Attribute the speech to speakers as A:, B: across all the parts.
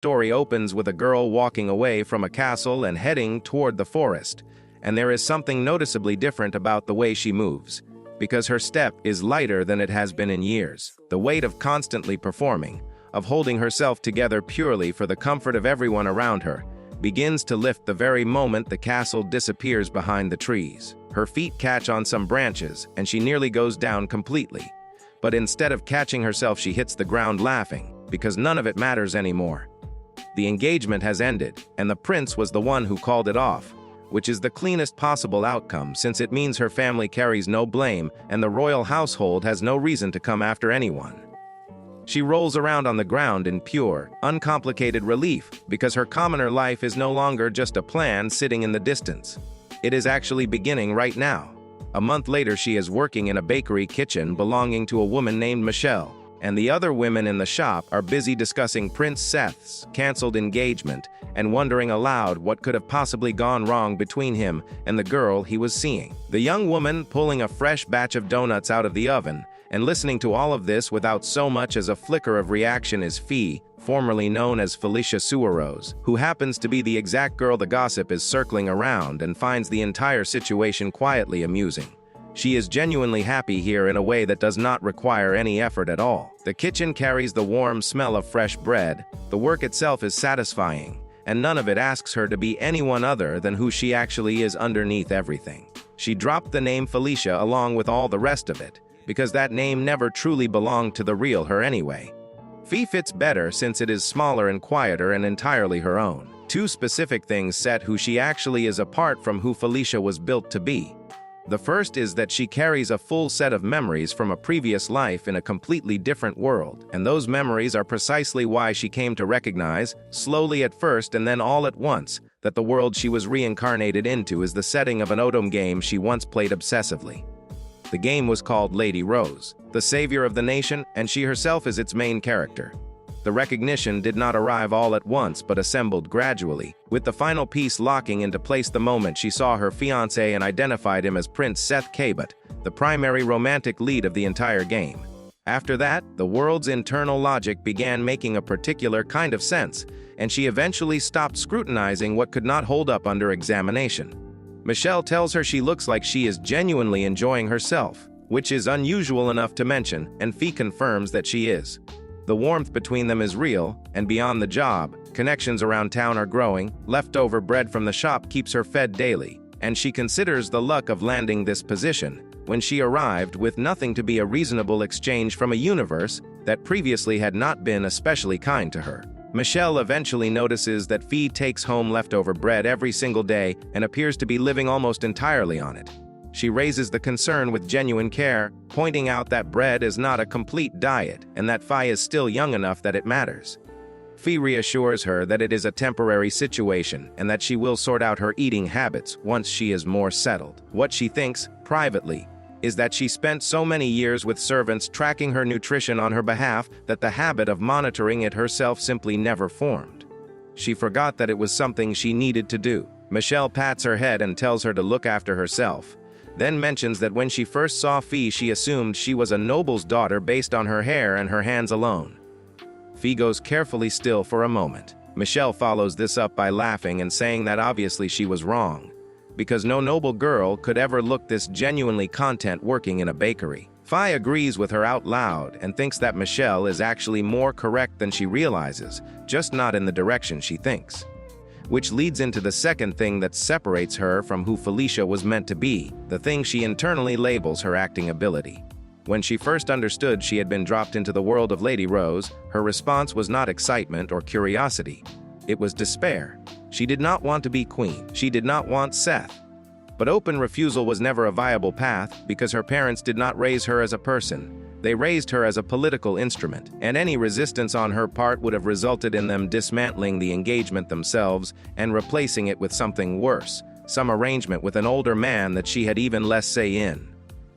A: Story opens with a girl walking away from a castle and heading toward the forest, and there is something noticeably different about the way she moves, because her step is lighter than it has been in years. The weight of constantly performing, of holding herself together purely for the comfort of everyone around her, begins to lift the very moment the castle disappears behind the trees. Her feet catch on some branches, and she nearly goes down completely. But instead of catching herself, she hits the ground laughing, because none of it matters anymore. The engagement has ended, and the prince was the one who called it off, which is the cleanest possible outcome since it means her family carries no blame and the royal household has no reason to come after anyone. She rolls around on the ground in pure, uncomplicated relief because her commoner life is no longer just a plan sitting in the distance. It is actually beginning right now. A month later, she is working in a bakery kitchen belonging to a woman named Michelle, and the other women in the shop are busy discussing Prince Seth's canceled engagement and wondering aloud what could have possibly gone wrong between him and the girl he was seeing. The young woman pulling a fresh batch of donuts out of the oven and listening to all of this without so much as a flicker of reaction is Fee, formerly known as Felicia Suarez, who happens to be the exact girl the gossip is circling around and finds the entire situation quietly amusing. She is genuinely happy here in a way that does not require any effort at all. The kitchen carries the warm smell of fresh bread, the work itself is satisfying, and none of it asks her to be anyone other than who she actually is underneath everything. She dropped the name Felicia along with all the rest of it, because that name never truly belonged to the real her anyway. Fee fits better since it is smaller and quieter and entirely her own. Two specific things set who she actually is apart from who Felicia was built to be. The first is that she carries a full set of memories from a previous life in a completely different world, and those memories are precisely why she came to recognize, slowly at first and then all at once, that the world she was reincarnated into is the setting of an Odom game she once played obsessively. The game was called Lady Rose, the savior of the nation, and she herself is its main character. The recognition did not arrive all at once but assembled gradually, with the final piece locking into place the moment she saw her fiancé and identified him as Prince Seth Cabot, the primary romantic lead of the entire game. After that, the world's internal logic began making a particular kind of sense, and she eventually stopped scrutinizing what could not hold up under examination. Michelle tells her she looks like she is genuinely enjoying herself, which is unusual enough to mention, and Fee confirms that she is. The warmth between them is real, and beyond the job, connections around town are growing, leftover bread from the shop keeps her fed daily, and she considers the luck of landing this position when she arrived with nothing to be a reasonable exchange from a universe that previously had not been especially kind to her. Michelle eventually notices that Fee takes home leftover bread every single day and appears to be living almost entirely on it. She raises the concern with genuine care, pointing out that bread is not a complete diet and that Fee is still young enough that it matters. Fee reassures her that it is a temporary situation and that she will sort out her eating habits once she is more settled. What she thinks, privately, is that she spent so many years with servants tracking her nutrition on her behalf that the habit of monitoring it herself simply never formed. She forgot that it was something she needed to do. Michelle pats her head and tells her to look after herself, then mentions that when she first saw Fee she assumed she was a noble's daughter based on her hair and her hands alone. Fee goes carefully still for a moment. Michelle follows this up by laughing and saying that obviously she was wrong, because no noble girl could ever look this genuinely content working in a bakery. Fee agrees with her out loud and thinks that Michelle is actually more correct than she realizes, just not in the direction she thinks. Which leads into the second thing that separates her from who Felicia was meant to be, the thing she internally labels her acting ability. When she first understood she had been dropped into the world of Lady Rose, her response was not excitement or curiosity. It was despair. She did not want to be queen. She did not want Seth. But open refusal was never a viable path because her parents did not raise her as a person. They raised her as a political instrument, and any resistance on her part would have resulted in them dismantling the engagement themselves and replacing it with something worse, some arrangement with an older man that she had even less say in.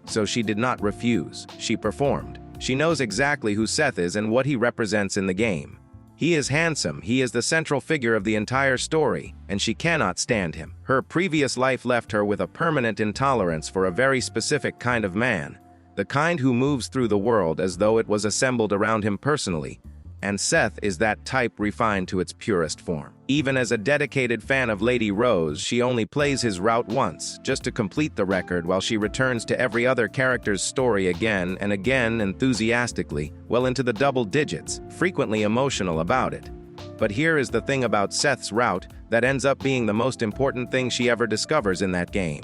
A: So she did not refuse. She performed. She knows exactly who Seth is and what he represents in the game. He is handsome, he is the central figure of the entire story, and she cannot stand him. Her previous life left her with a permanent intolerance for a very specific kind of man, the kind who moves through the world as though it was assembled around him personally, And Seth is that type refined to its purest form. Even as a dedicated fan of Lady Rose, she only plays his route once, just to complete the record while she returns to every other character's story again and again enthusiastically, well into the double digits, frequently emotional about it. But here is the thing about Seth's route that ends up being the most important thing she ever discovers in that game.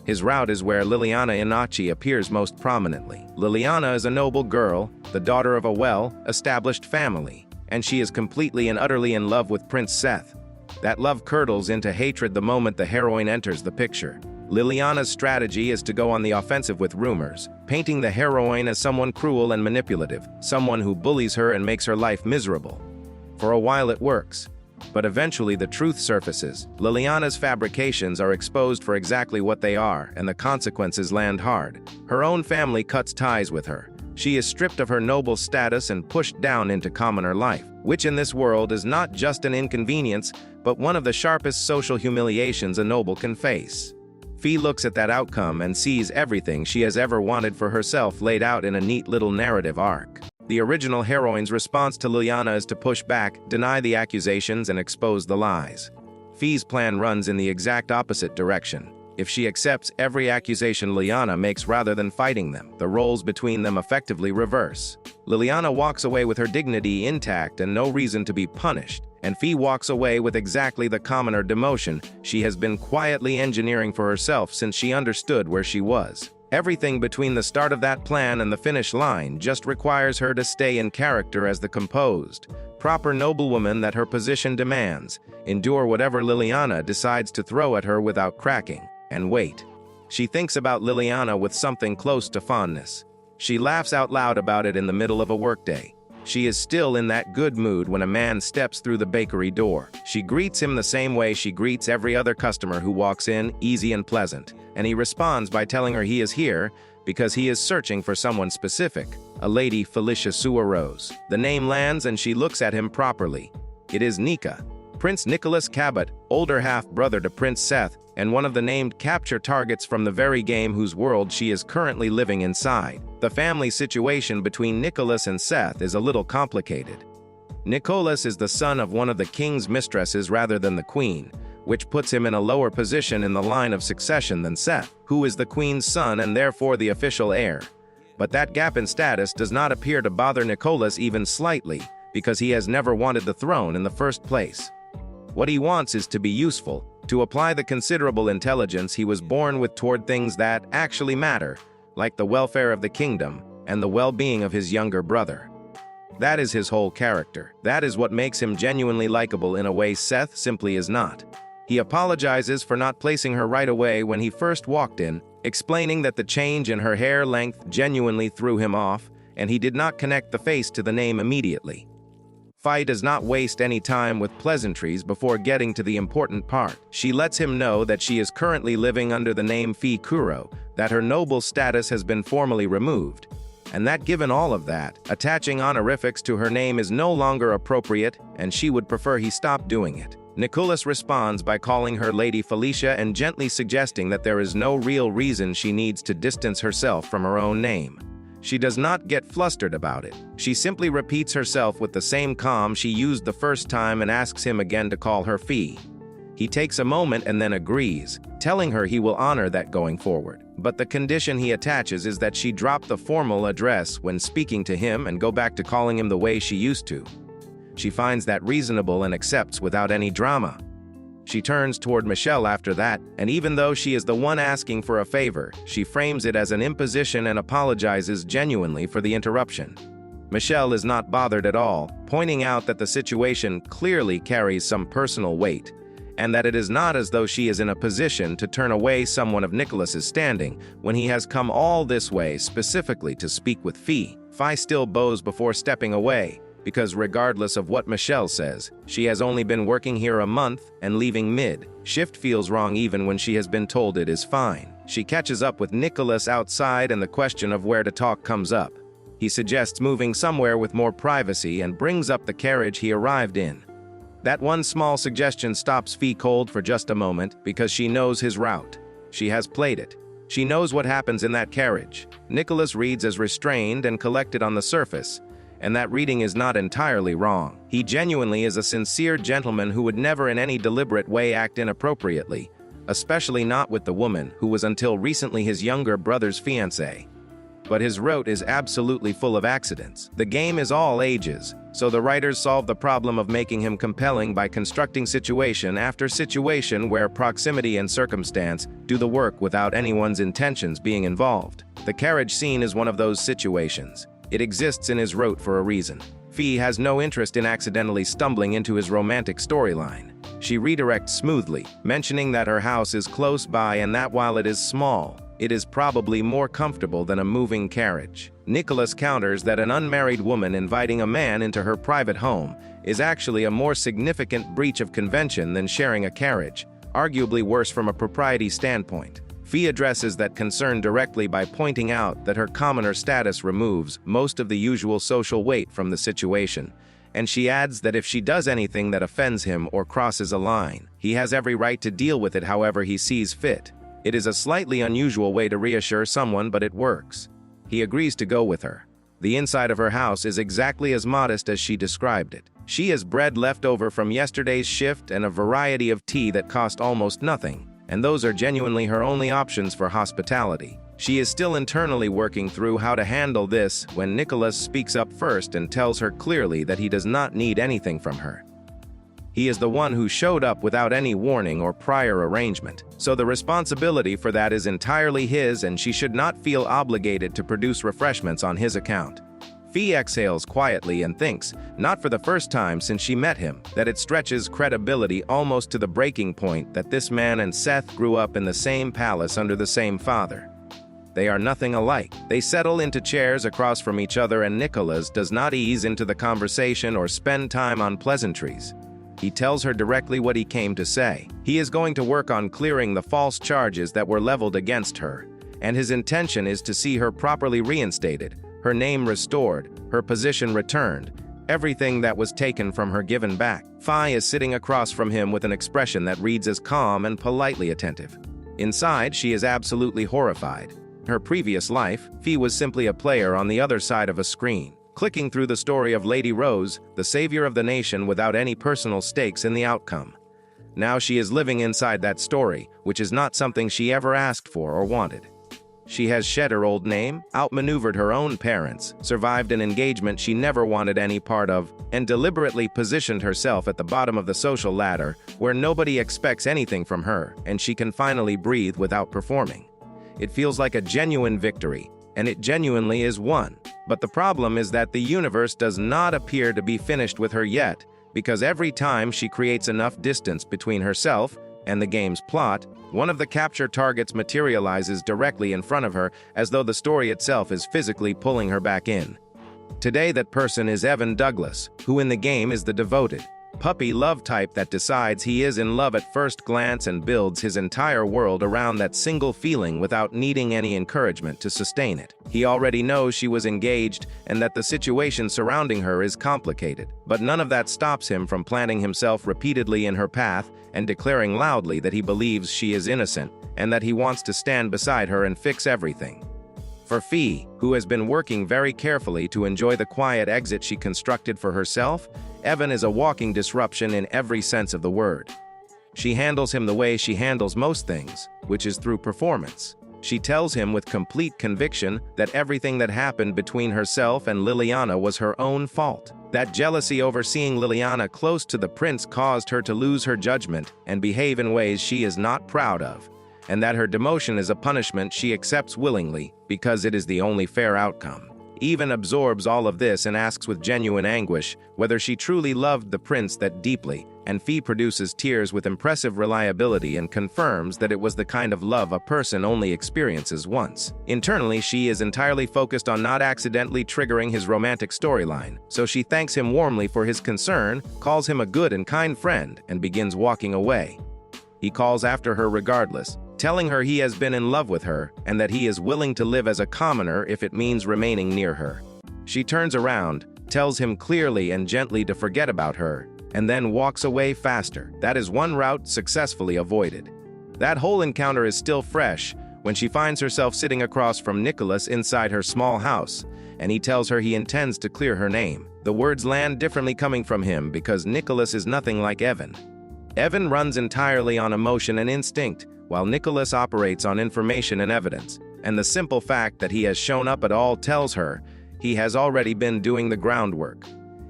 A: His route is where Liliana Inachi appears most prominently. Liliana is a noble girl, the daughter of a well-established family, and she is completely and utterly in love with Prince Seth. That love curdles into hatred the moment the heroine enters the picture. Liliana's strategy is to go on the offensive with rumors, painting the heroine as someone cruel and manipulative, someone who bullies her and makes her life miserable. For a while it works, but eventually the truth surfaces. Liliana's fabrications are exposed for exactly what they are, and the consequences land hard. Her own family cuts ties with her. She is stripped of her noble status and pushed down into commoner life, which in this world is not just an inconvenience, but one of the sharpest social humiliations a noble can face. Fee looks at that outcome and sees everything she has ever wanted for herself laid out in a neat little narrative arc. The original heroine's response to Liliana is to push back, deny the accusations, and expose the lies. Fee's plan runs in the exact opposite direction. If she accepts every accusation Liliana makes rather than fighting them, the roles between them effectively reverse. Liliana walks away with her dignity intact and no reason to be punished, and Fee walks away with exactly the commoner demotion she has been quietly engineering for herself since she understood where she was. Everything between the start of that plan and the finish line just requires her to stay in character as the composed, proper noblewoman that her position demands, endure whatever Liliana decides to throw at her without cracking, and wait. She thinks about Liliana with something close to fondness. She laughs out loud about it in the middle of a workday. She is still in that good mood when a man steps through the bakery door. She greets him the same way she greets every other customer who walks in, easy and pleasant, and he responds by telling her he is here because he is searching for someone specific, a Lady Felicia Suarose. The name lands and she looks at him properly. It is Nika, Prince Nicholas Cabot, older half-brother to Prince Seth, and one of the named capture targets from the very game whose world she is currently living inside. The family situation between Nicholas and Seth is a little complicated. Nicholas is the son of one of the king's mistresses rather than the queen, which puts him in a lower position in the line of succession than Seth, who is the queen's son and therefore the official heir. But that gap in status does not appear to bother Nicholas even slightly, because he has never wanted the throne in the first place. What he wants is to be useful, to apply the considerable intelligence he was born with toward things that actually matter, like the welfare of the kingdom and the well-being of his younger brother. That is his whole character. That is what makes him genuinely likable in a way Seth simply is not. He apologizes for not placing her right away when he first walked in, explaining that the change in her hair length genuinely threw him off, and he did not connect the face to the name immediately. Fei does not waste any time with pleasantries before getting to the important part. She lets him know that she is currently living under the name Fei Kuro, that her noble status has been formally removed, and that given all of that, attaching honorifics to her name is no longer appropriate, and she would prefer he stop doing it. Nicholas responds by calling her Lady Felicia and gently suggesting that there is no real reason she needs to distance herself from her own name. She does not get flustered about it. She simply repeats herself with the same calm she used the first time and asks him again to call her Fee. He takes a moment and then agrees, telling her he will honor that going forward. But the condition he attaches is that she drop the formal address when speaking to him and go back to calling him the way she used to. She finds that reasonable and accepts without any drama. She turns toward Michelle after that, and even though she is the one asking for a favor, she frames it as an imposition and apologizes genuinely for the interruption. Michelle is not bothered at all, pointing out that the situation clearly carries some personal weight, and that it is not as though she is in a position to turn away someone of Nicholas's standing when he has come all this way specifically to speak with Fee. Fei still bows before stepping away, because regardless of what Michelle says, she has only been working here a month and leaving mid-shift feels wrong even when she has been told it is fine. She catches up with Nicholas outside and the question of where to talk comes up. He suggests moving somewhere with more privacy and brings up the carriage he arrived in. That one small suggestion stops Fee cold for just a moment because she knows his route. She has played it. She knows what happens in that carriage. Nicholas reads as restrained and collected on the surface, and that reading is not entirely wrong. He genuinely is a sincere gentleman who would never in any deliberate way act inappropriately, especially not with the woman who was until recently his younger brother's fiancée. But his route is absolutely full of accidents. The game is all ages, so the writers solve the problem of making him compelling by constructing situation after situation where proximity and circumstance do the work without anyone's intentions being involved. The carriage scene is one of those situations. It exists in his route for a reason. Fee has no interest in accidentally stumbling into his romantic storyline. She redirects smoothly, mentioning that her house is close by and that while it is small, it is probably more comfortable than a moving carriage. Nicholas counters that an unmarried woman inviting a man into her private home is actually a more significant breach of convention than sharing a carriage, arguably worse from a propriety standpoint. Fee addresses that concern directly by pointing out that her commoner status removes most of the usual social weight from the situation, and she adds that if she does anything that offends him or crosses a line, he has every right to deal with it however he sees fit. It is a slightly unusual way to reassure someone, but it works. He agrees to go with her. The inside of her house is exactly as modest as she described it. She has bread left over from yesterday's shift and a variety of tea that cost almost nothing, and those are genuinely her only options for hospitality. She is still internally working through how to handle this when Nicholas speaks up first and tells her clearly that he does not need anything from her. He is the one who showed up without any warning or prior arrangement, so the responsibility for that is entirely his and she should not feel obligated to produce refreshments on his account. Fee exhales quietly and thinks, not for the first time since she met him, that it stretches credibility almost to the breaking point that this man and Seth grew up in the same palace under the same father. They are nothing alike. They settle into chairs across from each other and Nicholas does not ease into the conversation or spend time on pleasantries. He tells her directly what he came to say. He is going to work on clearing the false charges that were leveled against her, and his intention is to see her properly reinstated, her name restored, her position returned, everything that was taken from her given back. Fei is sitting across from him with an expression that reads as calm and politely attentive. Inside, she is absolutely horrified. Her previous life, Fei was simply a player on the other side of a screen, clicking through the story of Lady Rose, the savior of the nation without any personal stakes in the outcome. Now she is living inside that story, which is not something she ever asked for or wanted. She has shed her old name, outmaneuvered her own parents, survived an engagement she never wanted any part of, and deliberately positioned herself at the bottom of the social ladder, where nobody expects anything from her, and she can finally breathe without performing. It feels like a genuine victory, and it genuinely is one. But the problem is that the universe does not appear to be finished with her yet, because every time she creates enough distance between herself and the game's plot, one of the capture targets materializes directly in front of her as though the story itself is physically pulling her back in. Today that person is Evan Douglas, who in the game is the devoted, puppy love type that decides he is in love at first glance and builds his entire world around that single feeling without needing any encouragement to sustain it. He already knows she was engaged and that the situation surrounding her is complicated, but none of that stops him from planting himself repeatedly in her path and declaring loudly that he believes she is innocent and that he wants to stand beside her and fix everything. For Fee, who has been working very carefully to enjoy the quiet exit she constructed for herself, Evan is a walking disruption in every sense of the word. She handles him the way she handles most things, which is through performance. She tells him with complete conviction that everything that happened between herself and Liliana was her own fault. That jealousy over seeing Liliana close to the prince caused her to lose her judgment and behave in ways she is not proud of, and that her demotion is a punishment she accepts willingly because it is the only fair outcome. Even absorbs all of this and asks with genuine anguish whether she truly loved the prince that deeply, and Fee produces tears with impressive reliability and confirms that it was the kind of love a person only experiences once. Internally, she is entirely focused on not accidentally triggering his romantic storyline, so she thanks him warmly for his concern, calls him a good and kind friend, and begins walking away. He calls after her regardless, telling her he has been in love with her and that he is willing to live as a commoner if it means remaining near her. She turns around, tells him clearly and gently to forget about her, and then walks away faster. That is one route successfully avoided. That whole encounter is still fresh when she finds herself sitting across from Nicholas inside her small house, and he tells her he intends to clear her name. The words land differently coming from him because Nicholas is nothing like Evan. Evan runs entirely on emotion and instinct, while Nicholas operates on information and evidence, and the simple fact that he has shown up at all tells her he has already been doing the groundwork.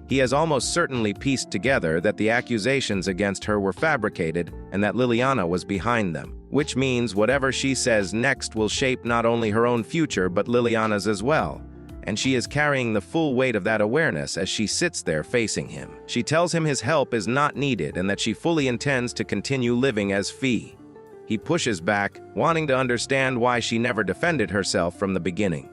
A: He has almost certainly pieced together that the accusations against her were fabricated and that Liliana was behind them, which means whatever she says next will shape not only her own future but Liliana's as well. And she is carrying the full weight of that awareness as she sits there facing him. She tells him his help is not needed and that she fully intends to continue living as Fee. He pushes back, wanting to understand why she never defended herself from the beginning.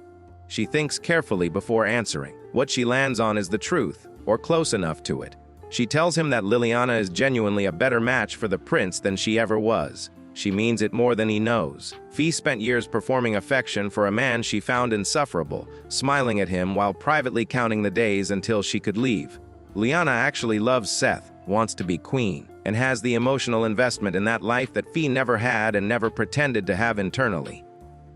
A: She thinks carefully before answering. What she lands on is the truth, or close enough to it. She tells him that Liliana is genuinely a better match for the prince than she ever was. She means it more than he knows. Fee spent years performing affection for a man she found insufferable, smiling at him while privately counting the days until she could leave. Liliana actually loves Seth, wants to be queen, and has the emotional investment in that life that Fee never had and never pretended to have internally.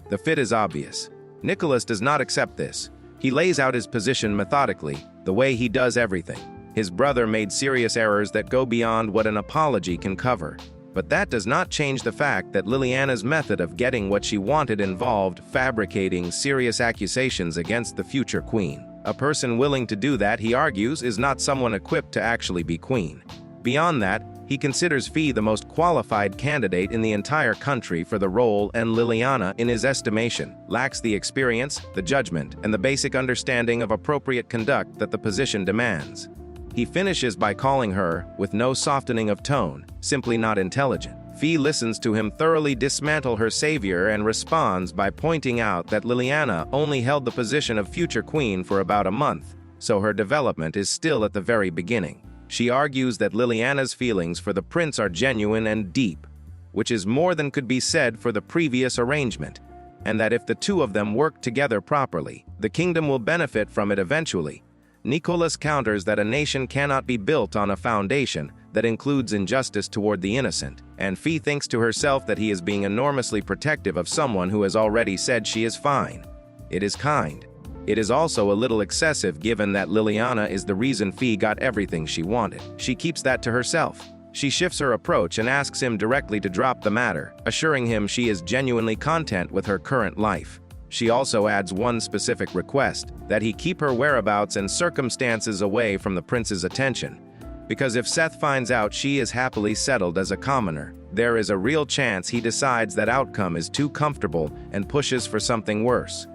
A: The fit is obvious. Nicholas does not accept this. He lays out his position methodically, the way he does everything. His brother made serious errors that go beyond what an apology can cover. But that does not change the fact that Liliana's method of getting what she wanted involved fabricating serious accusations against the future queen. A person willing to do that, he argues, is not someone equipped to actually be queen. Beyond that, he considers Fee the most qualified candidate in the entire country for the role, and Liliana, in his estimation, lacks the experience, the judgment, and the basic understanding of appropriate conduct that the position demands. He finishes by calling her, with no softening of tone, simply not intelligent. Fee listens to him thoroughly dismantle her savior and responds by pointing out that Liliana only held the position of future queen for about a month, so her development is still at the very beginning. She argues that Liliana's feelings for the prince are genuine and deep, which is more than could be said for the previous arrangement, and that if the two of them work together properly, the kingdom will benefit from it eventually. Nicholas counters that a nation cannot be built on a foundation that includes injustice toward the innocent, and Fee thinks to herself that he is being enormously protective of someone who has already said she is fine. It is kind. It is also a little excessive given that Liliana is the reason Fee got everything she wanted. She keeps that to herself. She shifts her approach and asks him directly to drop the matter, assuring him she is genuinely content with her current life. She also adds one specific request, that he keep her whereabouts and circumstances away from the prince's attention, because if Seth finds out she is happily settled as a commoner, there is a real chance he decides that outcome is too comfortable and pushes for something worse.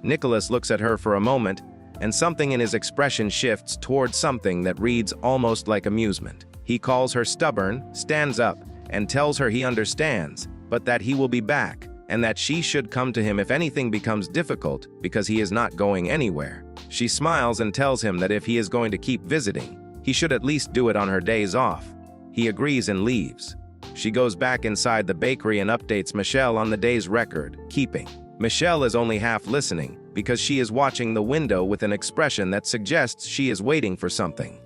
A: Nicholas looks at her for a moment, and something in his expression shifts towards something that reads almost like amusement. He calls her stubborn, stands up, and tells her he understands, but that he will be back, and that she should come to him if anything becomes difficult because he is not going anywhere. She smiles and tells him that if he is going to keep visiting, he should at least do it on her days off. He agrees and leaves. She goes back inside the bakery and updates Michelle on the day's record, keeping. Michelle is only half listening because she is watching the window with an expression that suggests she is waiting for something.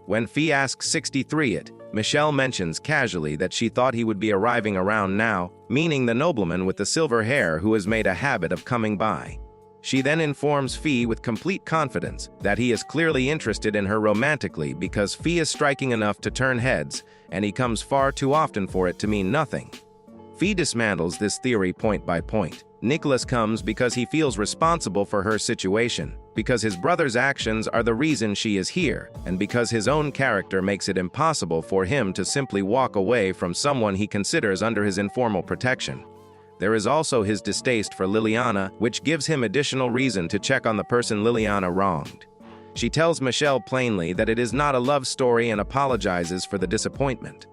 A: When Fee asks 63 it, Michelle mentions casually that she thought he would be arriving around now, meaning the nobleman with the silver hair who has made a habit of coming by. She then informs Fee with complete confidence that he is clearly interested in her romantically because Fee is striking enough to turn heads, and he comes far too often for it to mean nothing. Fee dismantles this theory point by point. Nicholas comes because he feels responsible for her situation, because his brother's actions are the reason she is here, and because his own character makes it impossible for him to simply walk away from someone he considers under his informal protection. There is also his distaste for Liliana, which gives him additional reason to check on the person Liliana wronged. She tells Michelle plainly that it is not a love story and apologizes for the disappointment.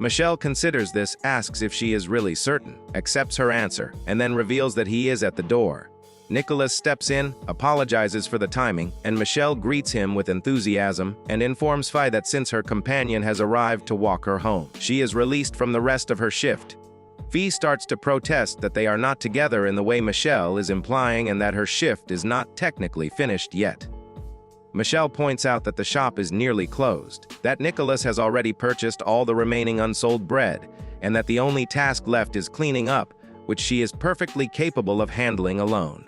A: Michelle considers this, asks if she is really certain, accepts her answer, and then reveals that he is at the door. Nicholas steps in, apologizes for the timing, and Michelle greets him with enthusiasm and informs Fee that since her companion has arrived to walk her home, she is released from the rest of her shift. Fee starts to protest that they are not together in the way Michelle is implying and that her shift is not technically finished yet. Michelle points out that the shop is nearly closed, that Nicholas has already purchased all the remaining unsold bread, and that the only task left is cleaning up, which she is perfectly capable of handling alone.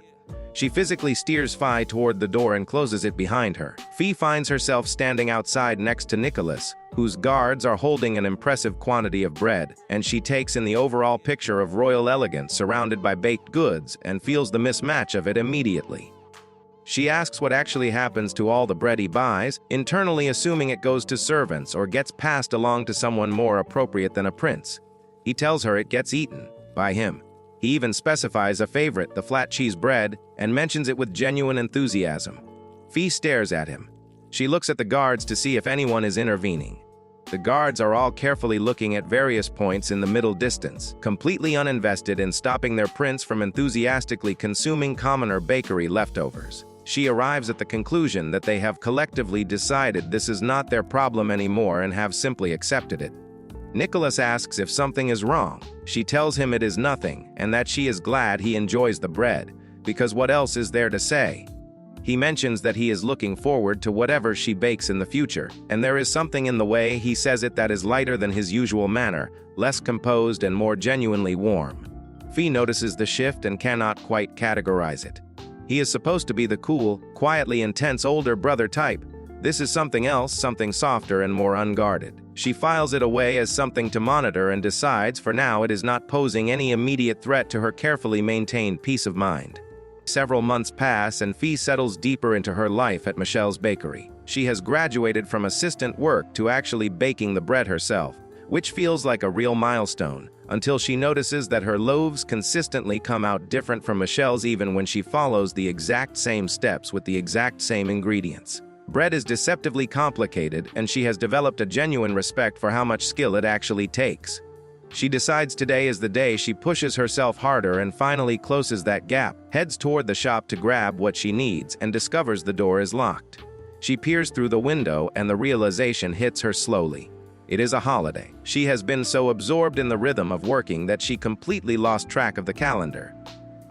A: She physically steers Fi toward the door and closes it behind her. Fi finds herself standing outside next to Nicholas, whose guards are holding an impressive quantity of bread, and she takes in the overall picture of royal elegance surrounded by baked goods and feels the mismatch of it immediately. She asks what actually happens to all the bread he buys, internally assuming it goes to servants or gets passed along to someone more appropriate than a prince. He tells her it gets eaten by him. He even specifies a favorite, the flat cheese bread, and mentions it with genuine enthusiasm. Fi stares at him. She looks at the guards to see if anyone is intervening. The guards are all carefully looking at various points in the middle distance, completely uninvested in stopping their prince from enthusiastically consuming commoner bakery leftovers. She arrives at the conclusion that they have collectively decided this is not their problem anymore and have simply accepted it. Nicholas asks if something is wrong. She tells him it is nothing and that she is glad he enjoys the bread, because what else is there to say? He mentions that he is looking forward to whatever she bakes in the future, and there is something in the way he says it that is lighter than his usual manner, less composed and more genuinely warm. Fi notices the shift and cannot quite categorize it. He is supposed to be the cool, quietly intense older brother type. This is something else, something softer and more unguarded. She files it away as something to monitor and decides for now it is not posing any immediate threat to her carefully maintained peace of mind. Several months pass and Fi settles deeper into her life at Michelle's bakery. She has graduated from assistant work to actually baking the bread herself, which feels like a real milestone, until she notices that her loaves consistently come out different from Michelle's even when she follows the exact same steps with the exact same ingredients. Bread is deceptively complicated, and she has developed a genuine respect for how much skill it actually takes. She decides today is the day she pushes herself harder and finally closes that gap, heads toward the shop to grab what she needs, and discovers the door is locked. She peers through the window and the realization hits her slowly. It is a holiday. She has been so absorbed in the rhythm of working that she completely lost track of the calendar.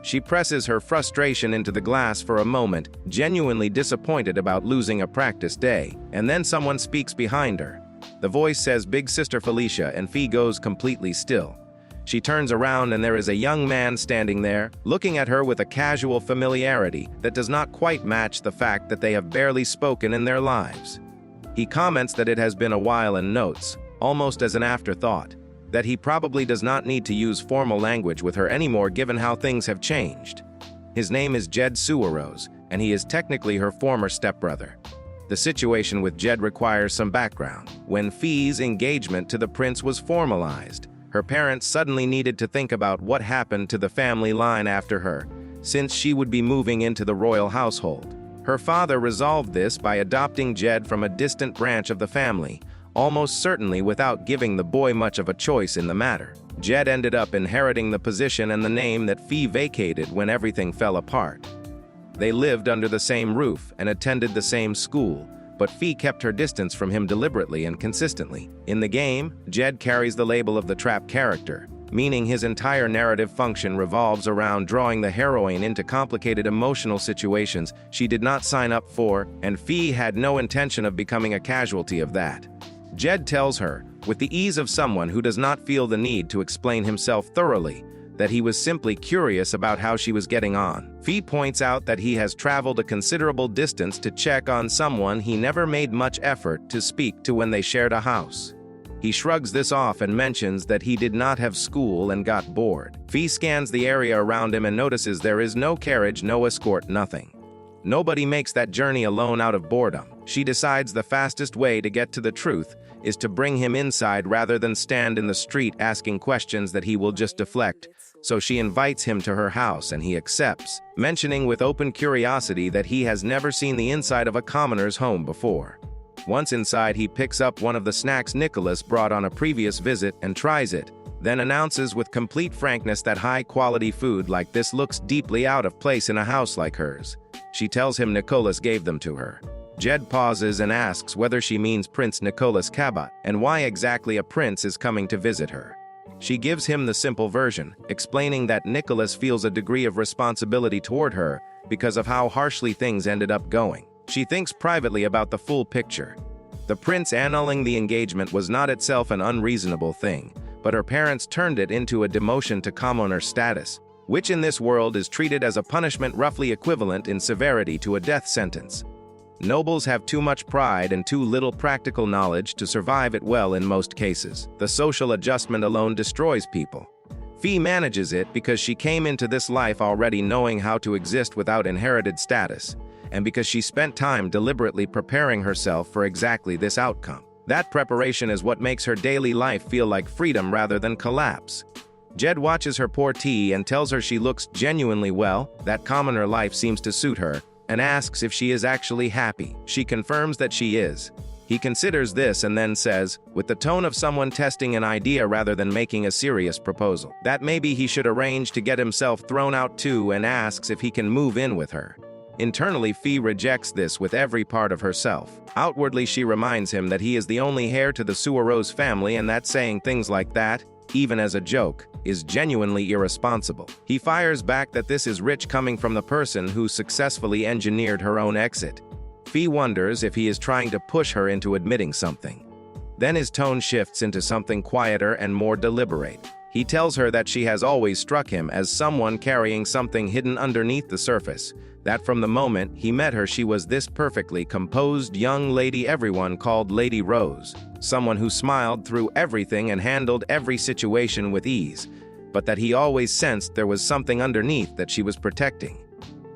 A: She presses her frustration into the glass for a moment, genuinely disappointed about losing a practice day, and then someone speaks behind her. The voice says Big Sister Felicia, and Fi goes completely still. She turns around and there is a young man standing there, looking at her with a casual familiarity that does not quite match the fact that they have barely spoken in their lives. He comments that it has been a while and notes, almost as an afterthought, that he probably does not need to use formal language with her anymore given how things have changed. His name is Jed Suarose, and he is technically her former stepbrother. The situation with Jed requires some background. When Fi's engagement to the prince was formalized, her parents suddenly needed to think about what happened to the family line after her, since she would be moving into the royal household. Her father resolved this by adopting Jed from a distant branch of the family, almost certainly without giving the boy much of a choice in the matter. Jed ended up inheriting the position and the name that Fi vacated when everything fell apart. They lived under the same roof and attended the same school, but Fi kept her distance from him deliberately and consistently. In the game, Jed carries the label of the trap character, meaning his entire narrative function revolves around drawing the heroine into complicated emotional situations she did not sign up for, and Fi had no intention of becoming a casualty of that. Jed tells her, with the ease of someone who does not feel the need to explain himself thoroughly, that he was simply curious about how she was getting on. Fi points out that he has traveled a considerable distance to check on someone he never made much effort to speak to when they shared a house. He shrugs this off and mentions that he did not have school and got bored. Fi scans the area around him and notices there is no carriage, no escort, nothing. Nobody makes that journey alone out of boredom. She decides the fastest way to get to the truth is to bring him inside rather than stand in the street asking questions that he will just deflect, so she invites him to her house and he accepts, mentioning with open curiosity that he has never seen the inside of a commoner's home before. Once inside, he picks up one of the snacks Nicholas brought on a previous visit and tries it, then announces with complete frankness that high-quality food like this looks deeply out of place in a house like hers. She tells him Nicholas gave them to her. Jed pauses and asks whether she means Prince Nicholas Cabot and why exactly a prince is coming to visit her. She gives him the simple version, explaining that Nicholas feels a degree of responsibility toward her because of how harshly things ended up going. She thinks privately about the full picture. The prince annulling the engagement was not itself an unreasonable thing, but her parents turned it into a demotion to commoner status, which in this world is treated as a punishment roughly equivalent in severity to a death sentence. Nobles have too much pride and too little practical knowledge to survive it well in most cases. The social adjustment alone destroys people. Fee manages it because she came into this life already knowing how to exist without inherited status, and because she spent time deliberately preparing herself for exactly this outcome. That preparation is what makes her daily life feel like freedom rather than collapse. Jed watches her pour tea and tells her she looks genuinely well, that commoner life seems to suit her, and asks if she is actually happy. She confirms that she is. He considers this and then says, with the tone of someone testing an idea rather than making a serious proposal, that maybe he should arrange to get himself thrown out too, and asks if he can move in with her. Internally, Fee rejects this with every part of herself. Outwardly, she reminds him that he is the only heir to the Suarose family and that saying things like that, even as a joke, is genuinely irresponsible. He fires back that this is rich coming from the person who successfully engineered her own exit. Fee wonders if he is trying to push her into admitting something. Then his tone shifts into something quieter and more deliberate. He tells her that she has always struck him as someone carrying something hidden underneath the surface, that from the moment he met her she was this perfectly composed young lady everyone called Lady Rose, someone who smiled through everything and handled every situation with ease, but that he always sensed there was something underneath that she was protecting.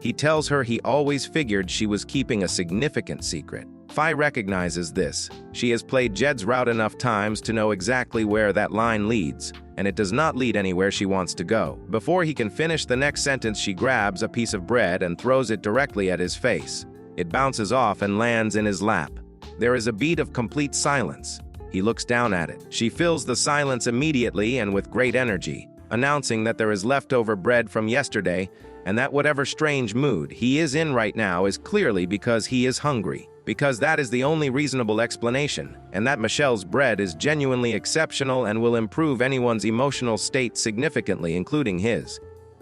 A: He tells her he always figured she was keeping a significant secret. Fei recognizes this. She has played Jed's route enough times to know exactly where that line leads, and it does not lead anywhere she wants to go. Before he can finish the next sentence, she grabs a piece of bread and throws it directly at his face. It bounces off and lands in his lap. There is a beat of complete silence. He looks down at it. She fills the silence immediately and with great energy, announcing that there is leftover bread from yesterday, and that whatever strange mood he is in right now is clearly because he is hungry. Because that is the only reasonable explanation, and that Michelle's bread is genuinely exceptional and will improve anyone's emotional state significantly, including his.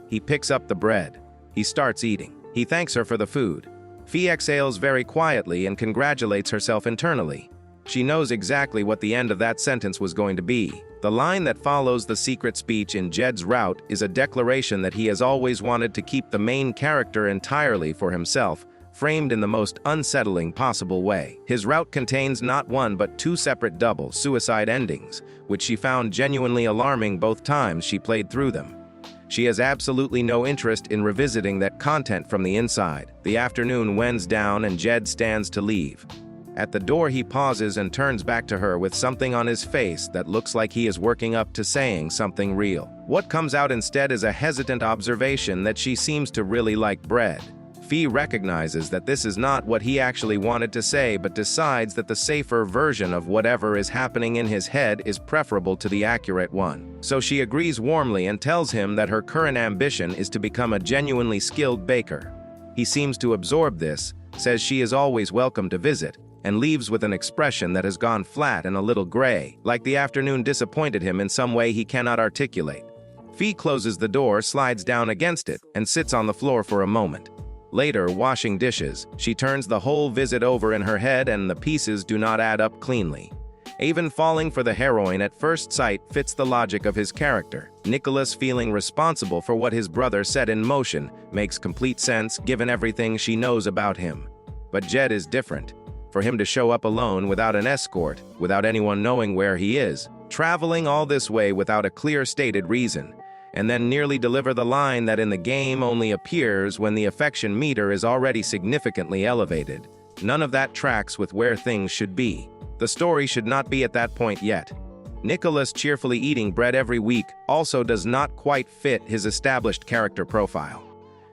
A: He picks up the bread. He starts eating. He thanks her for the food. Fee exhales very quietly and congratulates herself internally. She knows exactly what the end of that sentence was going to be. The line that follows the secret speech in Jed's route is a declaration that he has always wanted to keep the main character entirely for himself, framed in the most unsettling possible way. His route contains not one but two separate double suicide endings, which she found genuinely alarming both times she played through them. She has absolutely no interest in revisiting that content from the inside. The afternoon winds down and Jed stands to leave. At the door he pauses and turns back to her with something on his face that looks like he is working up to saying something real. What comes out instead is a hesitant observation that she seems to really like bread. Fee recognizes that this is not what he actually wanted to say, but decides that the safer version of whatever is happening in his head is preferable to the accurate one. So she agrees warmly and tells him that her current ambition is to become a genuinely skilled baker. He seems to absorb this, says she is always welcome to visit, and leaves with an expression that has gone flat and a little gray, like the afternoon disappointed him in some way he cannot articulate. Fee closes the door, slides down against it, and sits on the floor for a moment. Later, washing dishes, she turns the whole visit over in her head and the pieces do not add up cleanly. Even falling for the heroine at first sight fits the logic of his character. Nicholas feeling responsible for what his brother set in motion makes complete sense given everything she knows about him. But Jed is different. For him to show up alone without an escort, without anyone knowing where he is, traveling all this way without a clear stated reason, and then nearly deliver the line that in the game only appears when the affection meter is already significantly elevated. None of that tracks with where things should be. The story should not be at that point yet. Nicholas cheerfully eating bread every week also does not quite fit his established character profile.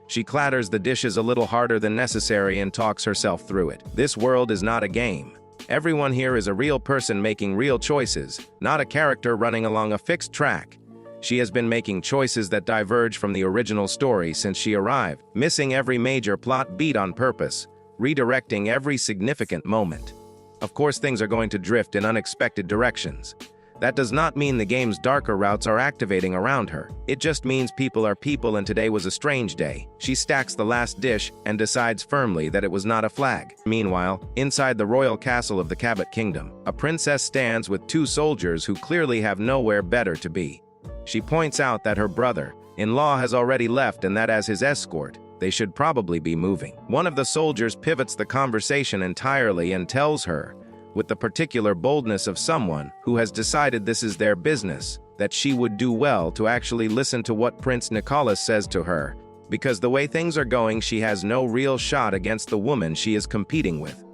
A: She clatters the dishes a little harder than necessary and talks herself through it. This world is not a game. Everyone here is a real person making real choices, not a character running along a fixed track. She has been making choices that diverge from the original story since she arrived, missing every major plot beat on purpose, redirecting every significant moment. Of course, things are going to drift in unexpected directions. That does not mean the game's darker routes are activating around her. It just means people are people and today was a strange day. She stacks the last dish and decides firmly that it was not a flag. Meanwhile, inside the royal castle of the Cabot Kingdom, a princess stands with two soldiers who clearly have nowhere better to be. She points out that her brother-in-law has already left and that as his escort, they should probably be moving. One of the soldiers pivots the conversation entirely and tells her, with the particular boldness of someone who has decided this is their business, that she would do well to actually listen to what Prince Nicholas says to her, because the way things are going, she has no real shot against the woman she is competing with.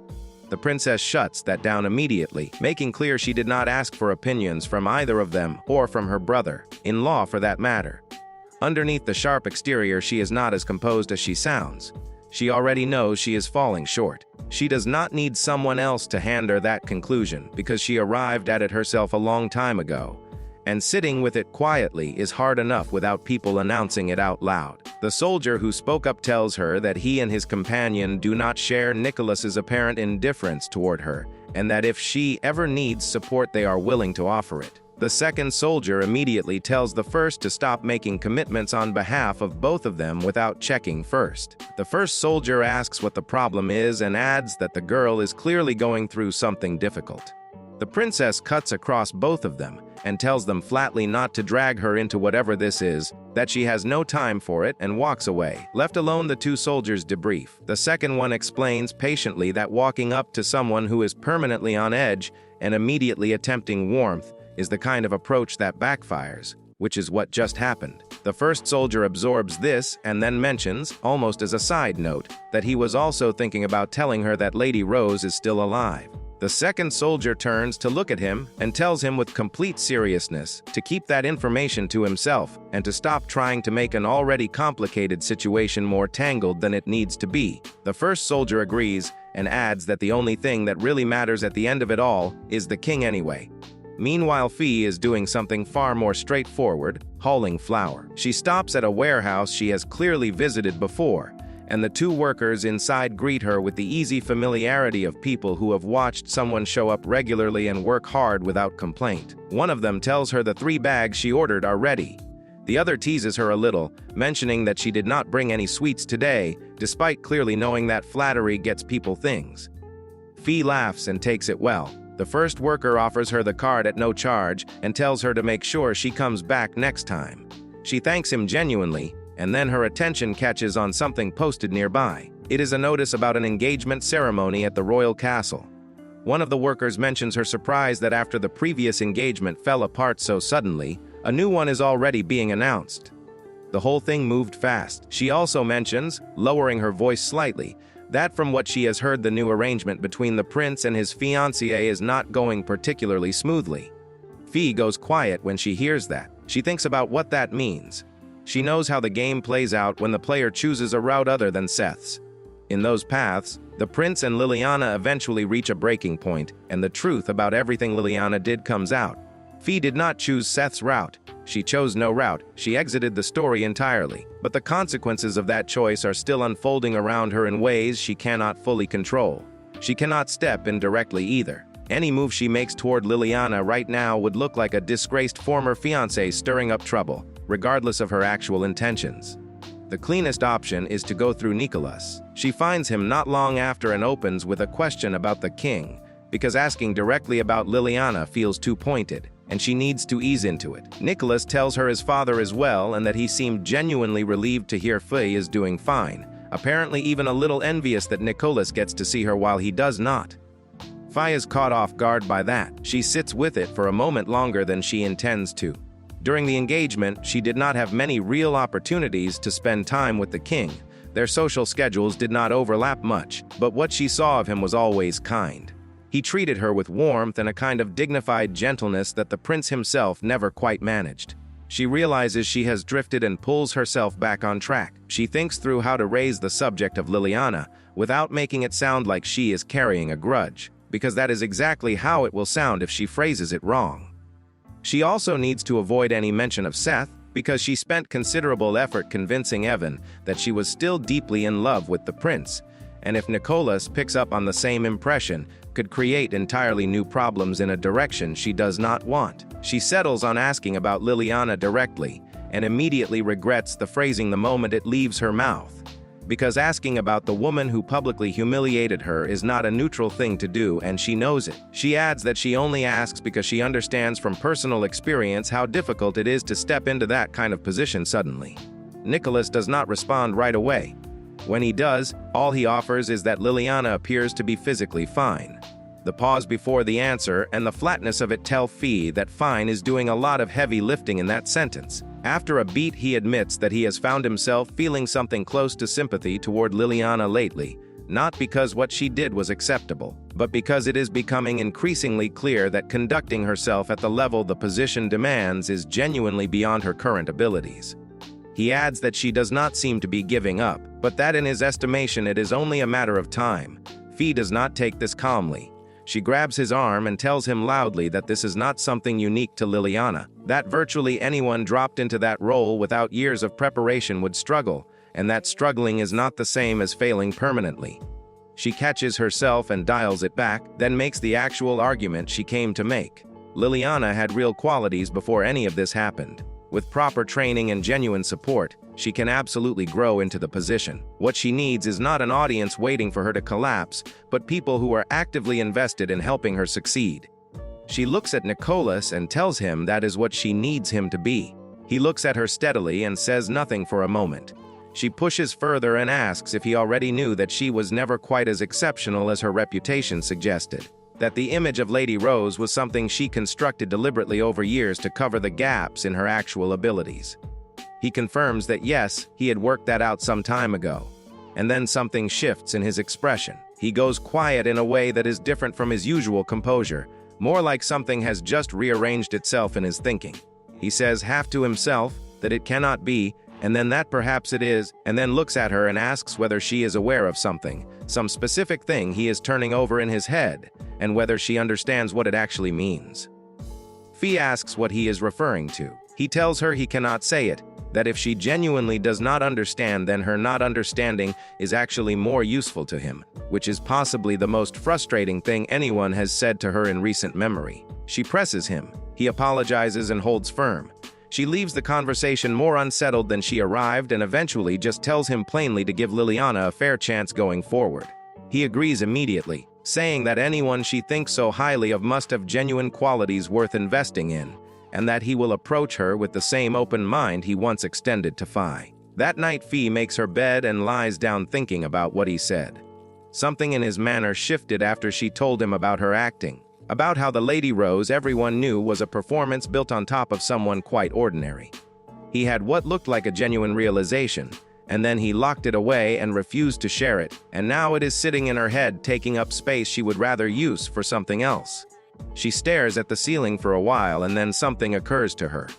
A: The princess shuts that down immediately, making clear she did not ask for opinions from either of them or from her brother-in-law for that matter. Underneath the sharp exterior, she is not as composed as she sounds. She already knows she is falling short. She does not need someone else to hand her that conclusion because she arrived at it herself a long time ago. And sitting with it quietly is hard enough without people announcing it out loud. The soldier who spoke up tells her that he and his companion do not share Nicholas's apparent indifference toward her, and that if she ever needs support they are willing to offer it. The second soldier immediately tells the first to stop making commitments on behalf of both of them without checking first. The first soldier asks what the problem is and adds that the girl is clearly going through something difficult. The princess cuts across both of them and tells them flatly not to drag her into whatever this is, that she has no time for it, and walks away. Left alone, the two soldiers debrief. The second one explains patiently that walking up to someone who is permanently on edge and immediately attempting warmth is the kind of approach that backfires, which is what just happened. The first soldier absorbs this and then mentions, almost as a side note, that he was also thinking about telling her that Lady Rose is still alive. The second soldier turns to look at him and tells him with complete seriousness to keep that information to himself and to stop trying to make an already complicated situation more tangled than it needs to be. The first soldier agrees and adds that the only thing that really matters at the end of it all is the king anyway. Meanwhile, Fee is doing something far more straightforward, hauling flour. She stops at a warehouse she has clearly visited before, and the two workers inside greet her with the easy familiarity of people who have watched someone show up regularly and work hard without complaint. One of them tells her the 3 bags she ordered are ready. The other teases her a little, mentioning that she did not bring any sweets today, despite clearly knowing that flattery gets people things. Fee laughs and takes it well. The first worker offers her the card at no charge and tells her to make sure she comes back next time. She thanks him genuinely, and then her attention catches on something posted nearby. It is a notice about an engagement ceremony at the royal castle. One of the workers mentions her surprise that after the previous engagement fell apart so suddenly, a new one is already being announced. The whole thing moved fast. She also mentions, lowering her voice slightly, that from what she has heard the new arrangement between the prince and his fiancée is not going particularly smoothly. Fee goes quiet when she hears that. She thinks about what that means. She knows how the game plays out when the player chooses a route other than Seth's. In those paths, the prince and Liliana eventually reach a breaking point, and the truth about everything Liliana did comes out. Fee did not choose Seth's route. She chose no route. She exited the story entirely. But the consequences of that choice are still unfolding around her in ways she cannot fully control. She cannot step in directly either. Any move she makes toward Liliana right now would look like a disgraced former fiancé stirring up trouble, regardless of her actual intentions. The cleanest option is to go through Nicholas. She finds him not long after and opens with a question about the king, because asking directly about Liliana feels too pointed, and she needs to ease into it. Nicholas tells her his father is well and that he seemed genuinely relieved to hear Fee is doing fine, apparently even a little envious that Nicholas gets to see her while he does not. Fee is caught off guard by that. She sits with it for a moment longer than she intends to. During the engagement, she did not have many real opportunities to spend time with the king. Their social schedules did not overlap much, but what she saw of him was always kind. He treated her with warmth and a kind of dignified gentleness that the prince himself never quite managed. She realizes she has drifted and pulls herself back on track. She thinks through how to raise the subject of Liliana without making it sound like she is carrying a grudge, because that is exactly how it will sound if she phrases it wrong. She also needs to avoid any mention of Seth, because she spent considerable effort convincing Evan that she was still deeply in love with the prince, and if Nicholas picks up on the same impression, could create entirely new problems in a direction she does not want. She settles on asking about Liliana directly, and immediately regrets the phrasing the moment it leaves her mouth. Because asking about the woman who publicly humiliated her is not a neutral thing to do, and she knows it. She adds that she only asks because she understands from personal experience how difficult it is to step into that kind of position suddenly. Nicholas does not respond right away. When he does, all he offers is that Liliana appears to be physically fine. The pause before the answer and the flatness of it tell Fee that fine is doing a lot of heavy lifting in that sentence. After a beat, he admits that he has found himself feeling something close to sympathy toward Liliana lately, not because what she did was acceptable, but because it is becoming increasingly clear that conducting herself at the level the position demands is genuinely beyond her current abilities. He adds that she does not seem to be giving up, but that in his estimation it is only a matter of time. Fee does not take this calmly. She grabs his arm and tells him loudly that this is not something unique to Liliana, that virtually anyone dropped into that role without years of preparation would struggle, and that struggling is not the same as failing permanently. She catches herself and dials it back, then makes the actual argument she came to make. Liliana had real qualities before any of this happened. With proper training and genuine support, she can absolutely grow into the position. What she needs is not an audience waiting for her to collapse, but people who are actively invested in helping her succeed. She looks at Nicholas and tells him that is what she needs him to be. He looks at her steadily and says nothing for a moment. She pushes further and asks if he already knew that she was never quite as exceptional as her reputation suggested. That the image of Lady Rose was something she constructed deliberately over years to cover the gaps in her actual abilities. He confirms that yes, he had worked that out some time ago. And then something shifts in his expression. He goes quiet in a way that is different from his usual composure, more like something has just rearranged itself in his thinking. He says half to himself that it cannot be, and then that perhaps it is, and then looks at her and asks whether she is aware of something, some specific thing he is turning over in his head, and whether she understands what it actually means. Fee asks what he is referring to. He tells her he cannot say it, that if she genuinely does not understand, then her not understanding is actually more useful to him, which is possibly the most frustrating thing anyone has said to her in recent memory. She presses him. He apologizes and holds firm. She leaves the conversation more unsettled than she arrived and eventually just tells him plainly to give Liliana a fair chance going forward. He agrees immediately, saying that anyone she thinks so highly of must have genuine qualities worth investing in, and that he will approach her with the same open mind he once extended to Phi. That night, Fee makes her bed and lies down thinking about what he said. Something in his manner shifted after she told him about her acting, about how the Lady Rose everyone knew was a performance built on top of someone quite ordinary. He had what looked like a genuine realization, and then he locked it away and refused to share it, and now it is sitting in her head taking up space she would rather use for something else. She stares at the ceiling for a while and then something occurs to her.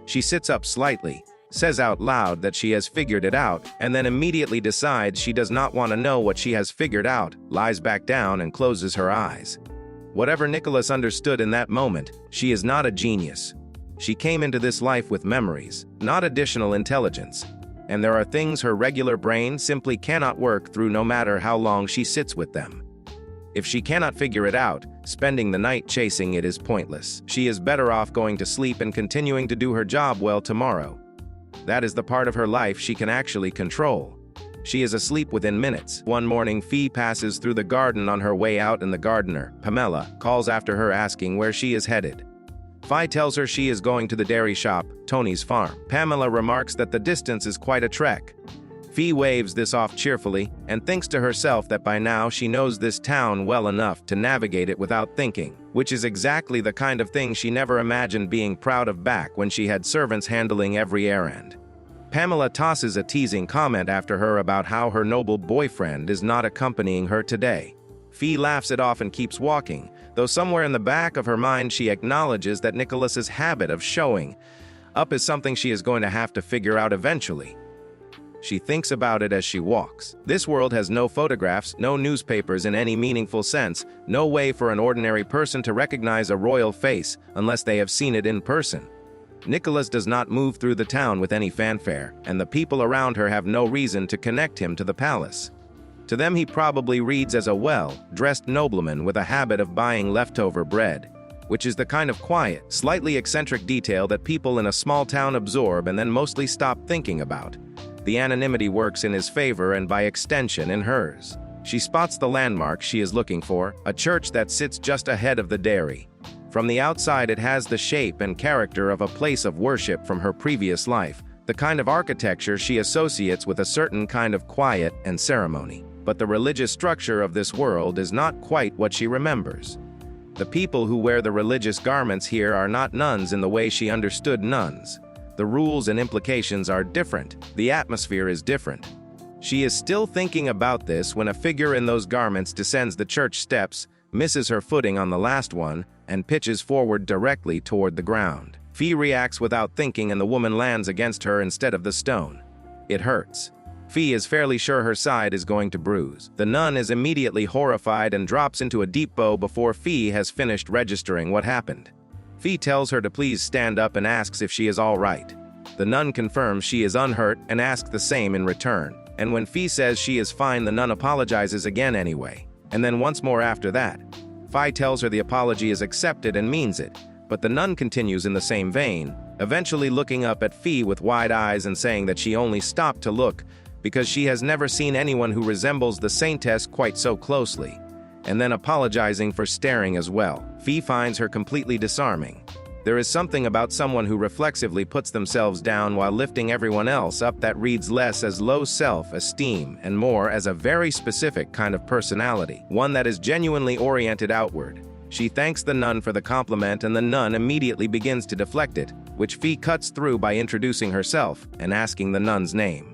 A: She sits up slightly, says out loud that she has figured it out, and then immediately decides she does not want to know what she has figured out, lies back down and closes her eyes. Whatever Nicholas understood in that moment, she is not a genius. She came into this life with memories, not additional intelligence. And there are things her regular brain simply cannot work through no matter how long she sits with them. If she cannot figure it out, spending the night chasing it is pointless. She is better off going to sleep and continuing to do her job well tomorrow. That is the part of her life she can actually control. She is asleep within minutes. One morning, Fee passes through the garden on her way out and the gardener, Pamela, calls after her asking where she is headed. Phi tells her she is going to the dairy shop, Tony's farm. Pamela remarks that the distance is quite a trek. Fee waves this off cheerfully and thinks to herself that by now she knows this town well enough to navigate it without thinking, which is exactly the kind of thing she never imagined being proud of back when she had servants handling every errand. Pamela tosses a teasing comment after her about how her noble boyfriend is not accompanying her today. Fee laughs it off and keeps walking, though somewhere in the back of her mind she acknowledges that Nicholas's habit of showing up is something she is going to have to figure out eventually. She thinks about it as she walks. This world has no photographs, no newspapers in any meaningful sense, no way for an ordinary person to recognize a royal face unless they have seen it in person. Nicholas does not move through the town with any fanfare, and the people around her have no reason to connect him to the palace. To them he probably reads as a well-dressed nobleman with a habit of buying leftover bread. which is the kind of quiet, slightly eccentric detail that people in a small town absorb and then mostly stop thinking about. The anonymity works in his favor and by extension in hers. She spots the landmark she is looking for, a church that sits just ahead of the dairy. From the outside, it has the shape and character of a place of worship from her previous life, the kind of architecture she associates with a certain kind of quiet and ceremony. But the religious structure of this world is not quite what she remembers. The people who wear the religious garments here are not nuns in the way she understood nuns. The rules and implications are different. The atmosphere is different. She is still thinking about this when a figure in those garments descends the church steps, misses her footing on the last one, and pitches forward directly toward the ground. Fee reacts without thinking and the woman lands against her instead of the stone. It hurts. Fee is fairly sure her side is going to bruise. The nun is immediately horrified and drops into a deep bow before Fee has finished registering what happened. Fee tells her to please stand up and asks if she is all right. The nun confirms she is unhurt and asks the same in return. And when Fee says she is fine, the nun apologizes again anyway. And then once more after that. Fee tells her the apology is accepted and means it. But the nun continues in the same vein, eventually looking up at Fee with wide eyes and saying that she only stopped to look because she has never seen anyone who resembles the saintess quite so closely, and then apologizing for staring as well. Fee finds her completely disarming. There is something about someone who reflexively puts themselves down while lifting everyone else up that reads less as low self-esteem and more as a very specific kind of personality, one that is genuinely oriented outward. She thanks the nun for the compliment and the nun immediately begins to deflect it, which Fee cuts through by introducing herself and asking the nun's name.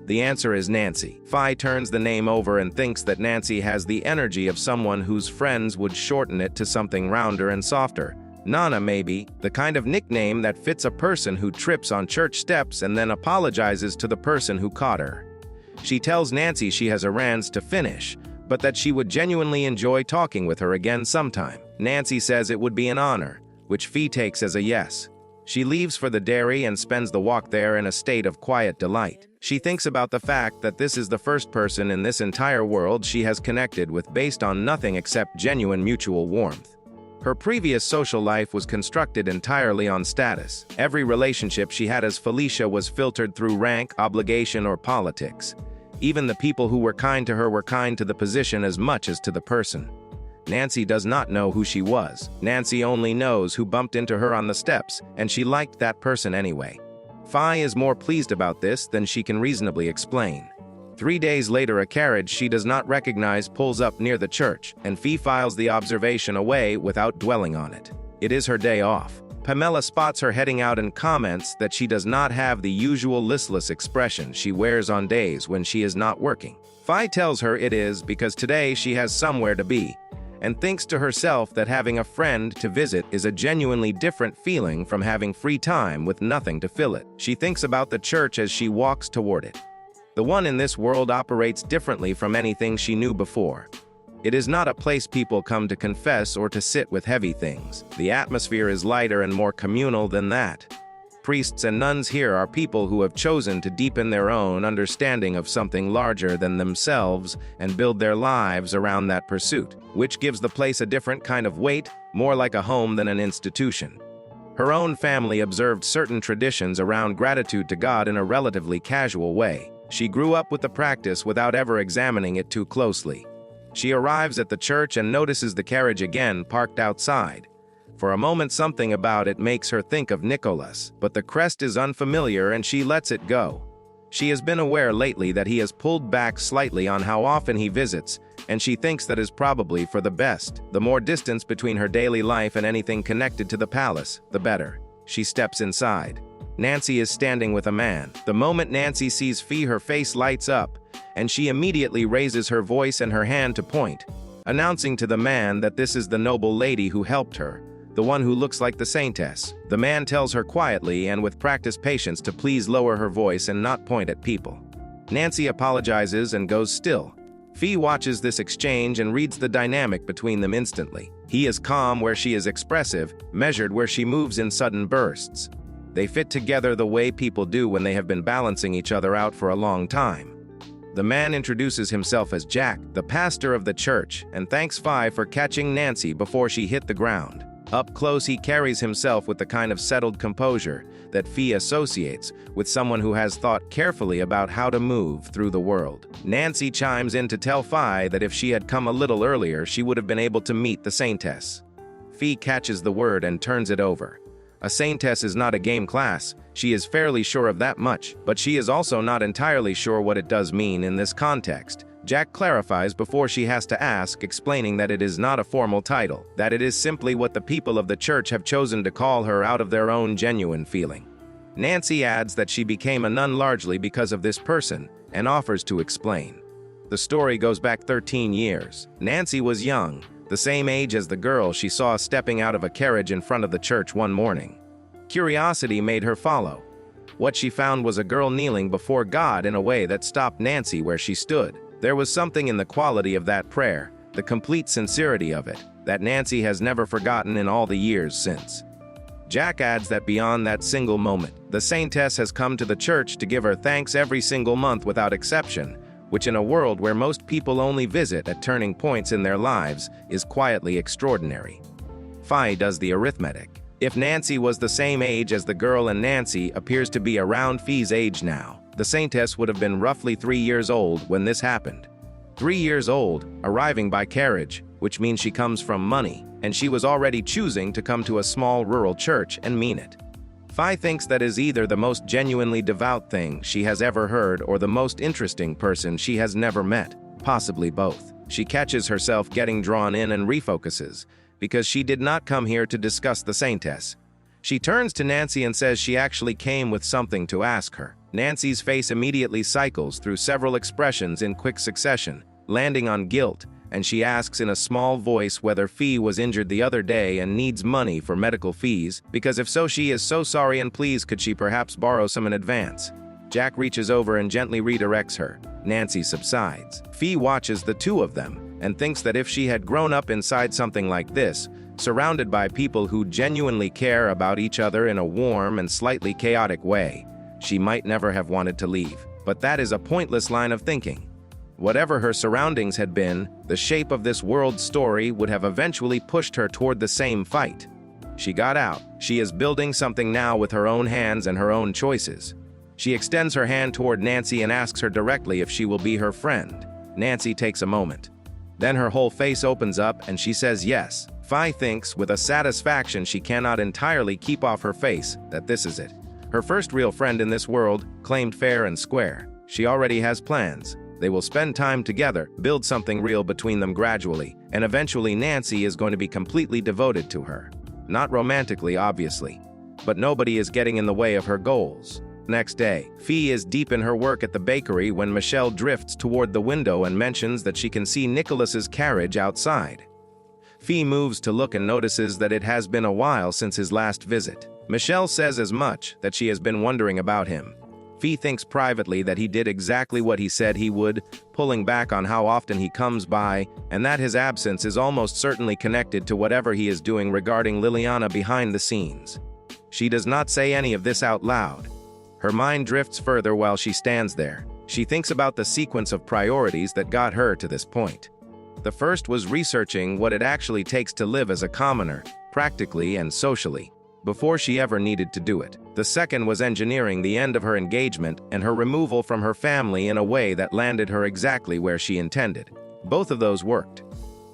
A: The answer is Nancy. Fee turns the name over and thinks that Nancy has the energy of someone whose friends would shorten it to something rounder and softer. Nana, maybe, the kind of nickname that fits a person who trips on church steps and then apologizes to the person who caught her. She tells Nancy she has errands to finish, but that she would genuinely enjoy talking with her again sometime. Nancy says it would be an honor, which Fee takes as a yes. She leaves for the dairy and spends the walk there in a state of quiet delight. She thinks about the fact that this is the first person in this entire world she has connected with based on nothing except genuine mutual warmth. Her previous social life was constructed entirely on status. Every relationship she had as Felicia was filtered through rank, obligation, or politics. Even the people who were kind to her were kind to the position as much as to the person. Nancy does not know who she was. Nancy only knows who bumped into her on the steps, and she liked that person anyway. Fee is more pleased about this than she can reasonably explain. 3 days later, a carriage she does not recognize pulls up near the church, and Fee files the observation away without dwelling on it. It is her day off. Pamela spots her heading out and comments that she does not have the usual listless expression she wears on days when she is not working. Fee tells her it is because today she has somewhere to be, and thinks to herself that having a friend to visit is a genuinely different feeling from having free time with nothing to fill it. She thinks about the church as she walks toward it. The one in this world operates differently from anything she knew before. It is not a place people come to confess or to sit with heavy things. The atmosphere is lighter and more communal than that. Priests and nuns here are people who have chosen to deepen their own understanding of something larger than themselves and build their lives around that pursuit, which gives the place a different kind of weight, more like a home than an institution. Her own family observed certain traditions around gratitude to God in a relatively casual way. She grew up with the practice without ever examining it too closely. She arrives at the church and notices the carriage again parked outside. For a moment, something about it makes her think of Nicholas, but the crest is unfamiliar and she lets it go. She has been aware lately that he has pulled back slightly on how often he visits, and she thinks that is probably for the best. The more distance between her daily life and anything connected to the palace, the better. She steps inside. Nancy is standing with a man. The moment Nancy sees Fee, her face lights up, and she immediately raises her voice and her hand to point, announcing to the man that this is the noble lady who helped her, the one who looks like the saintess. The man tells her quietly and with practiced patience to please lower her voice and not point at people. Nancy apologizes and goes still. Fee watches this exchange and reads the dynamic between them instantly. He is calm where she is expressive, measured where she moves in sudden bursts. They fit together the way people do when they have been balancing each other out for a long time. The man introduces himself as Jack, the pastor of the church, and thanks Fee for catching Nancy before she hit the ground. Up close, he carries himself with the kind of settled composure that Fee associates with someone who has thought carefully about how to move through the world. Nancy chimes in to tell Fee that if she had come a little earlier, she would have been able to meet the Saintess. Fee catches the word and turns it over. A Saintess is not a game class. She is fairly sure of that much, but she is also not entirely sure what it does mean in this context. Jack clarifies before she has to ask, explaining that it is not a formal title, that it is simply what the people of the church have chosen to call her out of their own genuine feeling. Nancy adds that she became a nun largely because of this person, and offers to explain. The story goes back 13 years. Nancy was young, the same age as the girl she saw stepping out of a carriage in front of the church one morning. Curiosity made her follow. What she found was a girl kneeling before God in a way that stopped Nancy where she stood. There was something in the quality of that prayer, the complete sincerity of it, that Nancy has never forgotten in all the years since. Jack adds that beyond that single moment, the Saintess has come to the church to give her thanks every single month without exception, which in a world where most people only visit at turning points in their lives is quietly extraordinary. Fee does the arithmetic. If Nancy was the same age as the girl and Nancy appears to be around Fee's age now, the Saintess would have been roughly 3 years old when this happened. 3 years old, arriving by carriage, which means she comes from money, and she was already choosing to come to a small rural church and mean it. Fee thinks that is either the most genuinely devout thing she has ever heard or the most interesting person she has never met, possibly both. She catches herself getting drawn in and refocuses, because she did not come here to discuss the Saintess. She turns to Nancy and says she actually came with something to ask her. Nancy's face immediately cycles through several expressions in quick succession, landing on guilt, and she asks in a small voice whether Fee was injured the other day and needs money for medical fees, because if so, she is so sorry and please could she perhaps borrow some in advance. Jack reaches over and gently redirects her. Nancy subsides. Fee watches the two of them and thinks that if she had grown up inside something like this, surrounded by people who genuinely care about each other in a warm and slightly chaotic way, she might never have wanted to leave. But that is a pointless line of thinking. Whatever her surroundings had been, the shape of this world's story would have eventually pushed her toward the same fight. She got out. She is building something now with her own hands and her own choices. She extends her hand toward Nancy and asks her directly if she will be her friend. Nancy takes a moment. Then her whole face opens up and she says yes. Fee thinks, with a satisfaction she cannot entirely keep off her face, that this is it. Her first real friend in this world, claimed fair and square. She already has plans. They will spend time together, build something real between them gradually, and eventually Nancy is going to be completely devoted to her. Not romantically, obviously. But nobody is getting in the way of her goals. Next day, Fee is deep in her work at the bakery when Michelle drifts toward the window and mentions that she can see Nicholas's carriage outside. Fee moves to look and notices that it has been a while since his last visit. Michelle says as much, that she has been wondering about him. Fee thinks privately that he did exactly what he said he would, pulling back on how often he comes by, and that his absence is almost certainly connected to whatever he is doing regarding Liliana behind the scenes. She does not say any of this out loud. Her mind drifts further while she stands there. She thinks about the sequence of priorities that got her to this point. The first was researching what it actually takes to live as a commoner, practically and socially, before she ever needed to do it. The second was engineering the end of her engagement and her removal from her family in a way that landed her exactly where she intended. Both of those worked.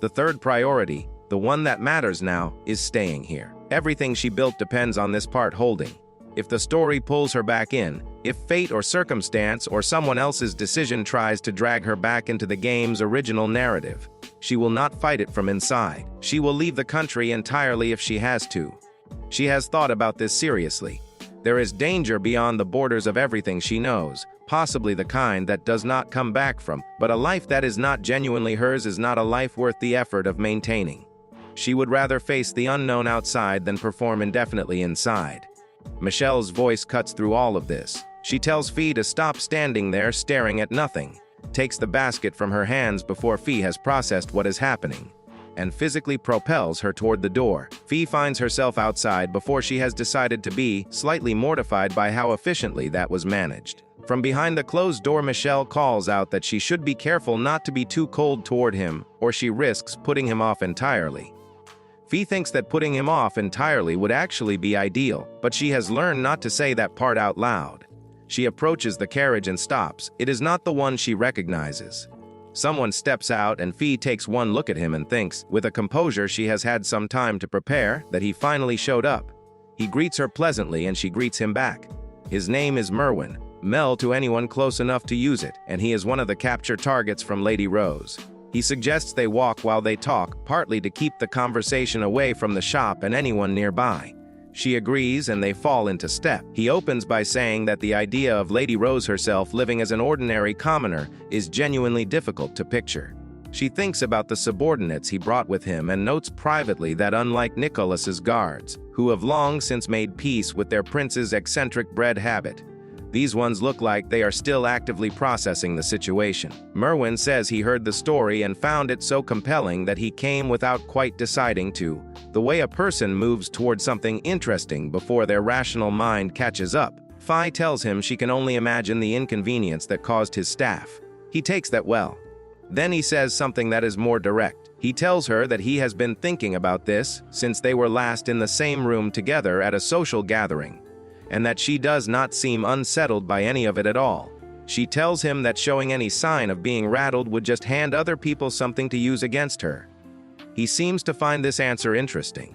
A: The third priority, the one that matters now, is staying here. Everything she built depends on this part holding. If the story pulls her back in, if fate or circumstance or someone else's decision tries to drag her back into the game's original narrative, she will not fight it from inside. She will leave the country entirely if she has to. She has thought about this seriously. There is danger beyond the borders of everything she knows, possibly the kind that does not come back from, but a life that is not genuinely hers is not a life worth the effort of maintaining. She would rather face the unknown outside than perform indefinitely inside. Michelle's voice cuts through all of this. She tells Fee to stop standing there staring at nothing, takes the basket from her hands before Fee has processed what is happening, and physically propels her toward the door. Fee finds herself outside before she has decided to be, slightly mortified by how efficiently that was managed. From behind the closed door, Michelle calls out that she should be careful not to be too cold toward him, or she risks putting him off entirely. Fee thinks that putting him off entirely would actually be ideal, but she has learned not to say that part out loud. She approaches the carriage and stops. It is not the one she recognizes. Someone steps out and Fee takes one look at him and thinks, with a composure she has had some time to prepare, that he finally showed up. He greets her pleasantly and she greets him back. His name is Merwin, Mel to anyone close enough to use it, and he is one of the capture targets from Lady Rose. He suggests they walk while they talk, partly to keep the conversation away from the shop and anyone nearby. She agrees and they fall into step. He opens by saying that the idea of Lady Rose herself living as an ordinary commoner is genuinely difficult to picture. She thinks about the subordinates he brought with him and notes privately that unlike Nicholas's guards, who have long since made peace with their prince's eccentric bread habit, these ones look like they are still actively processing the situation. Merwin says he heard the story and found it so compelling that he came without quite deciding to. The way a person moves toward something interesting before their rational mind catches up. Fi tells him she can only imagine the inconvenience that caused his staff. He takes that well. Then he says something that is more direct. He tells her that he has been thinking about this since they were last in the same room together at a social gathering, and that she does not seem unsettled by any of it at all. She tells him that showing any sign of being rattled would just hand other people something to use against her. He seems to find this answer interesting.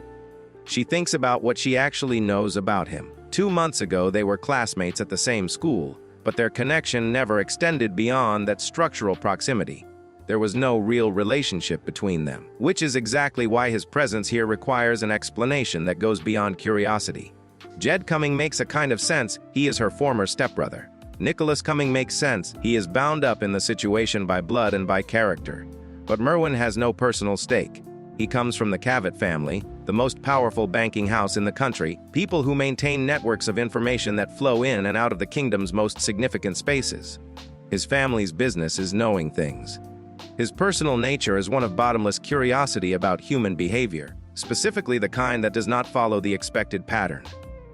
A: She thinks about what she actually knows about him. 2 months ago they were classmates at the same school, but their connection never extended beyond that structural proximity. There was no real relationship between them, which is exactly why his presence here requires an explanation that goes beyond curiosity. Jed coming makes a kind of sense. He is her former stepbrother. Nicholas coming makes sense. He is bound up in the situation by blood and by character. But Merwin has no personal stake. He comes from the Cavett family, the most powerful banking house in the country, people who maintain networks of information that flow in and out of the kingdom's most significant spaces. His family's business is knowing things. His personal nature is one of bottomless curiosity about human behavior, specifically the kind that does not follow the expected pattern.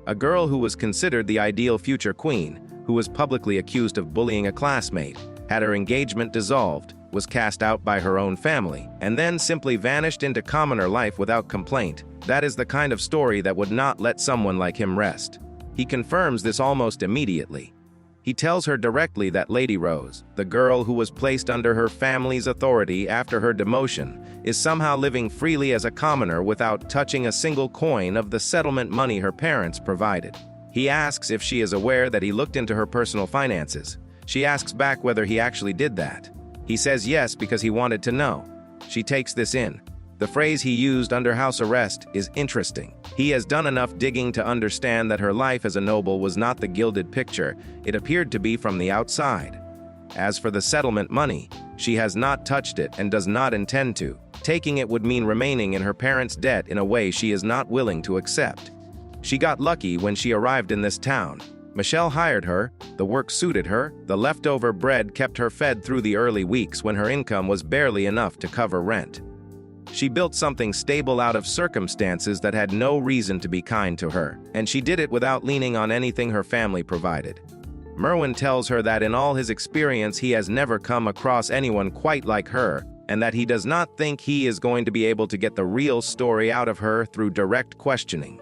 A: A girl who was considered the ideal future queen, who was publicly accused of bullying a classmate, had her engagement dissolved, was cast out by her own family, and then simply vanished into commoner life without complaint. That is the kind of story that would not let someone like him rest. He confirms this almost immediately. He tells her directly that Lady Rose, the girl who was placed under her family's authority after her demotion, is somehow living freely as a commoner without touching a single coin of the settlement money her parents provided. He asks if she is aware that he looked into her personal finances. She asks back whether he actually did that. He says yes because he wanted to know. She takes this in. The phrase he used under house arrest is interesting. He has done enough digging to understand that her life as a noble was not the gilded picture it appeared to be from the outside. As for the settlement money, she has not touched it and does not intend to. Taking it would mean remaining in her parents' debt in a way she is not willing to accept. She got lucky when she arrived in this town. Michelle hired her, the work suited her, the leftover bread kept her fed through the early weeks when her income was barely enough to cover rent. She built something stable out of circumstances that had no reason to be kind to her, and she did it without leaning on anything her family provided. Merwin tells her that in all his experience he has never come across anyone quite like her, and that he does not think he is going to be able to get the real story out of her through direct questioning.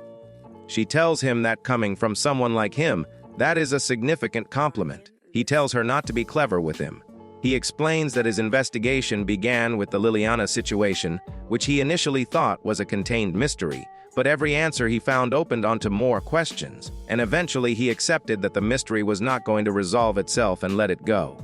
A: She tells him that coming from someone like him, that is a significant compliment. He tells her not to be clever with him. He explains that his investigation began with the Liliana situation, which he initially thought was a contained mystery, but every answer he found opened onto more questions, and eventually he accepted that the mystery was not going to resolve itself and let it go.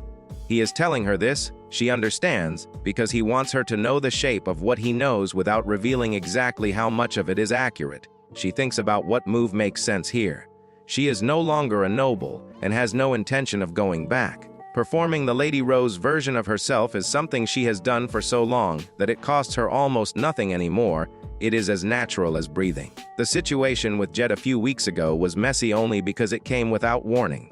A: He is telling her this, she understands, because he wants her to know the shape of what he knows without revealing exactly how much of it is accurate. She thinks about what move makes sense here. She is no longer a noble and has no intention of going back. Performing the Lady Rose version of herself is something she has done for so long that it costs her almost nothing anymore. It is as natural as breathing. The situation with Jed a few weeks ago was messy only because it came without warning.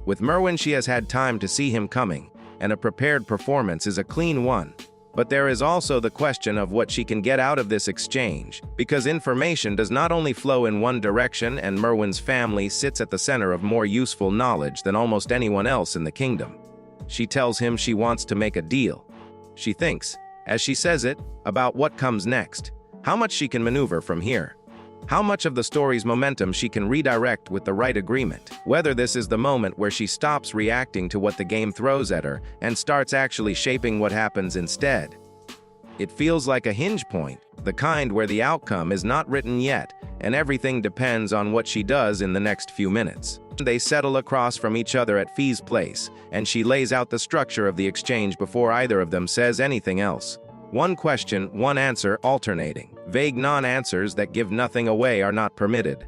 A: With Merwin she has had time to see him coming, and a prepared performance is a clean one. But there is also the question of what she can get out of this exchange, because information does not only flow in one direction, and Merwin's family sits at the center of more useful knowledge than almost anyone else in the kingdom. She tells him she wants to make a deal. She thinks, as she says it, about what comes next. how much she can maneuver from here, how much of the story's momentum she can redirect with the right agreement, whether this is the moment where she stops reacting to what the game throws at her and starts actually shaping what happens instead. It feels like a hinge point, the kind where the outcome is not written yet, and everything depends on what she does in the next few minutes. They settle across from each other at Fee's place, and she lays out the structure of the exchange before either of them says anything else. One question, one answer, alternating. Vague non-answers that give nothing away are not permitted.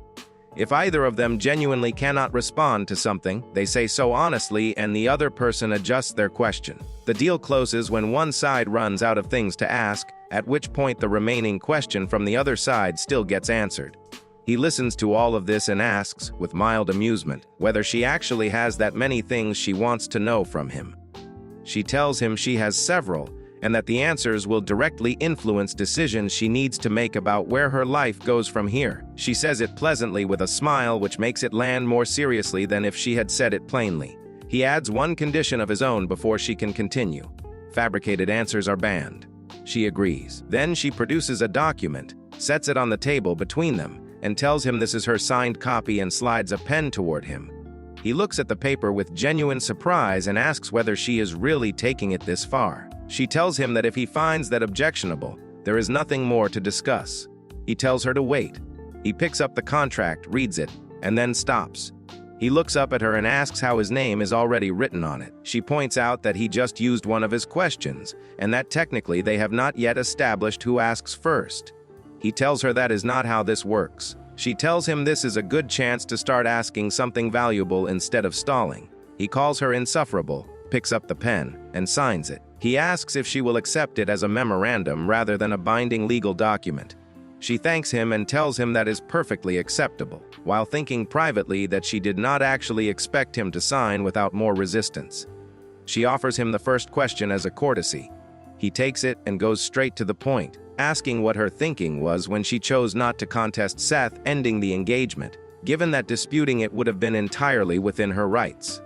A: If either of them genuinely cannot respond to something, they say so honestly and the other person adjusts their question. The deal closes when one side runs out of things to ask, at which point the remaining question from the other side still gets answered. He listens to all of this and asks, with mild amusement, whether she actually has that many things she wants to know from him. She tells him she has several, and that the answers will directly influence decisions she needs to make about where her life goes from here. She says it pleasantly with a smile which makes it land more seriously than if she had said it plainly. He adds one condition of his own before she can continue. Fabricated answers are banned. She agrees. Then she produces a document, sets it on the table between them, and tells him this is her signed copy and slides a pen toward him. He looks at the paper with genuine surprise and asks whether she is really taking it this far. She tells him that if he finds that objectionable, there is nothing more to discuss. He tells her to wait. He picks up the contract, reads it, and then stops. He looks up at her and asks how his name is already written on it. She points out that he just used one of his questions, and that technically they have not yet established who asks first. He tells her that is not how this works. She tells him this is a good chance to start asking something valuable instead of stalling. He calls her insufferable, picks up the pen, and signs it. He asks if she will accept it as a memorandum rather than a binding legal document. She thanks him and tells him that is perfectly acceptable, while thinking privately that she did not actually expect him to sign without more resistance. She offers him the first question as a courtesy. He takes it and goes straight to the point, asking what her thinking was when she chose not to contest Seth ending the engagement, given that disputing it would have been entirely within her rights.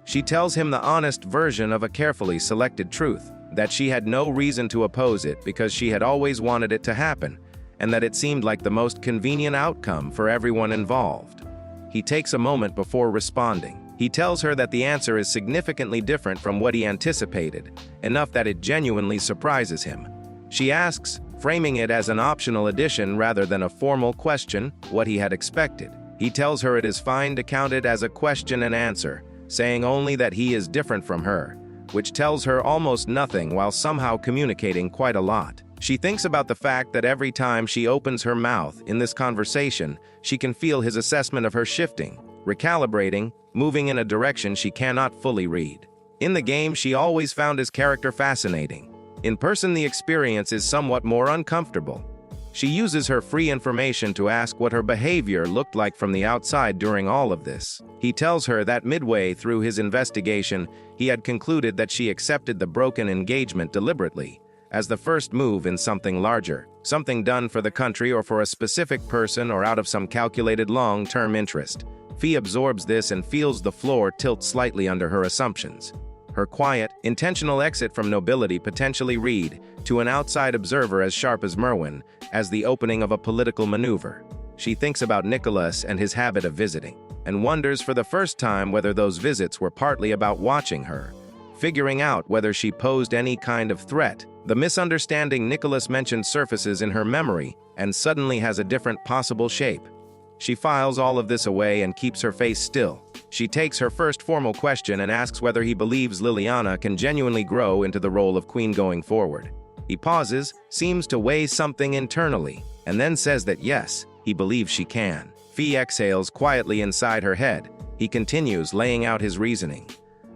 A: She tells him the honest version of a carefully selected truth, that she had no reason to oppose it because she had always wanted it to happen, and that it seemed like the most convenient outcome for everyone involved. He takes a moment before responding. He tells her that the answer is significantly different from what he anticipated, enough that it genuinely surprises him. She asks, framing it as an optional addition rather than a formal question, what he had expected. He tells her it is fine to count it as a question and answer, saying only that he is different from her, which tells her almost nothing while somehow communicating quite a lot. She thinks about the fact that every time she opens her mouth in this conversation, she can feel his assessment of her shifting, recalibrating, moving in a direction she cannot fully read. In the game, she always found his character fascinating. In person, the experience is somewhat more uncomfortable. She uses her free information to ask what her behavior looked like from the outside during all of this. He tells her that midway through his investigation, he had concluded that she accepted the broken engagement deliberately, as the first move in something larger, something done for the country or for a specific person or out of some calculated long-term interest. Fee absorbs this and feels the floor tilt slightly under her assumptions. Her quiet, intentional exit from nobility potentially read, to an outside observer as sharp as Merwin, as the opening of a political maneuver. She thinks about Nicholas and his habit of visiting, and wonders for the first time whether those visits were partly about watching her, figuring out whether she posed any kind of threat. The misunderstanding Nicholas mentioned surfaces in her memory and suddenly has a different possible shape. She files all of this away and keeps her face still. She takes her first formal question and asks whether he believes Liliana can genuinely grow into the role of queen going forward. He pauses, seems to weigh something internally, and then says that yes, he believes she can. Fee exhales quietly inside her head. He continues, laying out his reasoning.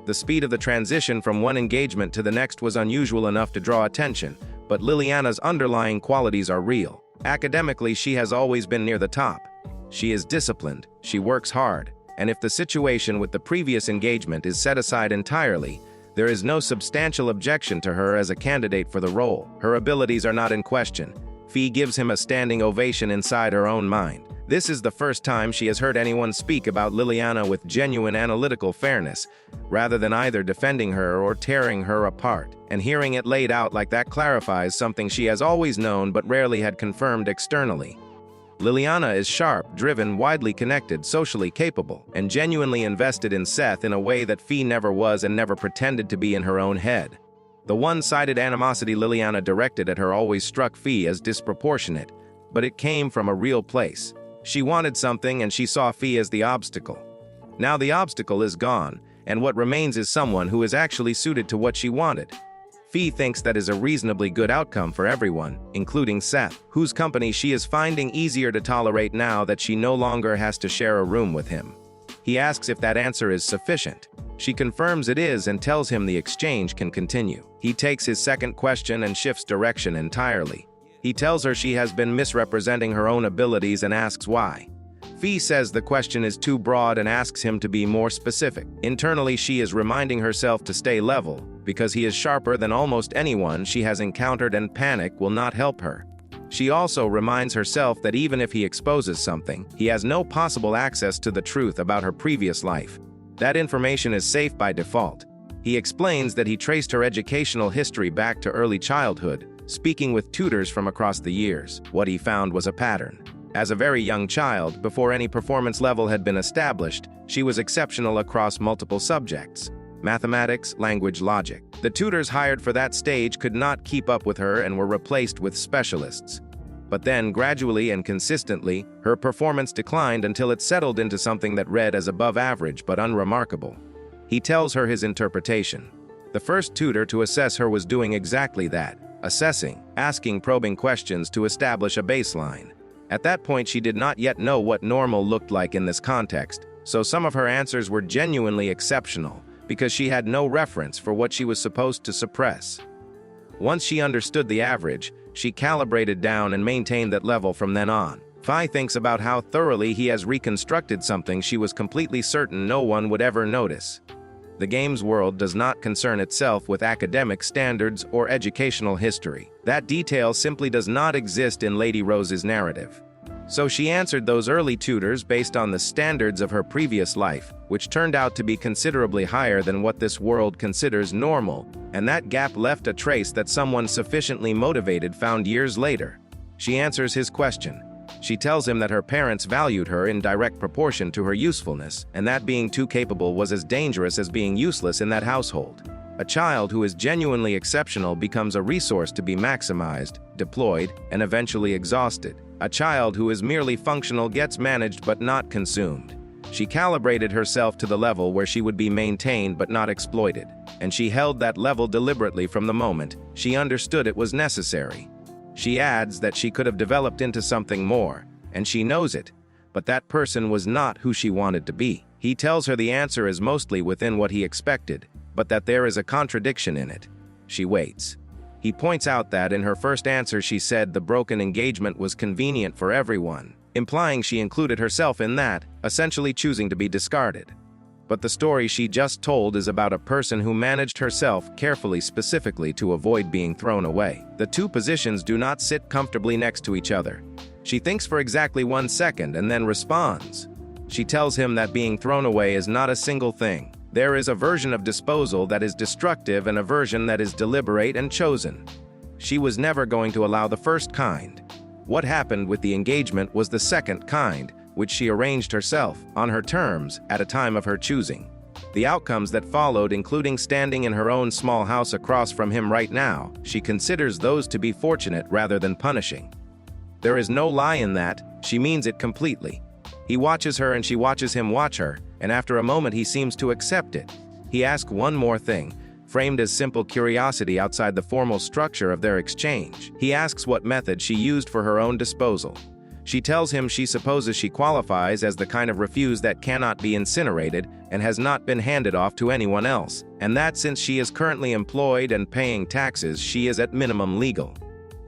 A: The speed of the transition from one engagement to the next was unusual enough to draw attention, but Liliana's underlying qualities are real. Academically, she has always been near the top. She is disciplined, she works hard, and if the situation with the previous engagement is set aside entirely, there is no substantial objection to her as a candidate for the role. Her abilities are not in question. Fee gives him a standing ovation inside her own mind, This is the first time she has heard anyone speak about Liliana with genuine analytical fairness, rather than either defending her or tearing her apart. And hearing it laid out like that clarifies something she has always known but rarely had confirmed externally. Liliana is sharp, driven, widely connected, socially capable, and genuinely invested in Seth in a way that Fee never was and never pretended to be in her own head. The one-sided animosity Liliana directed at her always struck Fee as disproportionate, but it came from a real place. She wanted something and she saw Fee as the obstacle. Now the obstacle is gone, and what remains is someone who is actually suited to what she wanted. Fee thinks that is a reasonably good outcome for everyone, including Seth, whose company she is finding easier to tolerate now that she no longer has to share a room with him. He asks if that answer is sufficient. She confirms it is and tells him the exchange can continue. He takes his second question and shifts direction entirely. He tells her she has been misrepresenting her own abilities and asks why. Fee says the question is too broad and asks him to be more specific. Internally, she is reminding herself to stay level, because he is sharper than almost anyone she has encountered and panic will not help her. She also reminds herself that even if he exposes something, he has no possible access to the truth about her previous life. That information is safe by default. He explains that he traced her educational history back to early childhood, speaking with tutors from across the years. What he found was a pattern. As a very young child, before any performance level had been established, she was exceptional across multiple subjects: mathematics, language, logic. The tutors hired for that stage could not keep up with her and were replaced with specialists. But then, gradually and consistently, her performance declined until it settled into something that read as above average but unremarkable. He tells her his interpretation. The first tutor to assess her was doing exactly that, assessing, asking probing questions to establish a baseline. At that point, she did not yet know what normal looked like in this context, so some of her answers were genuinely exceptional, because she had no reference for what she was supposed to suppress. Once she understood the average, she calibrated down and maintained that level from then on. Fei thinks about how thoroughly he has reconstructed something she was completely certain no one would ever notice. The games world does not concern itself with academic standards or educational history. That detail simply does not exist in Lady Rose's narrative. So she answered those early tutors based on the standards of her previous life, which turned out to be considerably higher than what this world considers normal, and that gap left a trace that someone sufficiently motivated found years later. She answers his question. She tells him that her parents valued her in direct proportion to her usefulness, and that being too capable was as dangerous as being useless in that household. A child who is genuinely exceptional becomes a resource to be maximized, deployed, and eventually exhausted. A child who is merely functional gets managed but not consumed. She calibrated herself to the level where she would be maintained but not exploited, and she held that level deliberately from the moment she understood it was necessary. She adds that she could have developed into something more, and she knows it, but that person was not who she wanted to be. He tells her the answer is mostly within what he expected, but that there is a contradiction in it. She waits. He points out that in her first answer she said the broken engagement was convenient for everyone, implying she included herself in that, essentially choosing to be discarded. But the story she just told is about a person who managed herself carefully, specifically to avoid being thrown away. The two positions do not sit comfortably next to each other. She thinks for exactly 1 second and then responds. She tells him that being thrown away is not a single thing. There is a version of disposal that is destructive and a version that is deliberate and chosen. She was never going to allow the first kind. What happened with the engagement was the second kind, which she arranged herself, on her terms, at a time of her choosing. The outcomes that followed, including standing in her own small house across from him right now, she considers those to be fortunate rather than punishing. There is no lie in that, she means it completely. He watches her and she watches him watch her, and after a moment he seems to accept it. He asks one more thing, framed as simple curiosity outside the formal structure of their exchange. He asks what method she used for her own disposal. She tells him she supposes she qualifies as the kind of refuse that cannot be incinerated and has not been handed off to anyone else, and that since she is currently employed and paying taxes, she is at minimum legal.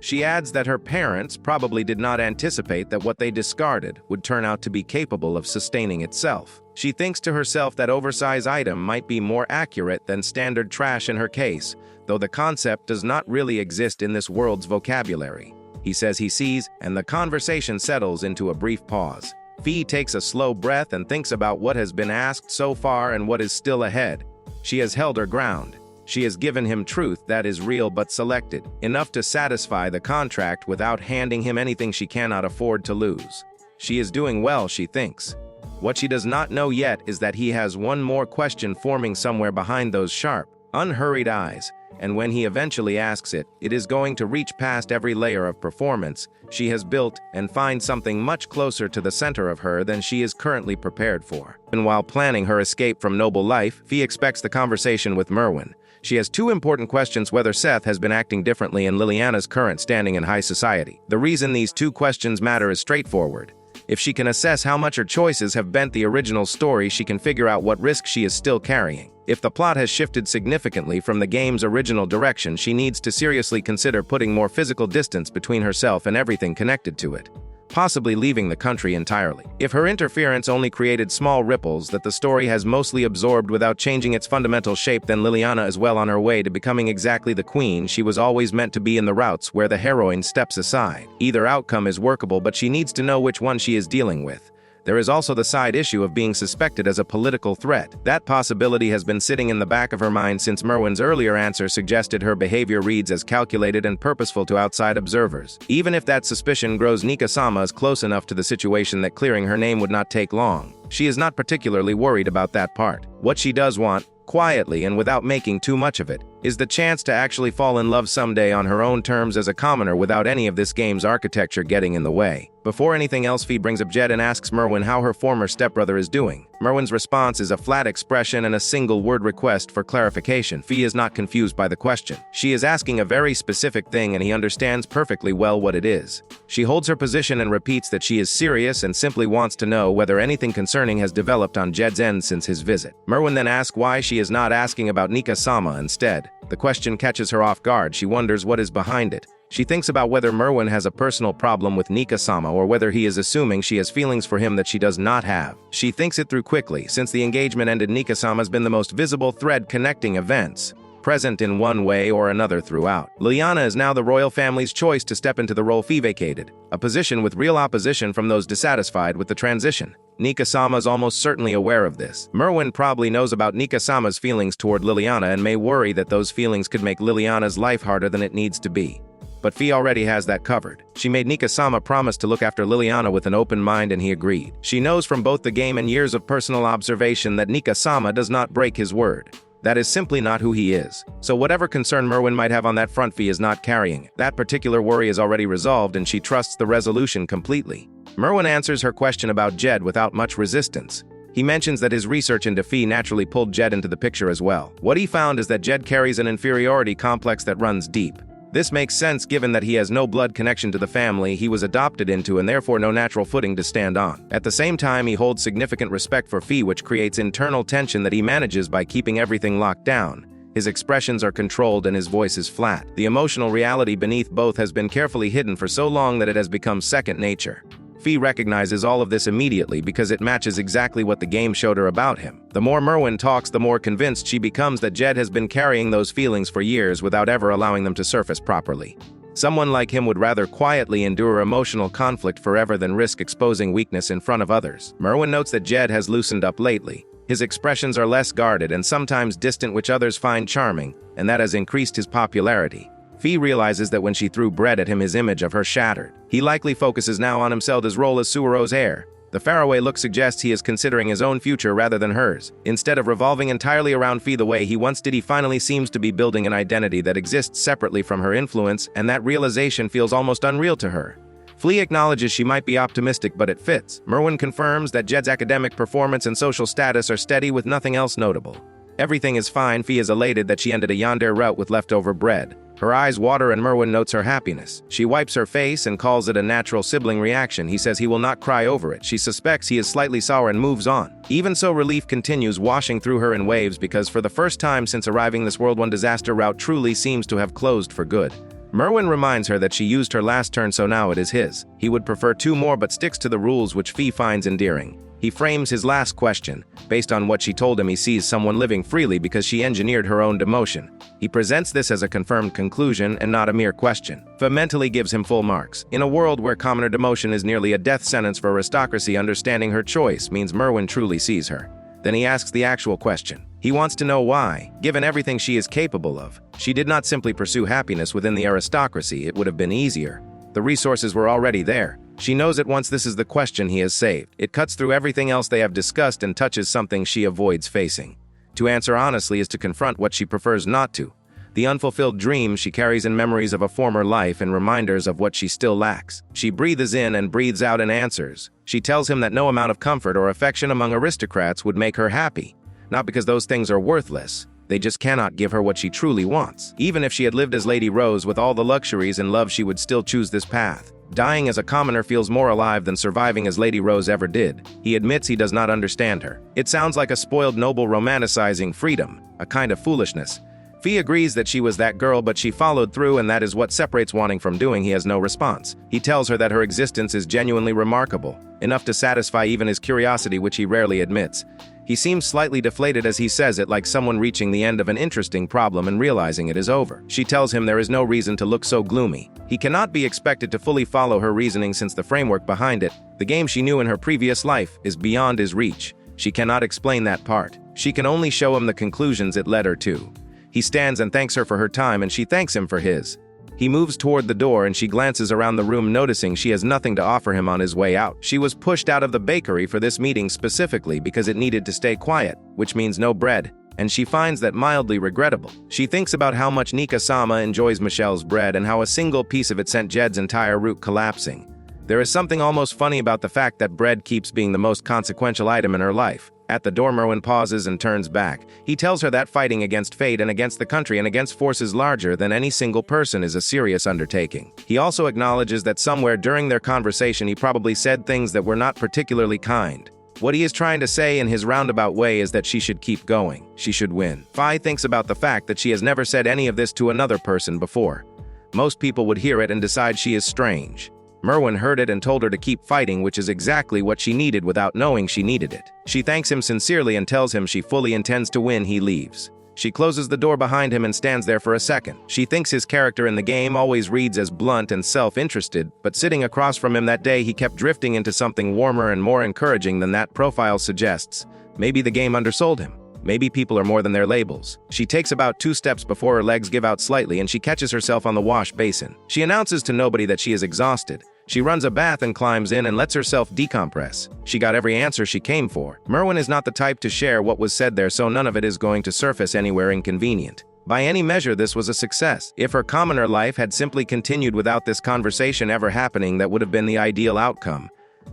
A: She adds that her parents probably did not anticipate that what they discarded would turn out to be capable of sustaining itself. She thinks to herself that oversized item might be more accurate than standard trash in her case, though the concept does not really exist in this world's vocabulary. he says he sees, and the conversation settles into a brief pause. Fee takes a slow breath and thinks about what has been asked so far and what is still ahead. She has held her ground. She has given him truth that is real but selected, enough to satisfy the contract without handing him anything she cannot afford to lose. She is doing well, she thinks. What she does not know yet is that he has one more question forming somewhere behind those sharp, unhurried eyes, and when he eventually asks it, it is going to reach past every layer of performance she has built and find something much closer to the center of her than she is currently prepared for. And while planning her escape from noble life, Fee expects the conversation with Merwin. She has two important questions: whether Seth has been acting differently and Liliana's current standing in high society. The reason these two questions matter is straightforward. If she can assess how much her choices have bent the original story, she can figure out what risk she is still carrying. If the plot has shifted significantly from the game's original direction, she needs to seriously consider putting more physical distance between herself and everything connected to it, possibly leaving the country entirely. If her interference only created small ripples that the story has mostly absorbed without changing its fundamental shape, then Liliana is well on her way to becoming exactly the queen she was always meant to be in the routes where the heroine steps aside. Either outcome is workable, but she needs to know which one she is dealing with. There is also the side issue of being suspected as a political threat. That possibility has been sitting in the back of her mind since Merwin's earlier answer suggested her behavior reads as calculated and purposeful to outside observers. Even if that suspicion grows Nika-sama is close enough to the situation that clearing her name would not take long, she is not particularly worried about that part. What she does want, quietly and without making too much of it, is the chance to actually fall in love someday on her own terms as a commoner without any of this game's architecture getting in the way. Before anything else, Fee brings up Jed and asks Merwin how her former stepbrother is doing. Merwin's response is a flat expression and a single-word request for clarification. Fee is not confused by the question. She is asking a very specific thing and he understands perfectly well what it is. She holds her position and repeats that she is serious and simply wants to know whether anything concerning has developed on Jed's end since his visit. Merwin then asks why she is not asking about Nika-sama instead. The question catches her off guard. She wonders what is behind it. She thinks about whether Merwin has a personal problem with Nika-sama or whether he is assuming she has feelings for him that she does not have. She thinks it through quickly. Since the engagement ended, Nika-sama has been the most visible thread connecting events, present in one way or another throughout. Liliana is now the royal family's choice to step into the role Fee vacated, a position with real opposition from those dissatisfied with the transition. Nika-sama is almost certainly aware of this. Merwin probably knows about Nika-sama's feelings toward Liliana and may worry that those feelings could make Liliana's life harder than it needs to be. But Fee already has that covered. She made Nika-sama promise to look after Liliana with an open mind and he agreed. She knows from both the game and years of personal observation that Nika-sama does not break his word. That is simply not who he is. So whatever concern Merwin might have on that front, Fee is not carrying it. That particular worry is already resolved and she trusts the resolution completely. Merwin answers her question about Jed without much resistance. He mentions that his research into Fee naturally pulled Jed into the picture as well. What he found is that Jed carries an inferiority complex that runs deep. This makes sense given that he has no blood connection to the family he was adopted into and therefore no natural footing to stand on. At the same time, he holds significant respect for Fee, which creates internal tension that he manages by keeping everything locked down. His expressions are controlled and his voice is flat. The emotional reality beneath both has been carefully hidden for so long that it has become second nature. Fee recognizes all of this immediately because it matches exactly what the game showed her about him. The more Merwin talks, the more convinced she becomes that Jed has been carrying those feelings for years without ever allowing them to surface properly. Someone like him would rather quietly endure emotional conflict forever than risk exposing weakness in front of others. Merwin notes that Jed has loosened up lately. His expressions are less guarded and sometimes distant, which others find charming, and that has increased his popularity. Fee realizes that when she threw bread at him, his image of her shattered. He likely focuses now on himself's role as Suwaro's heir. The faraway look suggests he is considering his own future rather than hers. Instead of revolving entirely around Fee the way he once did, he finally seems to be building an identity that exists separately from her influence, and that realization feels almost unreal to her. Fee acknowledges she might be optimistic, but it fits. Merwin confirms that Jed's academic performance and social status are steady with nothing else notable. Everything is fine. Fee is elated that she ended a yandere route with leftover bread. Her eyes water and Merwin notes her happiness. She wipes her face and calls it a natural sibling reaction. He says he will not cry over it. She suspects he is slightly sour and moves on. Even so, relief continues washing through her in waves because for the first time since arriving, this World 1 disaster route truly seems to have closed for good. Merwin reminds her that she used her last turn, so now it is his. He would prefer 2 more but sticks to the rules, which Fee finds endearing. He frames his last question. Based on what she told him, he sees someone living freely because she engineered her own demotion. He presents this as a confirmed conclusion and not a mere question. Fa mentally gives him full marks. In a world where commoner demotion is nearly a death sentence for aristocracy, understanding her choice means Merwin truly sees her. Then he asks the actual question. He wants to know why, given everything she is capable of. She did not simply pursue happiness within the aristocracy, it would have been easier. The resources were already there. She knows at once this is the question he has saved. It cuts through everything else they have discussed and touches something she avoids facing. To answer honestly is to confront what she prefers not to. The unfulfilled dreams she carries in memories of a former life and reminders of what she still lacks. She breathes in and breathes out and answers. She tells him that no amount of comfort or affection among aristocrats would make her happy. Not because those things are worthless. They just cannot give her what she truly wants. Even if she had lived as Lady Rose with all the luxuries and love, she would still choose this path. Dying as a commoner feels more alive than surviving as Lady Rose ever did. He admits he does not understand her. It sounds like a spoiled noble romanticizing freedom, a kind of foolishness. Fee agrees that she was that girl, but she followed through, and that is what separates wanting from doing. He has no response. He tells her that her existence is genuinely remarkable, enough to satisfy even his curiosity, which he rarely admits. He seems slightly deflated as he says it, like someone reaching the end of an interesting problem and realizing it is over. She tells him there is no reason to look so gloomy. He cannot be expected to fully follow her reasoning since the framework behind it, the game she knew in her previous life, is beyond his reach. She cannot explain that part. She can only show him the conclusions it led her to. He stands and thanks her for her time, and she thanks him for his. He moves toward the door and she glances around the room, noticing she has nothing to offer him on his way out. She was pushed out of the bakery for this meeting specifically because it needed to stay quiet, which means no bread, and she finds that mildly regrettable. She thinks about how much Nika-sama enjoys Michelle's bread and how a single piece of it sent Jed's entire route collapsing. There is something almost funny about the fact that bread keeps being the most consequential item in her life. At the door, Merwin pauses and turns back. He tells her that fighting against fate and against the country and against forces larger than any single person is a serious undertaking. He also acknowledges that somewhere during their conversation he probably said things that were not particularly kind. What he is trying to say in his roundabout way is that she should keep going. She should win. Fi thinks about the fact that she has never said any of this to another person before. Most people would hear it and decide she is strange. Merwin heard it and told her to keep fighting, which is exactly what she needed without knowing she needed it. She thanks him sincerely and tells him she fully intends to win. He leaves. She closes the door behind him and stands there for a second. She thinks his character in the game always reads as blunt and self-interested, but sitting across from him that day he kept drifting into something warmer and more encouraging than that profile suggests. Maybe the game undersold him. Maybe people are more than their labels. She takes about 2 steps before her legs give out slightly and she catches herself on the wash basin. She announces to nobody that she is exhausted. She runs a bath and climbs in and lets herself decompress. She got every answer she came for. Merwin is not the type to share what was said there, so none of it is going to surface anywhere inconvenient. By any measure, this was a success. If her commoner life had simply continued without this conversation ever happening, that would have been the ideal outcome.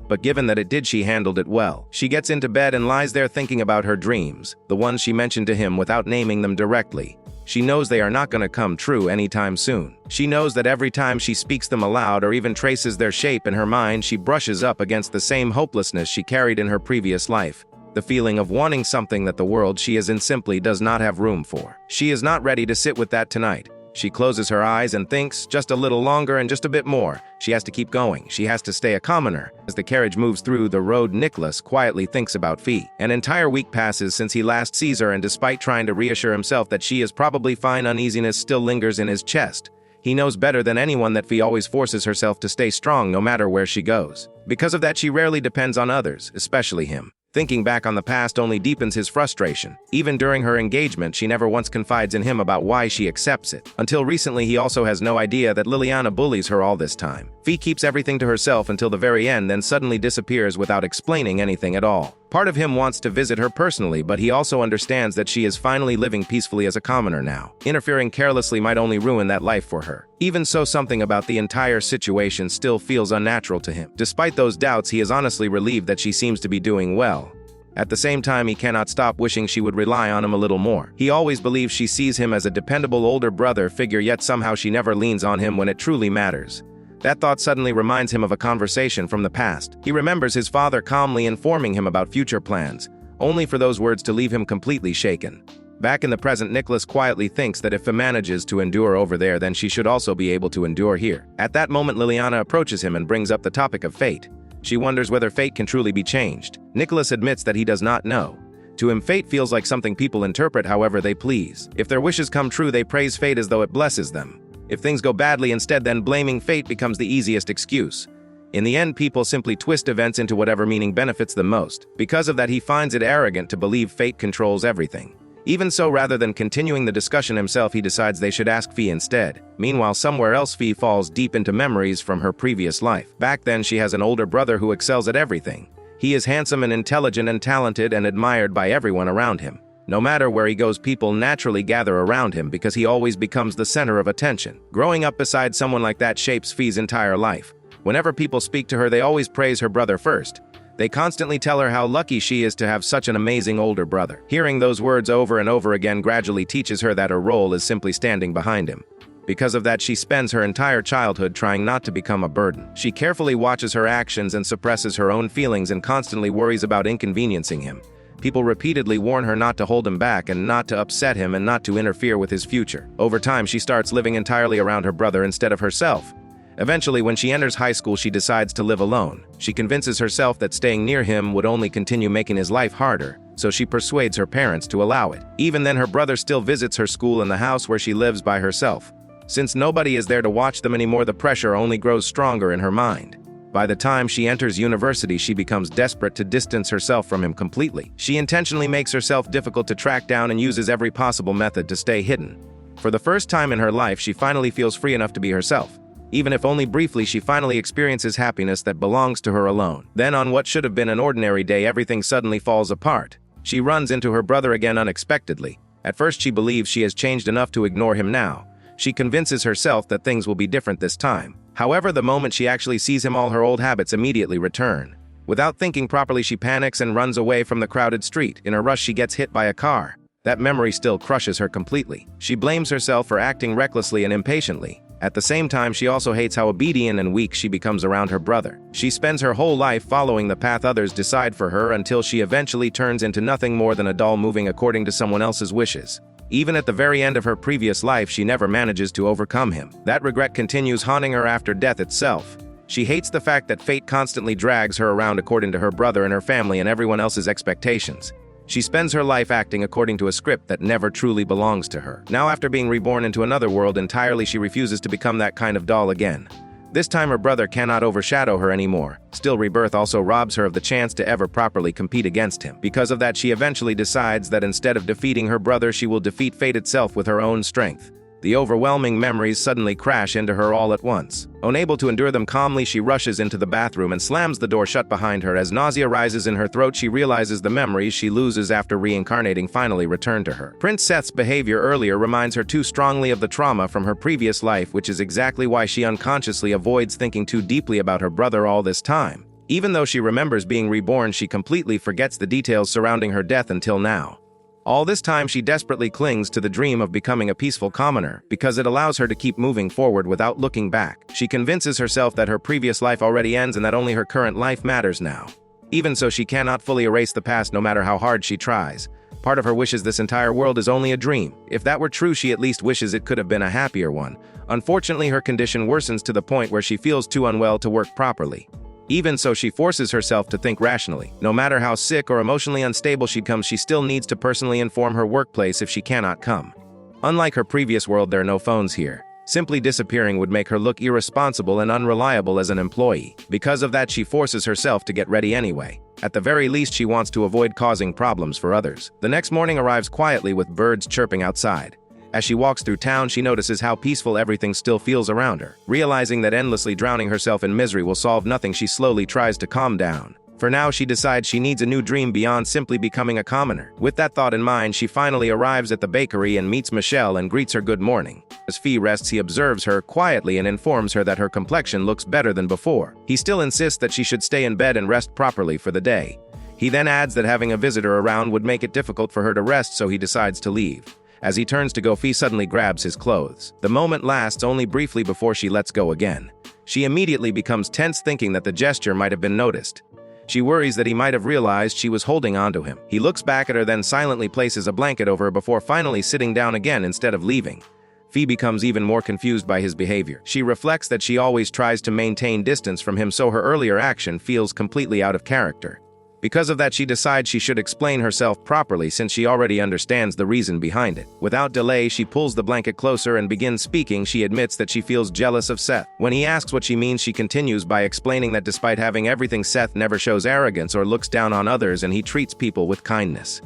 A: But given that it did, she handled it well. She gets into bed and lies there thinking about her dreams, the ones she mentioned to him without naming them directly. She knows they are not going to come true anytime soon. She knows that every time she speaks them aloud or even traces their shape in her mind, she brushes up against the same hopelessness she carried in her previous life. The feeling of wanting something that the world she is in simply does not have room for. She is not ready to sit with that tonight. She closes her eyes and thinks, just a little longer and just a bit more. She has to keep going. She has to stay a commoner. As the carriage moves through the road, Nicholas quietly thinks about Fee. An entire week passes since he last sees her, and despite trying to reassure himself that she is probably fine, uneasiness still lingers in his chest. He knows better than anyone that Fee always forces herself to stay strong no matter where she goes. Because of that, she rarely depends on others, especially him. Thinking back on the past only deepens his frustration. Even during her engagement, she never once confides in him about why she accepts it. Until recently, he also has no idea that Liliana bullies her all this time. Fee keeps everything to herself until the very end, then suddenly disappears without explaining anything at all. Part of him wants to visit her personally, but he also understands that she is finally living peacefully as a commoner now. Interfering carelessly might only ruin that life for her. Even so, something about the entire situation still feels unnatural to him. Despite those doubts, he is honestly relieved that she seems to be doing well. At the same time, he cannot stop wishing she would rely on him a little more. He always believes she sees him as a dependable older brother figure, yet somehow she never leans on him when it truly matters. That thought suddenly reminds him of a conversation from the past. He remembers his father calmly informing him about future plans, only for those words to leave him completely shaken. Back in the present, Nicholas quietly thinks that if he manages to endure over there, then she should also be able to endure here. At that moment, Liliana approaches him and brings up the topic of fate. She wonders whether fate can truly be changed. Nicholas admits that he does not know. To him, fate feels like something people interpret however they please. If their wishes come true, they praise fate as though it blesses them. If things go badly instead, then blaming fate becomes the easiest excuse. In the end, people simply twist events into whatever meaning benefits them most. Because of that, he finds it arrogant to believe fate controls everything. Even so, rather than continuing the discussion himself, he decides they should ask Fee instead. Meanwhile, somewhere else, Fee falls deep into memories from her previous life. Back then, she has an older brother who excels at everything. He is handsome and intelligent and talented and admired by everyone around him. No matter where he goes, people naturally gather around him because he always becomes the center of attention. Growing up beside someone like that shapes Fee's entire life. Whenever people speak to her, they always praise her brother first. They constantly tell her how lucky she is to have such an amazing older brother. Hearing those words over and over again gradually teaches her that her role is simply standing behind him. Because of that, she spends her entire childhood trying not to become a burden. She carefully watches her actions and suppresses her own feelings and constantly worries about inconveniencing him. People repeatedly warn her not to hold him back and not to upset him and not to interfere with his future. Over time, she starts living entirely around her brother instead of herself. Eventually, when she enters high school, she decides to live alone. She convinces herself that staying near him would only continue making his life harder, so she persuades her parents to allow it. Even then, her brother still visits her school and the house where she lives by herself. Since nobody is there to watch them anymore, the pressure only grows stronger in her mind. By the time she enters university, she becomes desperate to distance herself from him completely. She intentionally makes herself difficult to track down and uses every possible method to stay hidden. For the first time in her life, she finally feels free enough to be herself. Even if only briefly, she finally experiences happiness that belongs to her alone. Then, on what should have been an ordinary day, everything suddenly falls apart. She runs into her brother again unexpectedly. At first, she believes she has changed enough to ignore him now. She convinces herself that things will be different this time. However, the moment she actually sees him, all her old habits immediately return. Without thinking properly, she panics and runs away from the crowded street. In a rush, she gets hit by a car. That memory still crushes her completely. She blames herself for acting recklessly and impatiently. At the same time, she also hates how obedient and weak she becomes around her brother. She spends her whole life following the path others decide for her until she eventually turns into nothing more than a doll moving according to someone else's wishes. Even at the very end of her previous life, she never manages to overcome him. That regret continues haunting her after death itself. She hates the fact that fate constantly drags her around according to her brother and her family and everyone else's expectations. She spends her life acting according to a script that never truly belongs to her. Now, after being reborn into another world entirely, she refuses to become that kind of doll again. This time, her brother cannot overshadow her anymore. Still, rebirth also robs her of the chance to ever properly compete against him. Because of that, she eventually decides that instead of defeating her brother, she will defeat fate itself with her own strength. The overwhelming memories suddenly crash into her all at once. Unable to endure them calmly, she rushes into the bathroom and slams the door shut behind her. As nausea rises in her throat, she realizes the memories she loses after reincarnating finally return to her. Prince Seth's behavior earlier reminds her too strongly of the trauma from her previous life, which is exactly why she unconsciously avoids thinking too deeply about her brother all this time. Even though she remembers being reborn, she completely forgets the details surrounding her death until now. All this time, she desperately clings to the dream of becoming a peaceful commoner because it allows her to keep moving forward without looking back. She convinces herself that her previous life already ends and that only her current life matters now. Even so, she cannot fully erase the past no matter how hard she tries. Part of her wishes this entire world is only a dream. If that were true, she at least wishes it could have been a happier one. Unfortunately, her condition worsens to the point where she feels too unwell to work properly. Even so, she forces herself to think rationally. No matter how sick or emotionally unstable she becomes, she still needs to personally inform her workplace if she cannot come. Unlike her previous world, there are no phones here. Simply disappearing would make her look irresponsible and unreliable as an employee. Because of that, she forces herself to get ready anyway. At the very least, she wants to avoid causing problems for others. The next morning arrives quietly with birds chirping outside. As she walks through town, she notices how peaceful everything still feels around her. Realizing that endlessly drowning herself in misery will solve nothing, she slowly tries to calm down. For now, she decides she needs a new dream beyond simply becoming a commoner. With that thought in mind, she finally arrives at the bakery and meets Michelle and greets her good morning. As Fee rests, he observes her quietly and informs her that her complexion looks better than before. He still insists that she should stay in bed and rest properly for the day. He then adds that having a visitor around would make it difficult for her to rest, so he decides to leave. As he turns to go, Fee suddenly grabs his clothes. The moment lasts only briefly before she lets go again. She immediately becomes tense, thinking that the gesture might have been noticed. She worries that he might have realized she was holding onto him. He looks back at her, then silently places a blanket over her before finally sitting down again instead of leaving. Fee becomes even more confused by his behavior. She reflects that she always tries to maintain distance from him, so her earlier action feels completely out of character. Because of that, she decides she should explain herself properly since she already understands the reason behind it. Without delay, she pulls the blanket closer and begins speaking. She admits that she feels jealous of Seth. When he asks what she means, she continues by explaining that despite having everything, Seth never shows arrogance or looks down on others, and he treats people with kindness.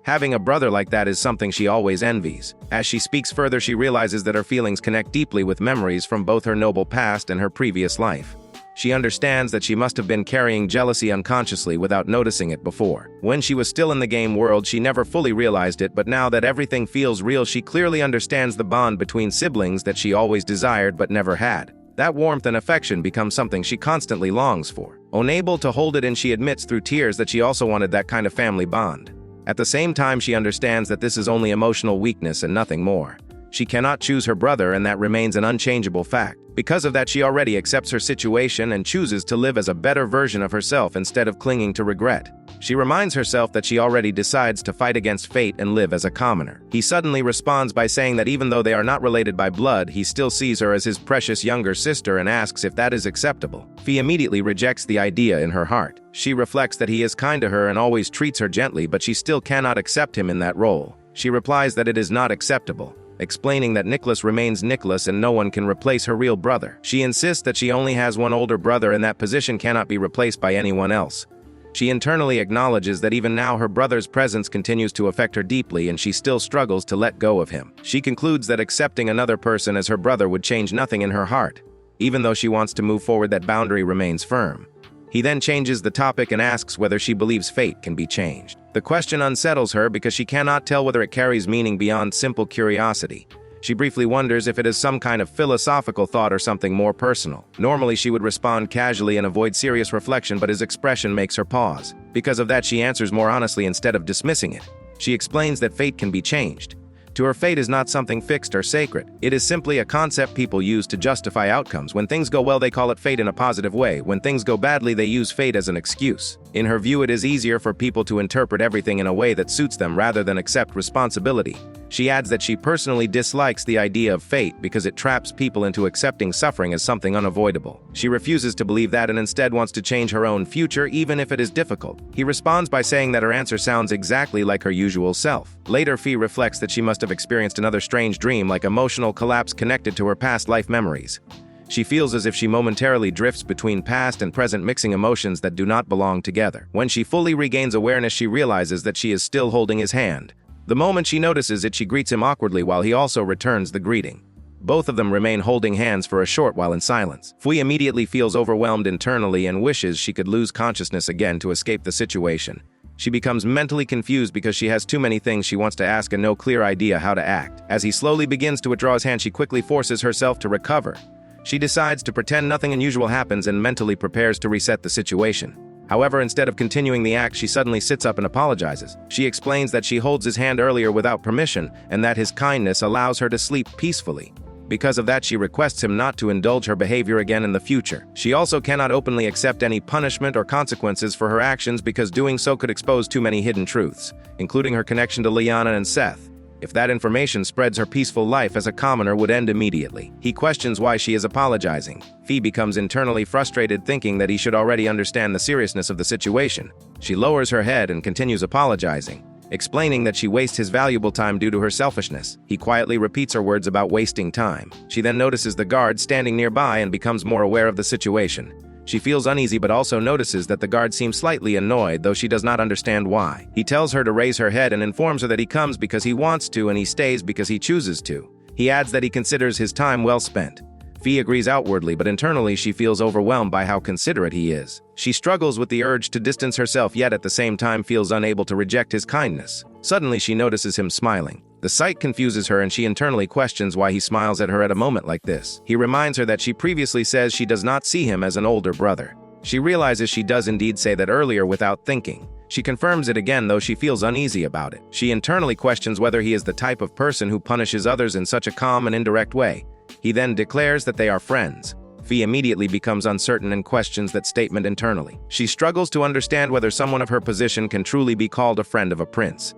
A: Having a brother like that is something she always envies. As she speaks further, she realizes that her feelings connect deeply with memories from both her noble past and her previous life. She understands that she must have been carrying jealousy unconsciously without noticing it before. When she was still in the game world, she never fully realized it, but now that everything feels real, she clearly understands the bond between siblings that she always desired but never had. That warmth and affection becomes something she constantly longs for. Unable to hold it in, she admits through tears that she also wanted that kind of family bond. At the same time, she understands that this is only emotional weakness and nothing more. She cannot choose her brother, and that remains an unchangeable fact. Because of that, she already accepts her situation and chooses to live as a better version of herself instead of clinging to regret. She reminds herself that she already decides to fight against fate and live as a commoner. He suddenly responds by saying that even though they are not related by blood, he still sees her as his precious younger sister and asks if that is acceptable. Fee immediately rejects the idea in her heart. She reflects that he is kind to her and always treats her gently, but she still cannot accept him in that role. She replies that it is not acceptable, explaining that Nicholas remains Nicholas and no one can replace her real brother. She insists that she only has one older brother and that position cannot be replaced by anyone else. She internally acknowledges that even now her brother's presence continues to affect her deeply and she still struggles to let go of him. She concludes that accepting another person as her brother would change nothing in her heart. Even though she wants to move forward, that boundary remains firm. He then changes the topic and asks whether she believes fate can be changed. The question unsettles her because she cannot tell whether it carries meaning beyond simple curiosity. She briefly wonders if it is some kind of philosophical thought or something more personal. Normally she would respond casually and avoid serious reflection, but his expression makes her pause. Because of that, she answers more honestly instead of dismissing it. She explains that fate can be changed. To her, fate is not something fixed or sacred. It is simply a concept people use to justify outcomes. When things go well, they call it fate in a positive way. When things go badly, they use fate as an excuse. In her view, it is easier for people to interpret everything in a way that suits them rather than accept responsibility. She adds that she personally dislikes the idea of fate because it traps people into accepting suffering as something unavoidable. She refuses to believe that and instead wants to change her own future, even if it is difficult. He responds by saying that her answer sounds exactly like her usual self. Later, Fee reflects that she must have experienced another strange dream, like emotional collapse connected to her past life memories. She feels as if she momentarily drifts between past and present, mixing emotions that do not belong together. When she fully regains awareness, she realizes that she is still holding his hand. The moment she notices it, she greets him awkwardly while he also returns the greeting. Both of them remain holding hands for a short while in silence. Fui immediately feels overwhelmed internally and wishes she could lose consciousness again to escape the situation. She becomes mentally confused because she has too many things she wants to ask and no clear idea how to act. As he slowly begins to withdraw his hand, she quickly forces herself to recover. She decides to pretend nothing unusual happens and mentally prepares to reset the situation. However, instead of continuing the act, she suddenly sits up and apologizes. She explains that she holds his hand earlier without permission and that his kindness allows her to sleep peacefully. Because of that, she requests him not to indulge her behavior again in the future. She also cannot openly accept any punishment or consequences for her actions because doing so could expose too many hidden truths, including her connection to Liana and Seth. If that information spreads, her peaceful life as a commoner would end immediately. He questions why she is apologizing. Fee becomes internally frustrated, thinking that he should already understand the seriousness of the situation. She lowers her head and continues apologizing, explaining that she wastes his valuable time due to her selfishness. He quietly repeats her words about wasting time. She then notices the guard standing nearby and becomes more aware of the situation. She feels uneasy but also notices that the guard seems slightly annoyed, though she does not understand why. He tells her to raise her head and informs her that he comes because he wants to and he stays because he chooses to. He adds that he considers his time well spent. Fee agrees outwardly, but internally she feels overwhelmed by how considerate he is. She struggles with the urge to distance herself, yet at the same time feels unable to reject his kindness. Suddenly she notices him smiling. The sight confuses her and she internally questions why he smiles at her at a moment like this. He reminds her that she previously says she does not see him as an older brother. She realizes she does indeed say that earlier without thinking. She confirms it again, though she feels uneasy about it. She internally questions whether he is the type of person who punishes others in such a calm and indirect way. He then declares that they are friends. Fee immediately becomes uncertain and questions that statement internally. She struggles to understand whether someone of her position can truly be called a friend of a prince.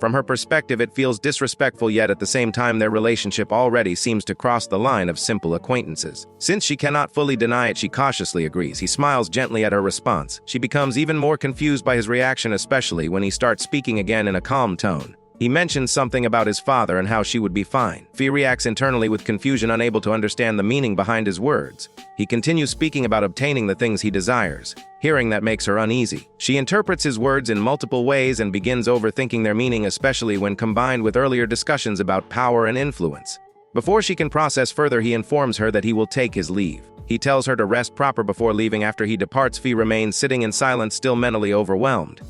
A: From her perspective, it feels disrespectful, yet at the same time their relationship already seems to cross the line of simple acquaintances. Since she cannot fully deny it, she cautiously agrees. He smiles gently at her response. She becomes even more confused by his reaction, especially when he starts speaking again in a calm tone. He mentions something about his father and how she would be fine. Fee reacts internally with confusion, unable to understand the meaning behind his words. He continues speaking about obtaining the things he desires. Hearing that makes her uneasy. She interprets his words in multiple ways and begins overthinking their meaning, especially when combined with earlier discussions about power and influence. Before she can process further, he informs her that he will take his leave. He tells her to rest proper before leaving. After he departs, Fee remains sitting in silence, still mentally overwhelmed.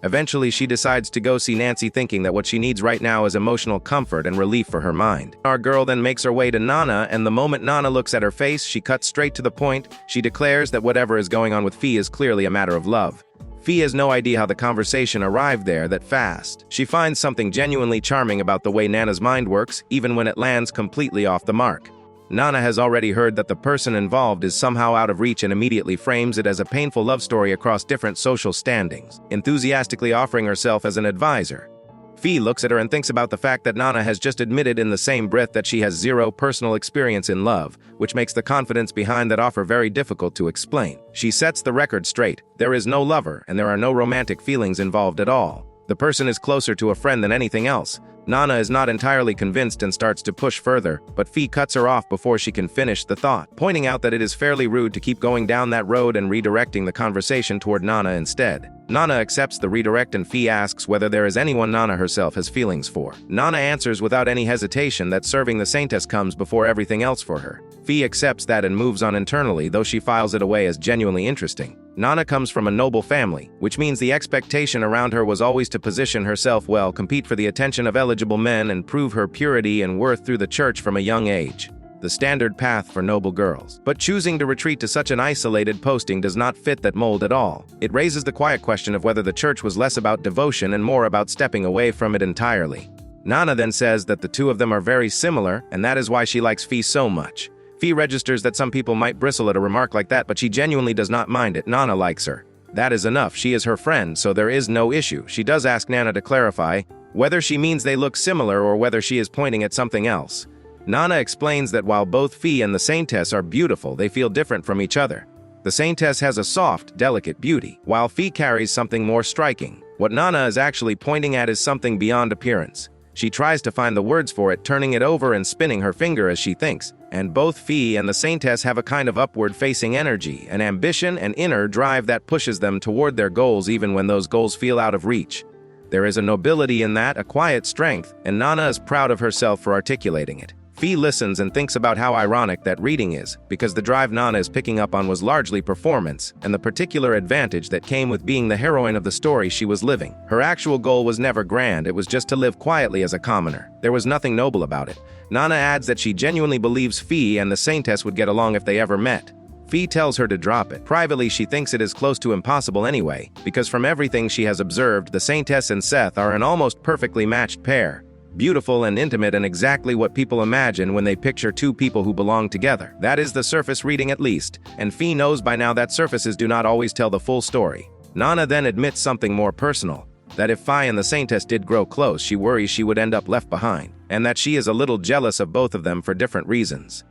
A: Eventually, she decides to go see Nancy, thinking that what she needs right now is emotional comfort and relief for her mind. Our girl then makes her way to Nana, and the moment Nana looks at her face, she cuts straight to the point. She declares that whatever is going on with Fee is clearly a matter of love. Fee has no idea how the conversation arrived there that fast. She finds something genuinely charming about the way Nana's mind works, even when it lands completely off the mark. Nana has already heard that the person involved is somehow out of reach and immediately frames it as a painful love story across different social standings, enthusiastically offering herself as an advisor. Fee looks at her and thinks about the fact that Nana has just admitted in the same breath that she has zero personal experience in love, which makes the confidence behind that offer very difficult to explain. She sets the record straight. There is no lover, and there are no romantic feelings involved at all. The person is closer to a friend than anything else. Nana is not entirely convinced and starts to push further, but Fee cuts her off before she can finish the thought, pointing out that it is fairly rude to keep going down that road and redirecting the conversation toward Nana instead. Nana accepts the redirect and Fee asks whether there is anyone Nana herself has feelings for. Nana answers without any hesitation that serving the Saintess comes before everything else for her. Fee accepts that and moves on internally, though she files it away as genuinely interesting. Nana comes from a noble family, which means the expectation around her was always to position herself well, compete for the attention of eligible men, and prove her purity and worth through the church from a young age. The standard path for noble girls. But choosing to retreat to such an isolated posting does not fit that mold at all. It raises the quiet question of whether the church was less about devotion and more about stepping away from it entirely. Nana then says that the two of them are very similar, and that is why she likes Fee so much. Fee registers that some people might bristle at a remark like that, but she genuinely does not mind it. Nana likes her. That is enough. She is her friend, so there is no issue. She does ask Nana to clarify whether she means they look similar or whether she is pointing at something else. Nana explains that while both Fee and the Saintess are beautiful, they feel different from each other. The Saintess has a soft, delicate beauty, while Fee carries something more striking. What Nana is actually pointing at is something beyond appearance. She tries to find the words for it, turning it over and spinning her finger as she thinks. And both Fee and the Saintess have a kind of upward-facing energy, an ambition and inner drive that pushes them toward their goals even when those goals feel out of reach. There is a nobility in that, a quiet strength, and Nana is proud of herself for articulating it. Fee listens and thinks about how ironic that reading is, because the drive Nana is picking up on was largely performance, and the particular advantage that came with being the heroine of the story she was living. Her actual goal was never grand, it was just to live quietly as a commoner. There was nothing noble about it. Nana adds that she genuinely believes Fee and the Saintess would get along if they ever met. Fee tells her to drop it. Privately, she thinks it is close to impossible anyway, because from everything she has observed, the Saintess and Seth are an almost perfectly matched pair. Beautiful and intimate, and exactly what people imagine when they picture two people who belong together. That is the surface reading at least, and Fee knows by now that surfaces do not always tell the full story. Nana then admits something more personal, that if Fi and the Saintess did grow close, she worries she would end up left behind, and that she is a little jealous of both of them for different reasons.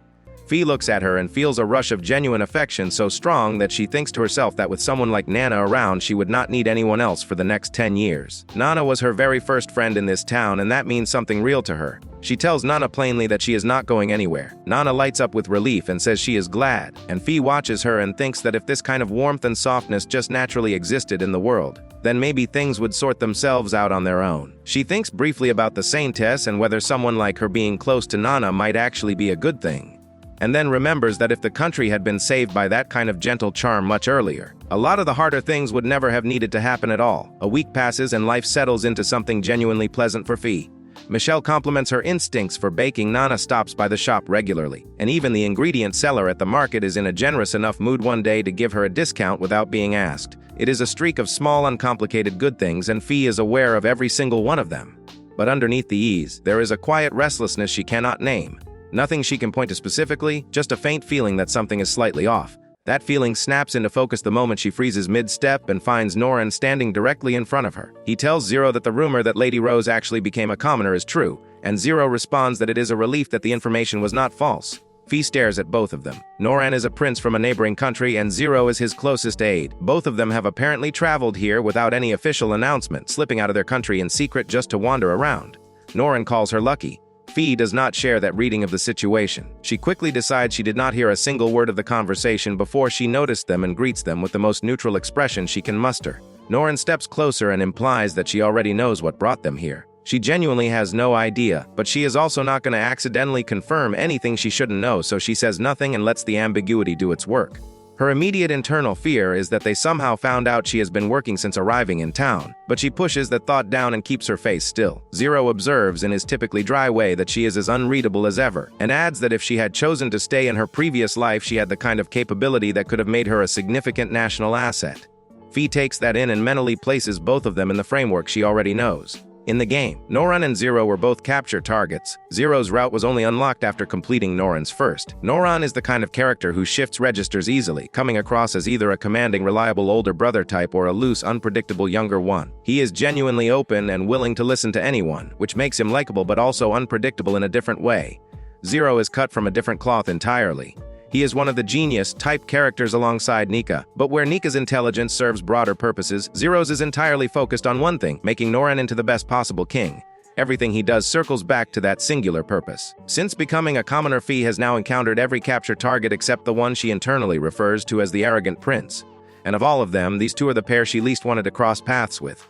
A: Fee looks at her and feels a rush of genuine affection so strong that she thinks to herself that with someone like Nana around, she would not need anyone else for the next 10 years. Nana was her very first friend in this town, and that means something real to her. She tells Nana plainly that she is not going anywhere. Nana lights up with relief and says she is glad, and Fee watches her and thinks that if this kind of warmth and softness just naturally existed in the world, then maybe things would sort themselves out on their own. She thinks briefly about the Saintess and whether someone like her being close to Nana might actually be a good thing. And then remembers that if the country had been saved by that kind of gentle charm much earlier, a lot of the harder things would never have needed to happen at all. A week passes and life settles into something genuinely pleasant for Fee. Michelle compliments her instincts for baking. Nana stops by the shop regularly, and even the ingredient seller at the market is in a generous enough mood one day to give her a discount without being asked. It is a streak of small, uncomplicated good things, and Fee is aware of every single one of them. But underneath the ease, there is a quiet restlessness she cannot name. Nothing she can point to specifically, just a faint feeling that something is slightly off. That feeling snaps into focus the moment she freezes mid-step and finds Noran standing directly in front of her. He tells Zero that the rumor that Lady Rose actually became a commoner is true, and Zero responds that it is a relief that the information was not false. Fee stares at both of them. Noran is a prince from a neighboring country and Zero is his closest aide. Both of them have apparently traveled here without any official announcement, slipping out of their country in secret just to wander around. Noran calls her lucky. Fee does not share that reading of the situation. She quickly decides she did not hear a single word of the conversation before she noticed them and greets them with the most neutral expression she can muster. Noran steps closer and implies that she already knows what brought them here. She genuinely has no idea, but she is also not going to accidentally confirm anything she shouldn't know, so she says nothing and lets the ambiguity do its work. Her immediate internal fear is that they somehow found out she has been working since arriving in town, but she pushes that thought down and keeps her face still. Zero observes in his typically dry way that she is as unreadable as ever, and adds that if she had chosen to stay in her previous life, she had the kind of capability that could have made her a significant national asset. Fee takes that in and mentally places both of them in the framework she already knows. In the game, Noran and Zero were both capture targets. Zero's route was only unlocked after completing Noran's first. Noran is the kind of character who shifts registers easily, coming across as either a commanding, reliable older brother type or a loose, unpredictable younger one. He is genuinely open and willing to listen to anyone, which makes him likable but also unpredictable in a different way. Zero is cut from a different cloth entirely. He is one of the genius-type characters alongside Nika, but where Nika's intelligence serves broader purposes, Zero's is entirely focused on one thing, making Noran into the best possible king. Everything he does circles back to that singular purpose. Since becoming a commoner, Fee has now encountered every capture target except the one she internally refers to as the arrogant prince. And of all of them, these two are the pair she least wanted to cross paths with.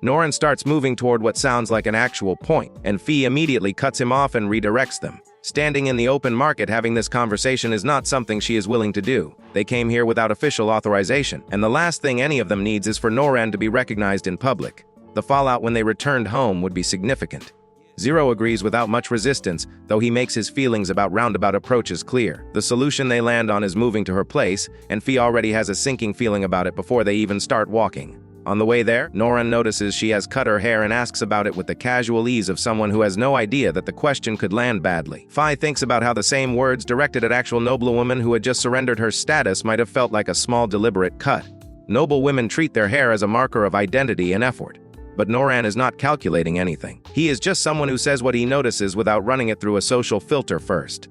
A: Noran starts moving toward what sounds like an actual point, and Fee immediately cuts him off and redirects them. Standing in the open market having this conversation is not something she is willing to do. They came here without official authorization, and the last thing any of them needs is for Noran to be recognized in public. The fallout when they returned home would be significant. Zero agrees without much resistance, though he makes his feelings about roundabout approaches clear. The solution they land on is moving to her place, and Fee already has a sinking feeling about it before they even start walking. On the way there, Noran notices she has cut her hair and asks about it with the casual ease of someone who has no idea that the question could land badly. Fi thinks about how the same words directed at actual noblewomen who had just surrendered her status might have felt like a small deliberate cut. Noble women treat their hair as a marker of identity and effort. But Noran is not calculating anything. He is just someone who says what he notices without running it through a social filter first.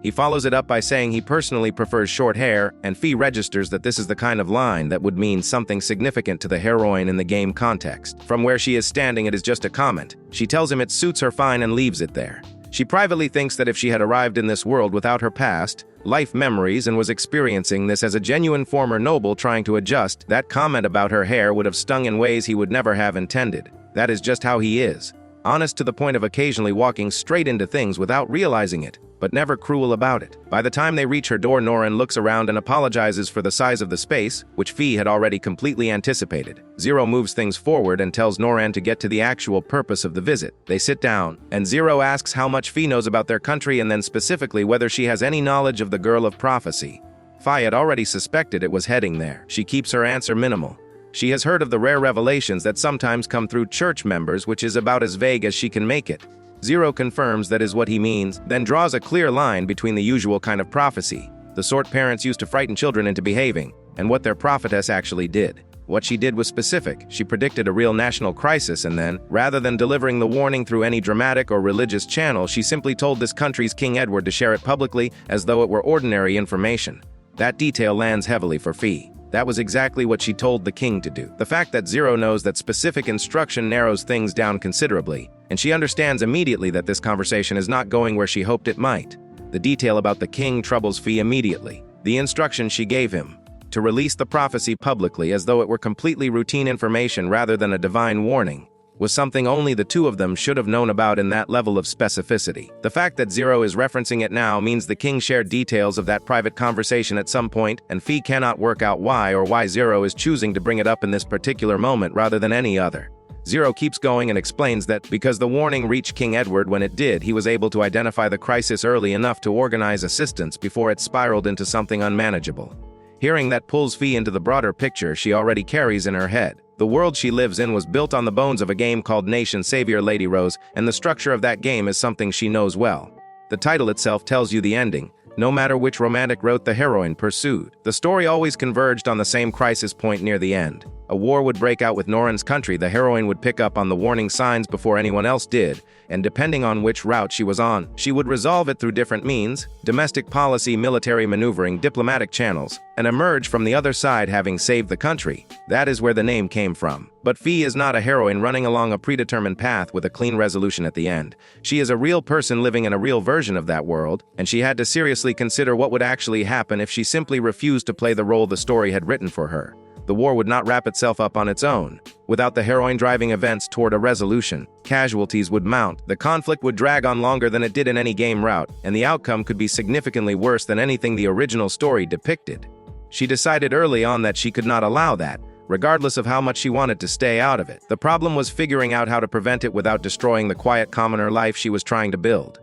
A: He follows it up by saying he personally prefers short hair, and Fee registers that this is the kind of line that would mean something significant to the heroine in the game context. From where she is standing, it is just a comment. She tells him it suits her fine and leaves it there. She privately thinks that if she had arrived in this world without her past, life memories and was experiencing this as a genuine former noble trying to adjust, that comment about her hair would have stung in ways he would never have intended. That is just how he is. Honest to the point of occasionally walking straight into things without realizing it, but never cruel about it. By the time they reach her door, Noran looks around and apologizes for the size of the space, which Fee had already completely anticipated. Zero moves things forward and tells Noran to get to the actual purpose of the visit. They sit down, and Zero asks how much Fee knows about their country and then specifically whether she has any knowledge of the Girl of Prophecy. Fi had already suspected it was heading there. She keeps her answer minimal. She has heard of the rare revelations that sometimes come through church members, which is about as vague as she can make it. Zero confirms that is what he means, then draws a clear line between the usual kind of prophecy, the sort parents used to frighten children into behaving, and what their prophetess actually did. What she did was specific. She predicted a real national crisis and then, rather than delivering the warning through any dramatic or religious channel, she simply told this country's King Edward to share it publicly as though it were ordinary information. That detail lands heavily for Fee. That was exactly what she told the king to do. The fact that Zero knows that specific instruction narrows things down considerably, and she understands immediately that this conversation is not going where she hoped it might. The detail about the king troubles Fee immediately. The instruction she gave him, to release the prophecy publicly as though it were completely routine information rather than a divine warning, was something only the two of them should have known about in that level of specificity. The fact that Zero is referencing it now means the king shared details of that private conversation at some point, and Fee cannot work out why or why Zero is choosing to bring it up in this particular moment rather than any other. Zero keeps going and explains that because the warning reached King Edward when it did, he was able to identify the crisis early enough to organize assistance before it spiraled into something unmanageable. Hearing that pulls Fee into the broader picture she already carries in her head. The world she lives in was built on the bones of a game called Nation Savior Lady Rose, and the structure of that game is something she knows well. The title itself tells you the ending. No matter which romantic route the heroine pursued, the story always converged on the same crisis point near the end. A war would break out with Noran's country. The heroine would pick up on the warning signs before anyone else did, and depending on which route she was on, she would resolve it through different means: domestic policy, military maneuvering, diplomatic channels, and emerge from the other side having saved the country. That is where the name came from. But Fee is not a heroine running along a predetermined path with a clean resolution at the end. She is a real person living in a real version of that world, and she had to seriously consider what would actually happen if she simply refused to play the role the story had written for her. The war would not wrap itself up on its own. Without the heroine driving events toward a resolution, casualties would mount, the conflict would drag on longer than it did in any game route, and the outcome could be significantly worse than anything the original story depicted. She decided early on that she could not allow that, regardless of how much she wanted to stay out of it. The problem was figuring out how to prevent it without destroying the quiet commoner life she was trying to build.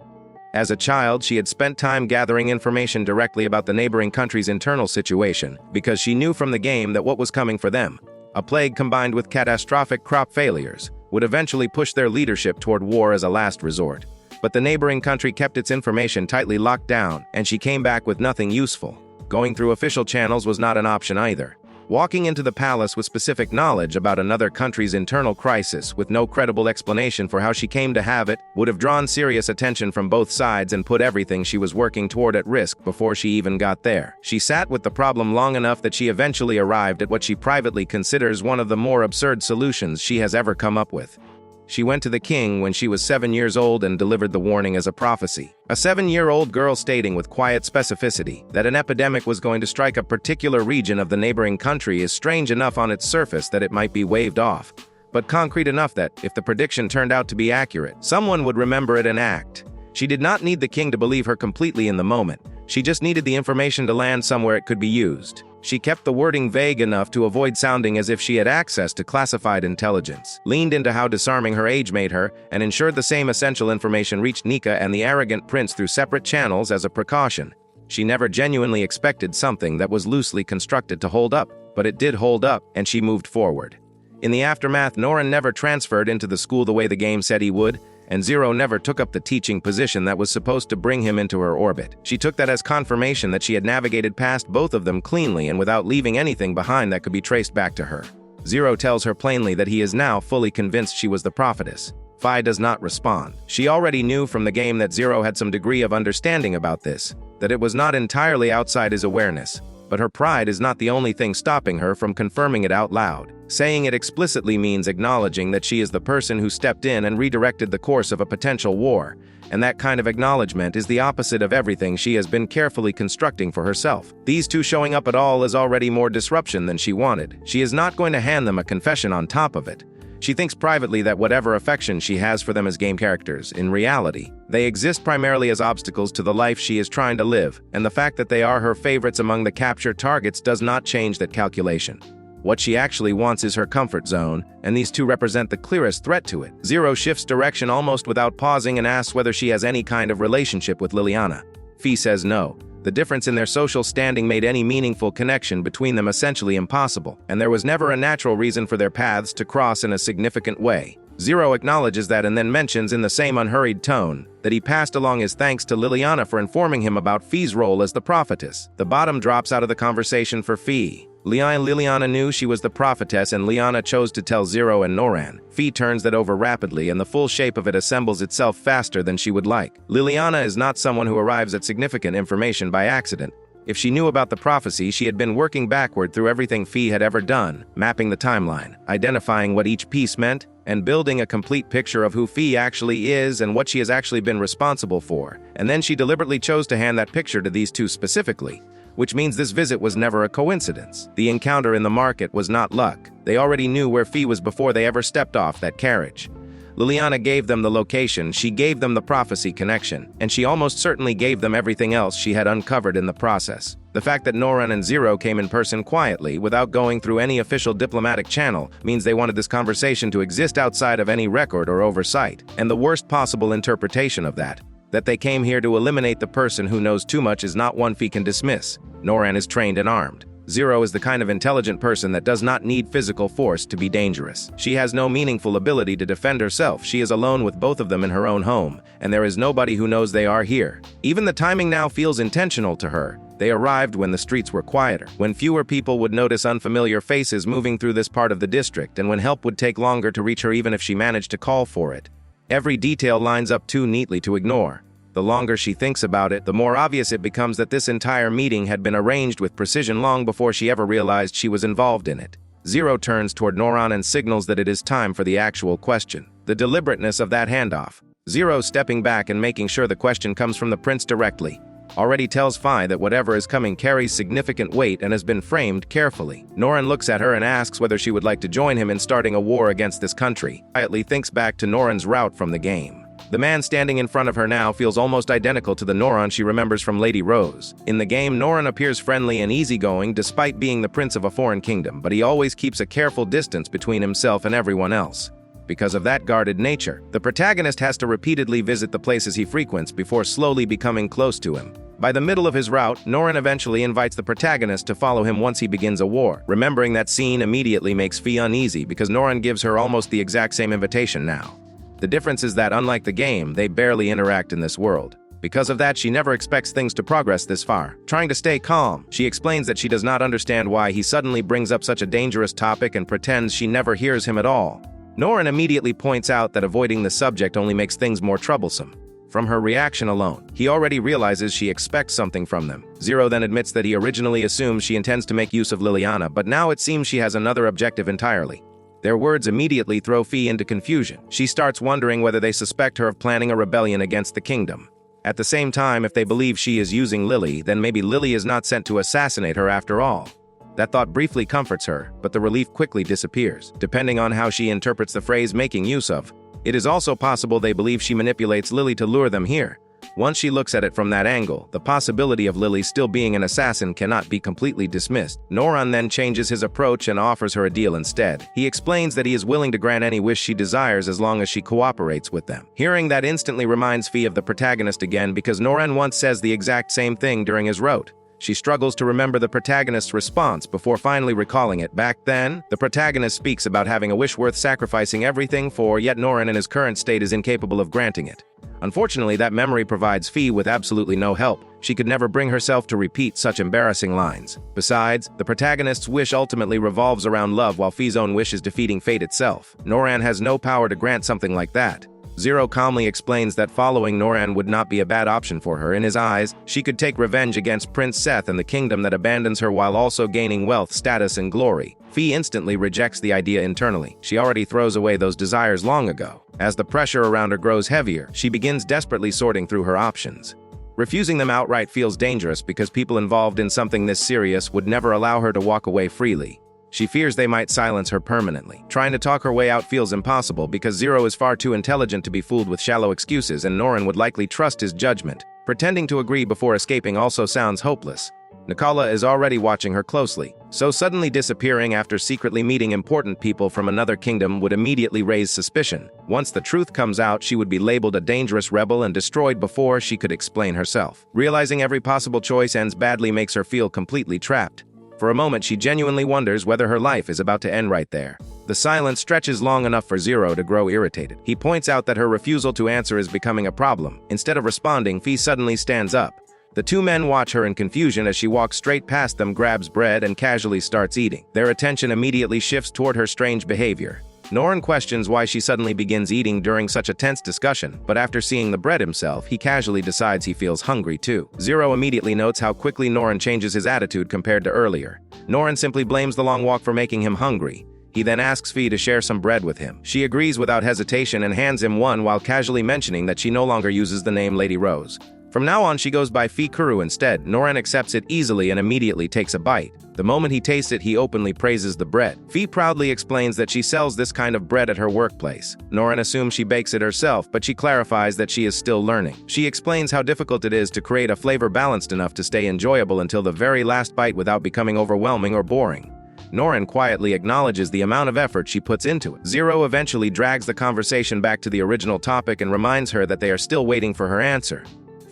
A: As a child, she had spent time gathering information directly about the neighboring country's internal situation, because she knew from the game that what was coming for them, a plague combined with catastrophic crop failures, would eventually push their leadership toward war as a last resort. But the neighboring country kept its information tightly locked down, and she came back with nothing useful. Going through official channels was not an option either. Walking into the palace with specific knowledge about another country's internal crisis with no credible explanation for how she came to have it would have drawn serious attention from both sides and put everything she was working toward at risk before she even got there. She sat with the problem long enough that she eventually arrived at what she privately considers one of the more absurd solutions she has ever come up with. She went to the king when she was 7 years old and delivered the warning as a prophecy. A 7-year-old girl stating with quiet specificity that an epidemic was going to strike a particular region of the neighboring country is strange enough on its surface that it might be waved off, but concrete enough that, if the prediction turned out to be accurate, someone would remember it and act. She did not need the king to believe her completely in the moment. She just needed the information to land somewhere it could be used. She kept the wording vague enough to avoid sounding as if she had access to classified intelligence, leaned into how disarming her age made her, and ensured the same essential information reached Nika and the arrogant prince through separate channels as a precaution. She never genuinely expected something that was loosely constructed to hold up, but it did hold up, and she moved forward. In the aftermath, Noran never transferred into the school the way the game said he would, and Zero never took up the teaching position that was supposed to bring him into her orbit. She took that as confirmation that she had navigated past both of them cleanly and without leaving anything behind that could be traced back to her. Zero tells her plainly that he is now fully convinced she was the prophetess. Fi does not respond. She already knew from the game that Zero had some degree of understanding about this, that it was not entirely outside his awareness. But her pride is not the only thing stopping her from confirming it out loud. Saying it explicitly means acknowledging that she is the person who stepped in and redirected the course of a potential war, and that kind of acknowledgement is the opposite of everything she has been carefully constructing for herself. These two showing up at all is already more disruption than she wanted. She is not going to hand them a confession on top of it. She thinks privately that whatever affection she has for them as game characters, in reality, they exist primarily as obstacles to the life she is trying to live, and the fact that they are her favorites among the captured targets does not change that calculation. What she actually wants is her comfort zone, and these two represent the clearest threat to it. Zero shifts direction almost without pausing and asks whether she has any kind of relationship with Liliana. Fee says no. The difference in their social standing made any meaningful connection between them essentially impossible, and there was never a natural reason for their paths to cross in a significant way. Zero acknowledges that and then mentions in the same unhurried tone that he passed along his thanks to Liliana for informing him about Fee's role as the prophetess. The bottom drops out of the conversation for Fee. Liliana knew she was the prophetess and Liana chose to tell Zero and Noran. Fee turns that over rapidly and the full shape of it assembles itself faster than she would like. Liliana is not someone who arrives at significant information by accident. If she knew about the prophecy, she had been working backward through everything Fee had ever done, mapping the timeline, identifying what each piece meant, and building a complete picture of who Fee actually is and what she has actually been responsible for. And then she deliberately chose to hand that picture to these two specifically, which means this visit was never a coincidence. The encounter in the market was not luck. They already knew where Fee was before they ever stepped off that carriage. Liliana gave them the location, she gave them the prophecy connection, and she almost certainly gave them everything else she had uncovered in the process. The fact that Noran and Zero came in person quietly, without going through any official diplomatic channel, means they wanted this conversation to exist outside of any record or oversight. And the worst possible interpretation of that they came here to eliminate the person who knows too much is not one Fee can dismiss. Noran is trained and armed. Zero is the kind of intelligent person that does not need physical force to be dangerous. She has no meaningful ability to defend herself. She is alone with both of them in her own home, and there is nobody who knows they are here. Even the timing now feels intentional to her. They arrived when the streets were quieter, when fewer people would notice unfamiliar faces moving through this part of the district, and when help would take longer to reach her even if she managed to call for it. Every detail lines up too neatly to ignore. The longer she thinks about it, the more obvious it becomes that this entire meeting had been arranged with precision long before she ever realized she was involved in it. Zero turns toward Noran and signals that it is time for the actual question. The deliberateness of that handoff. Zero stepping back and making sure the question comes from the prince directly already tells Fi that whatever is coming carries significant weight and has been framed carefully. Noran looks at her and asks whether she would like to join him in starting a war against this country. Quietly thinks back to Noran's route from the game. The man standing in front of her now feels almost identical to the Noran she remembers from Lady Rose. In the game, Noran appears friendly and easygoing despite being the prince of a foreign kingdom, but he always keeps a careful distance between himself and everyone else. Because of that guarded nature, the protagonist has to repeatedly visit the places he frequents before slowly becoming close to him. By the middle of his route, Noran eventually invites the protagonist to follow him once he begins a war. Remembering that scene immediately makes Fi uneasy because Noran gives her almost the exact same invitation now. The difference is that, unlike the game, they barely interact in this world. Because of that, she never expects things to progress this far. Trying to stay calm, she explains that she does not understand why he suddenly brings up such a dangerous topic and pretends she never hears him at all. Noran immediately points out that avoiding the subject only makes things more troublesome. From her reaction alone, he already realizes she expects something from them. Zero then admits that he originally assumed she intends to make use of Liliana, but now it seems she has another objective entirely. Their words immediately throw Fi into confusion. She starts wondering whether they suspect her of planning a rebellion against the kingdom. At the same time, if they believe she is using Lily, then maybe Lily is not sent to assassinate her after all. That thought briefly comforts her, but the relief quickly disappears, depending on how she interprets the phrase making use of. It is also possible they believe she manipulates Lily to lure them here. Once she looks at it from that angle, the possibility of Lily still being an assassin cannot be completely dismissed. Noran then changes his approach and offers her a deal instead. He explains that he is willing to grant any wish she desires as long as she cooperates with them. Hearing that instantly reminds Fi of the protagonist again because Noran once says the exact same thing during his route. She struggles to remember the protagonist's response before finally recalling it. Back then, the protagonist speaks about having a wish worth sacrificing everything for, yet Noran in his current state is incapable of granting it. Unfortunately, that memory provides Fi with absolutely no help. She could never bring herself to repeat such embarrassing lines. Besides, the protagonist's wish ultimately revolves around love while Fi's own wish is defeating fate itself. Noran has no power to grant something like that. Zero calmly explains that following Noran would not be a bad option for her. In his eyes, she could take revenge against Prince Seth and the kingdom that abandons her while also gaining wealth, status, and glory. Fi instantly rejects the idea internally. She already throws away those desires long ago. As the pressure around her grows heavier, she begins desperately sorting through her options. Refusing them outright feels dangerous because people involved in something this serious would never allow her to walk away freely. She fears they might silence her permanently. Trying to talk her way out feels impossible because Zero is far too intelligent to be fooled with shallow excuses, and Noran would likely trust his judgment. Pretending to agree before escaping also sounds hopeless. Nikala is already watching her closely, so suddenly disappearing after secretly meeting important people from another kingdom would immediately raise suspicion. Once the truth comes out, she would be labeled a dangerous rebel and destroyed before she could explain herself. Realizing every possible choice ends badly makes her feel completely trapped. For a moment, she genuinely wonders whether her life is about to end right there. The silence stretches long enough for Zero to grow irritated. He points out that her refusal to answer is becoming a problem. Instead of responding, Fi suddenly stands up. The two men watch her in confusion as she walks straight past them, grabs bread, and casually starts eating. Their attention immediately shifts toward her strange behavior. Noran questions why she suddenly begins eating during such a tense discussion, but after seeing the bread himself, he casually decides he feels hungry too. Zero immediately notes how quickly Noran changes his attitude compared to earlier. Noran simply blames the long walk for making him hungry. He then asks Fi to share some bread with him. She agrees without hesitation and hands him one while casually mentioning that she no longer uses the name Lady Rose. From now on, she goes by Fi Kuru instead. Noran accepts it easily and immediately takes a bite. The moment he tastes it, he openly praises the bread. Fi proudly explains that she sells this kind of bread at her workplace. Noran assumes she bakes it herself, but she clarifies that she is still learning. She explains how difficult it is to create a flavor balanced enough to stay enjoyable until the very last bite without becoming overwhelming or boring. Noran quietly acknowledges the amount of effort she puts into it. Zero eventually drags the conversation back to the original topic and reminds her that they are still waiting for her answer.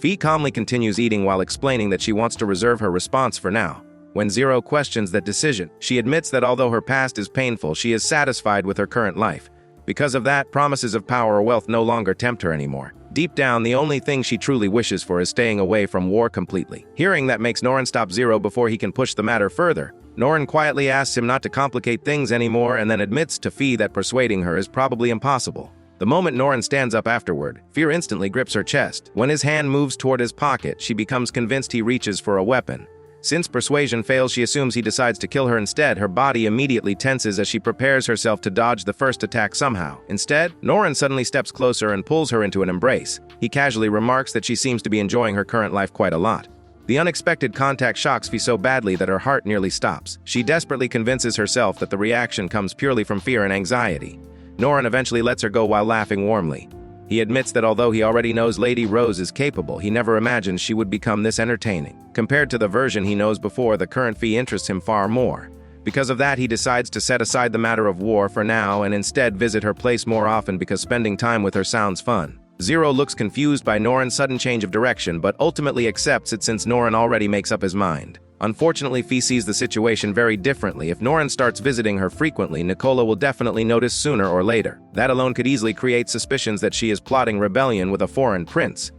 A: Fi calmly continues eating while explaining that she wants to reserve her response for now. When Zero questions that decision, she admits that although her past is painful, she is satisfied with her current life. Because of that, promises of power or wealth no longer tempt her anymore. Deep down, the only thing she truly wishes for is staying away from war completely. Hearing that makes Norin stop Zero before he can push the matter further. Norin quietly asks him not to complicate things anymore and then admits to Fee that persuading her is probably impossible. The moment Norin stands up afterward, fear instantly grips her chest. When his hand moves toward his pocket, she becomes convinced he reaches for a weapon. Since persuasion fails, she assumes he decides to kill her instead. Her body immediately tenses as she prepares herself to dodge the first attack somehow. Instead, Norin suddenly steps closer and pulls her into an embrace. He casually remarks that she seems to be enjoying her current life quite a lot. The unexpected contact shocks Fee so badly that her heart nearly stops. She desperately convinces herself that the reaction comes purely from fear and anxiety. Norin eventually lets her go while laughing warmly. He admits that although he already knows Lady Rose is capable, he never imagined she would become this entertaining. Compared to the version he knows before, the current Fee interests him far more. Because of that, he decides to set aside the matter of war for now and instead visit her place more often because spending time with her sounds fun. Zero looks confused by Norin's sudden change of direction, but ultimately accepts it since Norin already makes up his mind. Unfortunately, Fee sees the situation very differently. If Norin starts visiting her frequently, Nicola will definitely notice sooner or later. That alone could easily create suspicions that she is plotting rebellion with a foreign prince.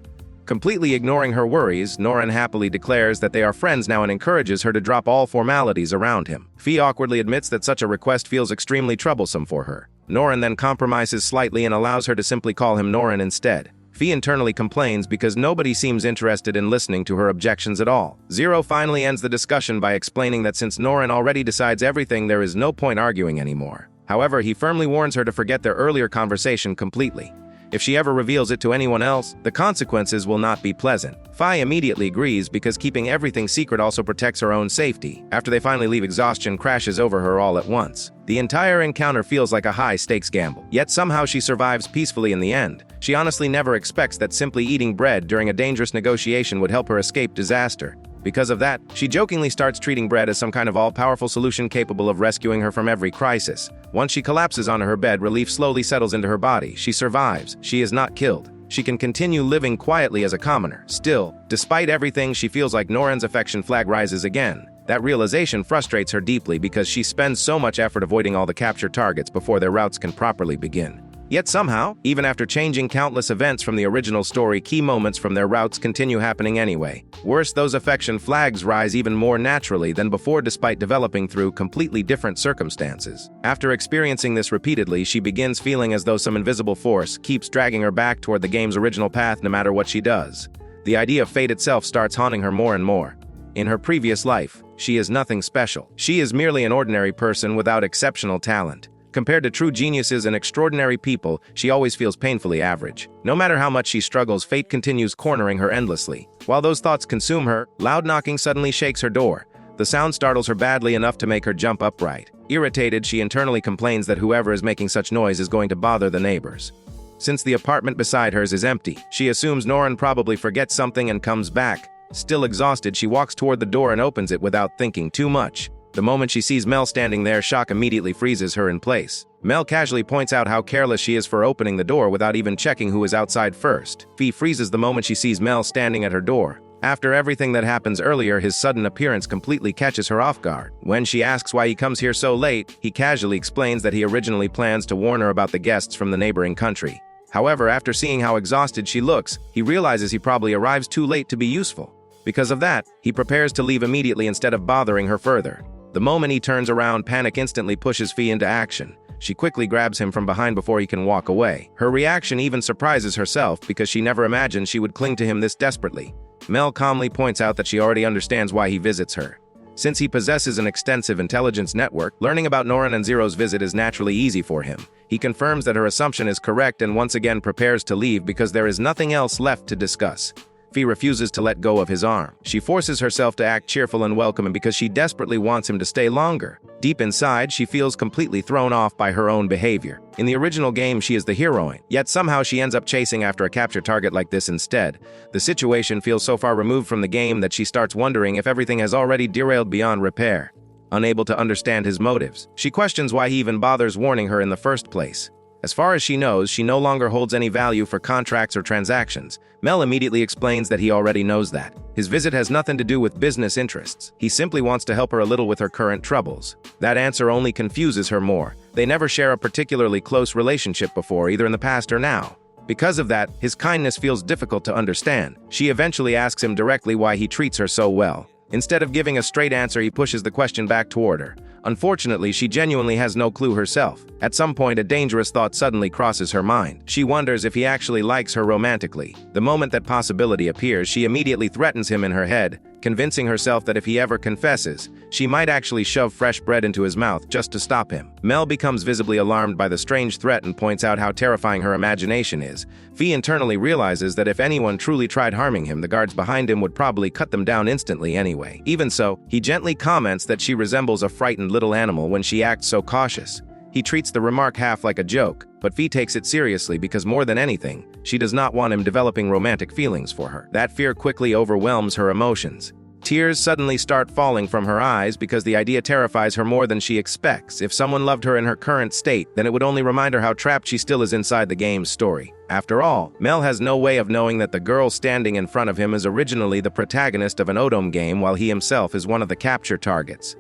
A: Completely ignoring her worries, Norin happily declares that they are friends now and encourages her to drop all formalities around him. Fee awkwardly admits that such a request feels extremely troublesome for her. Norin then compromises slightly and allows her to simply call him Norin instead. Fee internally complains because nobody seems interested in listening to her objections at all. Zero finally ends the discussion by explaining that since Norin already decides everything, there is no point arguing anymore. However, he firmly warns her to forget their earlier conversation completely. If she ever reveals it to anyone else, the consequences will not be pleasant. Fi immediately agrees because keeping everything secret also protects her own safety. After they finally leave, exhaustion crashes over her all at once. The entire encounter feels like a high-stakes gamble, yet somehow she survives peacefully in the end. She honestly never expects that simply eating bread during a dangerous negotiation would help her escape disaster. Because of that, she jokingly starts treating bread as some kind of all-powerful solution capable of rescuing her from every crisis. Once she collapses onto her bed, relief slowly settles into her body. She survives. She is not killed. She can continue living quietly as a commoner. Still, despite everything, she feels like Norin's affection flag rises again. That realization frustrates her deeply because she spends so much effort avoiding all the captured targets before their routes can properly begin. Yet somehow, even after changing countless events from the original story, key moments from their routes continue happening anyway. Worse, those affection flags rise even more naturally than before despite developing through completely different circumstances. After experiencing this repeatedly, she begins feeling as though some invisible force keeps dragging her back toward the game's original path no matter what she does. The idea of fate itself starts haunting her more and more. In her previous life, she is nothing special. She is merely an ordinary person without exceptional talent. Compared to true geniuses and extraordinary people, she always feels painfully average. No matter how much she struggles, fate continues cornering her endlessly. While those thoughts consume her, loud knocking suddenly shakes her door. The sound startles her badly enough to make her jump upright. Irritated, she internally complains that whoever is making such noise is going to bother the neighbors. Since the apartment beside hers is empty, she assumes Norin probably forgets something and comes back. Still exhausted, she walks toward the door and opens it without thinking too much. The moment she sees Mel standing there, shock immediately freezes her in place. Mel casually points out how careless she is for opening the door without even checking who is outside first. Fee freezes the moment she sees Mel standing at her door. After everything that happens earlier, his sudden appearance completely catches her off guard. When she asks why he comes here so late, he casually explains that he originally plans to warn her about the guests from the neighboring country. However, after seeing how exhausted she looks, he realizes he probably arrives too late to be useful. Because of that, he prepares to leave immediately instead of bothering her further. The moment he turns around, panic instantly pushes Fee into action. She quickly grabs him from behind before he can walk away. Her reaction even surprises herself because she never imagined she would cling to him this desperately. Mel calmly points out that she already understands why he visits her. Since he possesses an extensive intelligence network, learning about Norin and Zero's visit is naturally easy for him. He confirms that her assumption is correct and once again prepares to leave because there is nothing else left to discuss. Fee refuses to let go of his arm. She forces herself to act cheerful and welcoming because she desperately wants him to stay longer. Deep inside, she feels completely thrown off by her own behavior. In the original game, she is the heroine, yet somehow she ends up chasing after a capture target like this instead. The situation feels so far removed from the game that she starts wondering if everything has already derailed beyond repair. Unable to understand his motives, she questions why he even bothers warning her in the first place. As far as she knows, she no longer holds any value for contracts or transactions. Mel immediately explains that he already knows that. His visit has nothing to do with business interests. He simply wants to help her a little with her current troubles. That answer only confuses her more. They never share a particularly close relationship before, either in the past or now. Because of that, his kindness feels difficult to understand. She eventually asks him directly why he treats her so well. Instead of giving a straight answer, he pushes the question back toward her. Unfortunately, she genuinely has no clue herself. At some point, a dangerous thought suddenly crosses her mind. She wonders if he actually likes her romantically. The moment that possibility appears, she immediately threatens him in her head, convincing herself that if he ever confesses, she might actually shove fresh bread into his mouth just to stop him. Mel becomes visibly alarmed by the strange threat and points out how terrifying her imagination is. Fee internally realizes that if anyone truly tried harming him, the guards behind him would probably cut them down instantly anyway. Even so, he gently comments that she resembles a frightened little animal when she acts so cautious. He treats the remark half like a joke, but Fee takes it seriously because more than anything, she does not want him developing romantic feelings for her. That fear quickly overwhelms her emotions. Tears suddenly start falling from her eyes because the idea terrifies her more than she expects. If someone loved her in her current state, then it would only remind her how trapped she still is inside the game's story. After all, Mel has no way of knowing that the girl standing in front of him is originally the protagonist of an Odom game while he himself is one of the capture targets.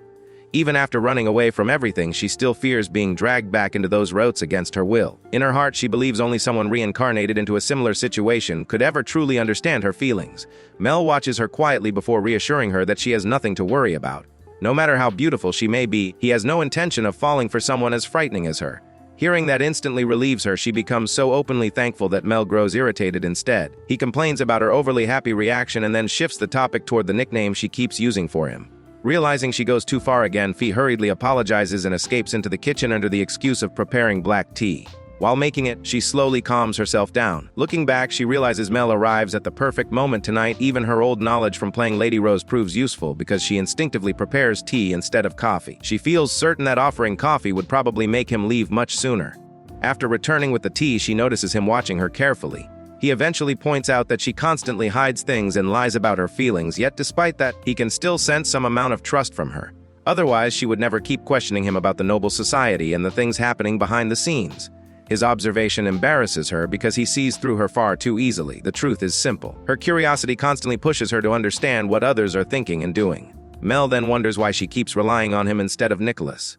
A: Even after running away from everything, she still fears being dragged back into those routes against her will. In her heart, she believes only someone reincarnated into a similar situation could ever truly understand her feelings. Mel watches her quietly before reassuring her that she has nothing to worry about. No matter how beautiful she may be, he has no intention of falling for someone as frightening as her. Hearing that instantly relieves her. She becomes so openly thankful that Mel grows irritated instead. He complains about her overly happy reaction and then shifts the topic toward the nickname she keeps using for him. Realizing she goes too far again, Fee hurriedly apologizes and escapes into the kitchen under the excuse of preparing black tea. While making it, she slowly calms herself down. Looking back, she realizes Mel arrives at the perfect moment tonight. Even her old knowledge from playing Lady Rose proves useful because she instinctively prepares tea instead of coffee. She feels certain that offering coffee would probably make him leave much sooner. After returning with the tea, she notices him watching her carefully. He eventually points out that she constantly hides things and lies about her feelings, yet despite that, he can still sense some amount of trust from her. Otherwise, she would never keep questioning him about the noble society and the things happening behind the scenes. His observation embarrasses her because he sees through her far too easily. The truth is simple. Her curiosity constantly pushes her to understand what others are thinking and doing. Mel then wonders why she keeps relying on him instead of Nicholas.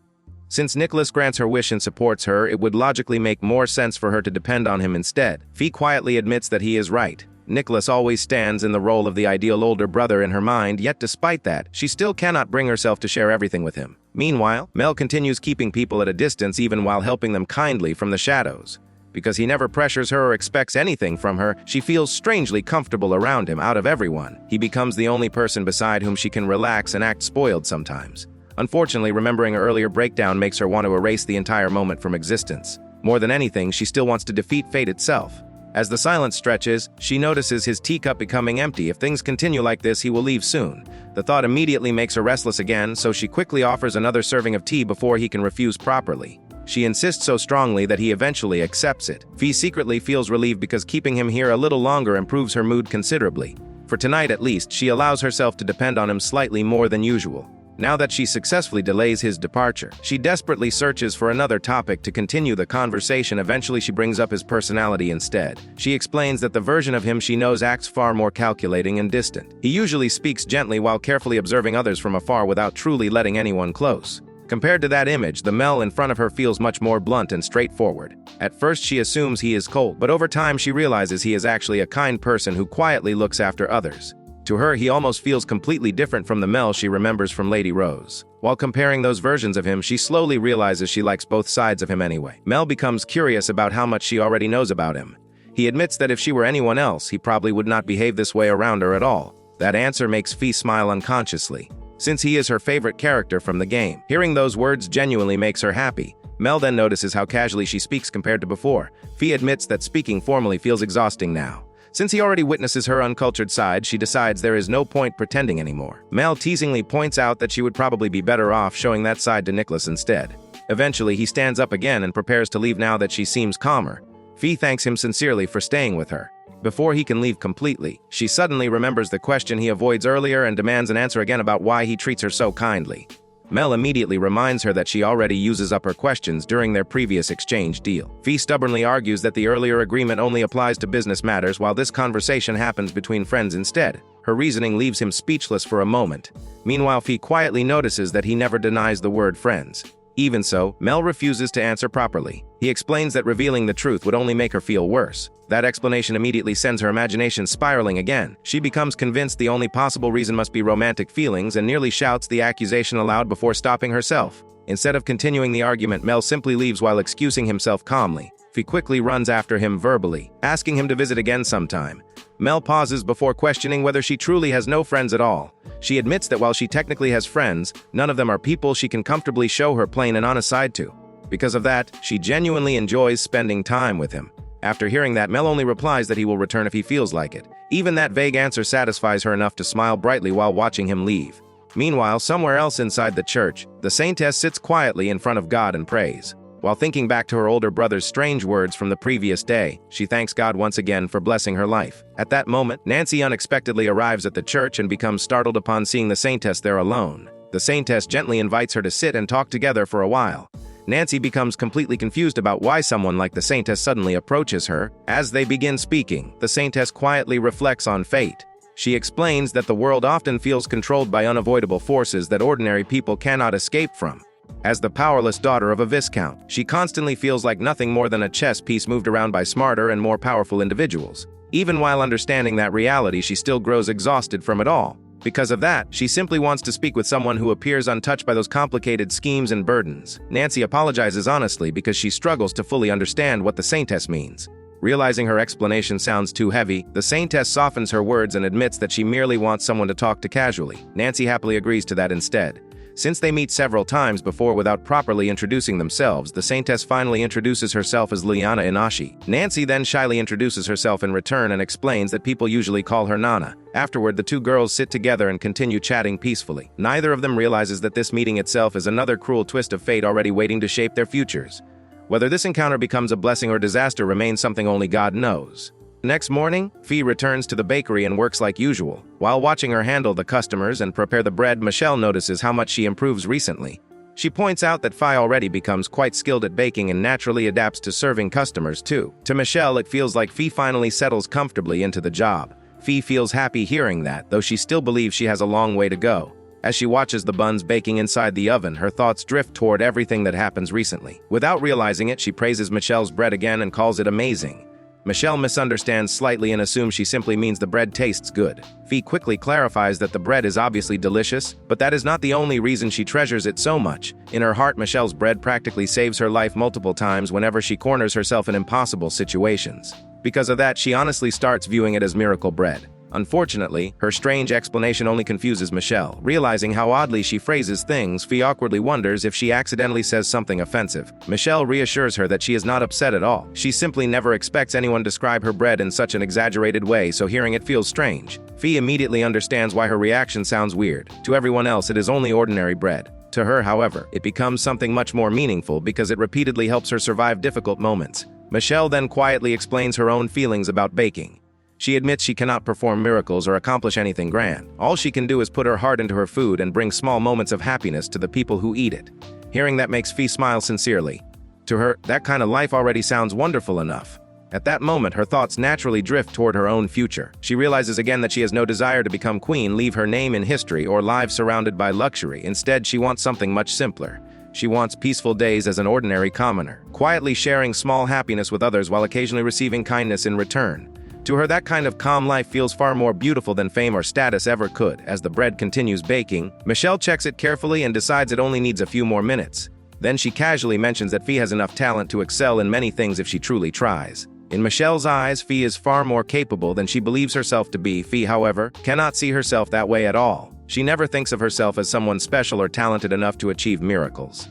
A: Since Nicholas grants her wish and supports her, it would logically make more sense for her to depend on him instead. Fee quietly admits that he is right. Nicholas always stands in the role of the ideal older brother in her mind, yet despite that, she still cannot bring herself to share everything with him. Meanwhile, Mel continues keeping people at a distance even while helping them kindly from the shadows. Because he never pressures her or expects anything from her, she feels strangely comfortable around him. Out of everyone, he becomes the only person beside whom she can relax and act spoiled sometimes. Unfortunately, remembering her earlier breakdown makes her want to erase the entire moment from existence. More than anything, she still wants to defeat fate itself. As the silence stretches, she notices his teacup becoming empty. If things continue like this, he will leave soon. The thought immediately makes her restless again, so she quickly offers another serving of tea before he can refuse properly. She insists so strongly that he eventually accepts it. Fee secretly feels relieved because keeping him here a little longer improves her mood considerably. For tonight at least, she allows herself to depend on him slightly more than usual. Now that she successfully delays his departure, she desperately searches for another topic to continue the conversation. Eventually, she brings up his personality instead. She explains that the version of him she knows acts far more calculating and distant. He usually speaks gently while carefully observing others from afar without truly letting anyone close. Compared to that image, the Mel in front of her feels much more blunt and straightforward. At first, she assumes he is cold, but over time she realizes he is actually a kind person who quietly looks after others. To her, he almost feels completely different from the Mel she remembers from Lady Rose. While comparing those versions of him, she slowly realizes she likes both sides of him anyway. Mel becomes curious about how much she already knows about him. He admits that if she were anyone else, he probably would not behave this way around her at all. That answer makes Fee smile unconsciously, since he is her favorite character from the game. Hearing those words genuinely makes her happy. Mel then notices how casually she speaks compared to before. Fee admits that speaking formally feels exhausting now. Since he already witnesses her uncultured side, she decides there is no point pretending anymore. Mel teasingly points out that she would probably be better off showing that side to Nicholas instead. Eventually, he stands up again and prepares to leave now that she seems calmer. Fee thanks him sincerely for staying with her. Before he can leave completely, she suddenly remembers the question he avoids earlier and demands an answer again about why he treats her so kindly. Mel immediately reminds her that she already uses up her questions during their previous exchange deal. Fee stubbornly argues that the earlier agreement only applies to business matters while this conversation happens between friends instead. Her reasoning leaves him speechless for a moment. Meanwhile, Fee quietly notices that he never denies the word friends. Even so, Mel refuses to answer properly. He explains that revealing the truth would only make her feel worse. That explanation immediately sends her imagination spiraling again. She becomes convinced the only possible reason must be romantic feelings and nearly shouts the accusation aloud before stopping herself. Instead of continuing the argument, Mel simply leaves while excusing himself calmly. Fee quickly runs after him verbally, asking him to visit again sometime. Mel pauses before questioning whether she truly has no friends at all. She admits that while she technically has friends, none of them are people she can comfortably show her plain and honest side to. Because of that, she genuinely enjoys spending time with him. After hearing that, Mel only replies that he will return if he feels like it. Even that vague answer satisfies her enough to smile brightly while watching him leave. Meanwhile, somewhere else inside the church, the saintess sits quietly in front of God and prays. While thinking back to her older brother's strange words from the previous day, she thanks God once again for blessing her life. At that moment, Nancy unexpectedly arrives at the church and becomes startled upon seeing the saintess there alone. The saintess gently invites her to sit and talk together for a while. Nancy becomes completely confused about why someone like the saintess suddenly approaches her. As they begin speaking, the saintess quietly reflects on fate. She explains that the world often feels controlled by unavoidable forces that ordinary people cannot escape from. As the powerless daughter of a viscount, she constantly feels like nothing more than a chess piece moved around by smarter and more powerful individuals. Even while understanding that reality, she still grows exhausted from it all. Because of that, she simply wants to speak with someone who appears untouched by those complicated schemes and burdens. Nancy apologizes honestly because she struggles to fully understand what the saintess means. Realizing her explanation sounds too heavy, the saintess softens her words and admits that she merely wants someone to talk to casually. Nancy happily agrees to that instead. Since they meet several times before without properly introducing themselves, the saintess finally introduces herself as Liana Inashi. Nancy then shyly introduces herself in return and explains that people usually call her Nana. Afterward, the two girls sit together and continue chatting peacefully. Neither of them realizes that this meeting itself is another cruel twist of fate already waiting to shape their futures. Whether this encounter becomes a blessing or disaster remains something only God knows. Next morning, Fee returns to the bakery and works like usual. While watching her handle the customers and prepare the bread, Michelle notices how much she improves recently. She points out that Fee already becomes quite skilled at baking and naturally adapts to serving customers too. To Michelle, it feels like Fee finally settles comfortably into the job. Fee feels happy hearing that, though she still believes she has a long way to go. As she watches the buns baking inside the oven, her thoughts drift toward everything that happens recently. Without realizing it, she praises Michelle's bread again and calls it amazing. Michelle misunderstands slightly and assumes she simply means the bread tastes good. Fee quickly clarifies that the bread is obviously delicious, but that is not the only reason she treasures it so much. In her heart, Michelle's bread practically saves her life multiple times whenever she corners herself in impossible situations. Because of that, she honestly starts viewing it as miracle bread. Unfortunately, her strange explanation only confuses Michelle. Realizing how oddly she phrases things, Fee awkwardly wonders if she accidentally says something offensive. Michelle reassures her that she is not upset at all. She simply never expects anyone to describe her bread in such an exaggerated way, so hearing it feels strange. Fee immediately understands why her reaction sounds weird. To everyone else, it is only ordinary bread. To her, however, it becomes something much more meaningful because it repeatedly helps her survive difficult moments. Michelle then quietly explains her own feelings about baking. She admits she cannot perform miracles or accomplish anything grand. All she can do is put her heart into her food and bring small moments of happiness to the people who eat it. Hearing that makes Fee smile sincerely. To her, that kind of life already sounds wonderful enough. At that moment, her thoughts naturally drift toward her own future. She realizes again that she has no desire to become queen, leave her name in history, or live surrounded by luxury. Instead, she wants something much simpler. She wants peaceful days as an ordinary commoner, quietly sharing small happiness with others while occasionally receiving kindness in return. To her, that kind of calm life feels far more beautiful than fame or status ever could. As the bread continues baking, Michelle checks it carefully and decides it only needs a few more minutes. Then she casually mentions that Fee has enough talent to excel in many things if she truly tries. In Michelle's eyes, Fee is far more capable than she believes herself to be. Fee, however, cannot see herself that way at all. She never thinks of herself as someone special or talented enough to achieve miracles.